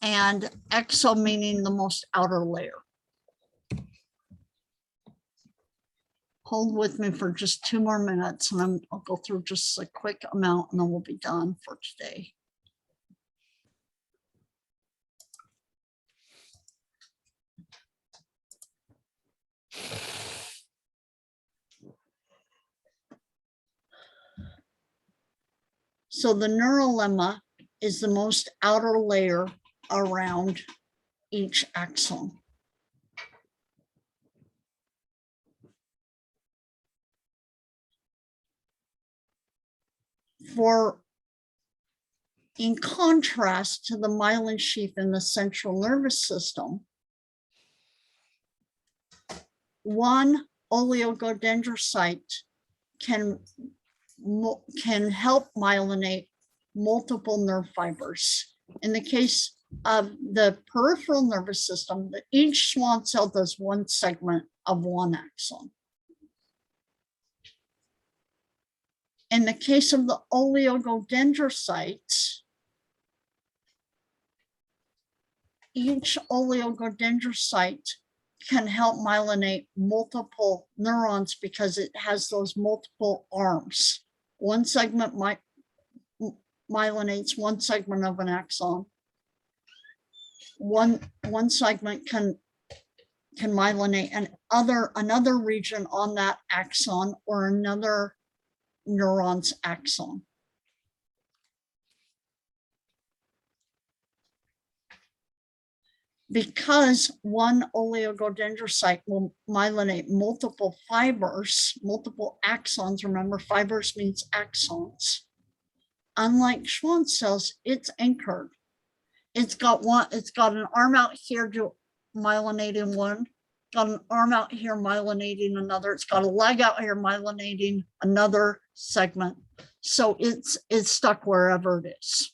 And exo meaning the most outer layer. Hold with me for just 2 more minutes and I'll go through just a quick amount and then we'll be done for today. So the neurolemma is the most outer layer around each axon. In contrast to the myelin sheath in the central nervous system, one oligodendrocyte can help myelinate multiple nerve fibers. In the case of the peripheral nervous system, each Schwann cell does one segment of one axon. In the case of the oligodendrocytes, each oligodendrocyte can help myelinate multiple neurons because it has those multiple arms. One segment myelinates one segment of an axon. One segment can myelinate another region on that axon or another neuron's axon. Because one oligodendrocyte will myelinate multiple fibers, multiple axons. Remember, fibers means axons. Unlike Schwann cells, it's anchored. It's got an arm out here to myelinating one, got an arm out here myelinating another. It's got a leg out here myelinating another segment. So it's stuck wherever it is.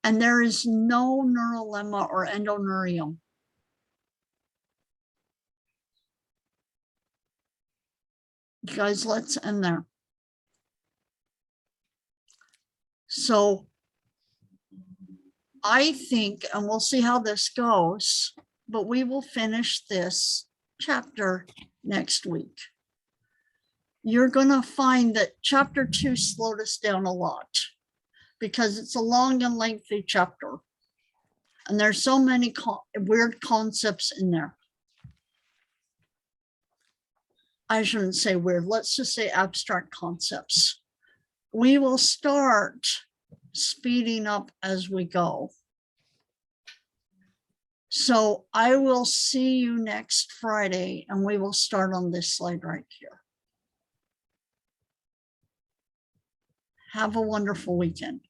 And there is no neurolemma or endoneurium. You guys, let's end there. So I think, and we'll see how this goes, but we will finish this chapter next week. You're going to find that chapter 2 slowed us down a lot because it's a long and lengthy chapter. And there's so many weird concepts in there. I shouldn't say weird, let's just say abstract concepts. We will start speeding up as we go. So I will see you next Friday and we will start on this slide right here. Have a wonderful weekend.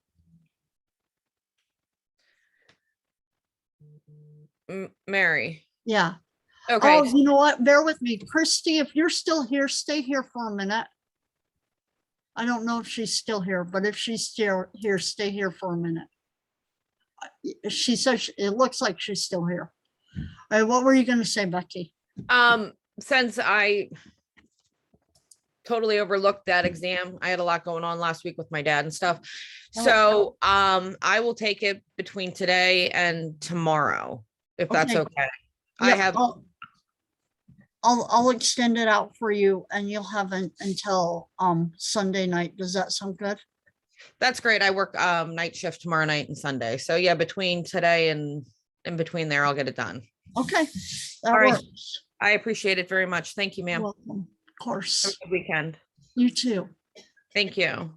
Mary. Yeah. Okay. Oh, you know what? Bear with me. Christy, if you're still here, stay here for a minute. I don't know if she's still here, but if she's still here, stay here for a minute. She says it looks like she's still here. All right, what were you going to say, Becky? Since I totally overlooked that exam. I had a lot going on last week with my dad and stuff. Oh. So I will take it between today and tomorrow, if that's Okay. okay. I Yeah, have, I'll extend it out for you and you'll have it until Sunday night. Does that sound good? that's great. I work night shift tomorrow night and Sunday. So yeah, between today and in between there, I'll get it done. Okay, that All right. works. I appreciate it very much. Thank you, ma'am. Welcome. Of Have course. a good weekend. You too. Thank you.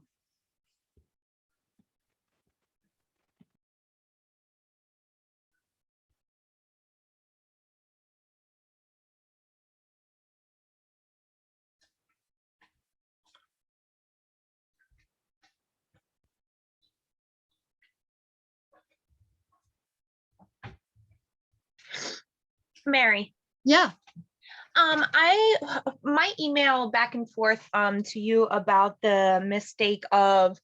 Mary. Yeah, My email back and forth to you about the mistake of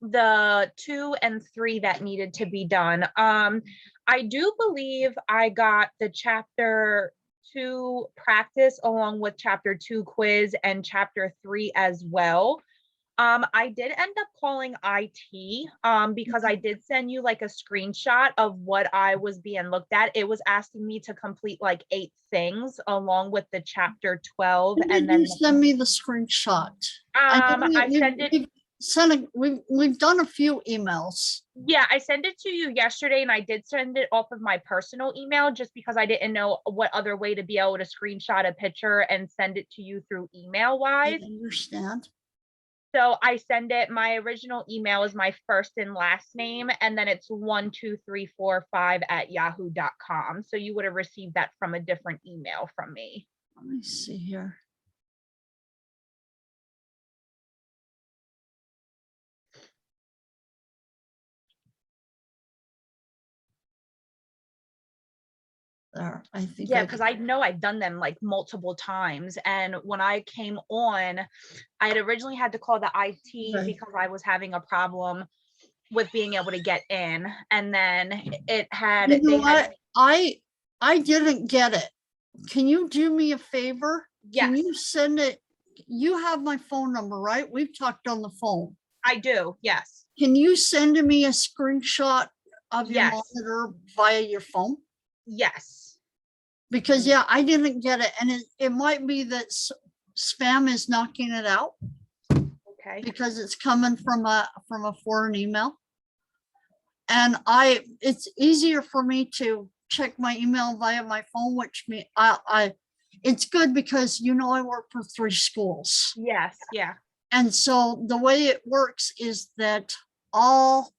the 2 and 3 that needed to be done. I do believe I got the chapter 2 practice along with chapter 2 quiz and chapter 3 as well. I did end up calling IT because I did send you like a screenshot of what I was being looked at. It was asking me to complete like 8 things along with the chapter 12 when and did you then send me the screenshot? I know I sent it. we've done a few emails. Yeah, I sent it to you yesterday and I did send it off of my personal email just because I didn't know what other way to be able to screenshot a picture and send it to you through email I wise. understand. So I send it, my original email is my first and last name, and then it's 12345 @yahoo.com. So you would have received that from a different email from me. Let me see here. There, I think. Yeah, because I know I've done them like multiple times. And when I came on, I had originally had to call the IT Right. because I was having a problem with being able to get in. And then it had, You know they had, what? I didn't get it. Can you do me a favor? Can yes, you send it? You have my phone number, right? We've talked on the phone. I do. Yes. Can you send me a screenshot of your Yes. monitor via your phone? Yes. Because yeah, I didn't get it. And it might be that spam is knocking it out Okay. because it's coming from a foreign email. And it's easier for me to check my email via my phone, which it's good because, you know, I work for 3 schools. Yes. Yeah. And so the way it works is that all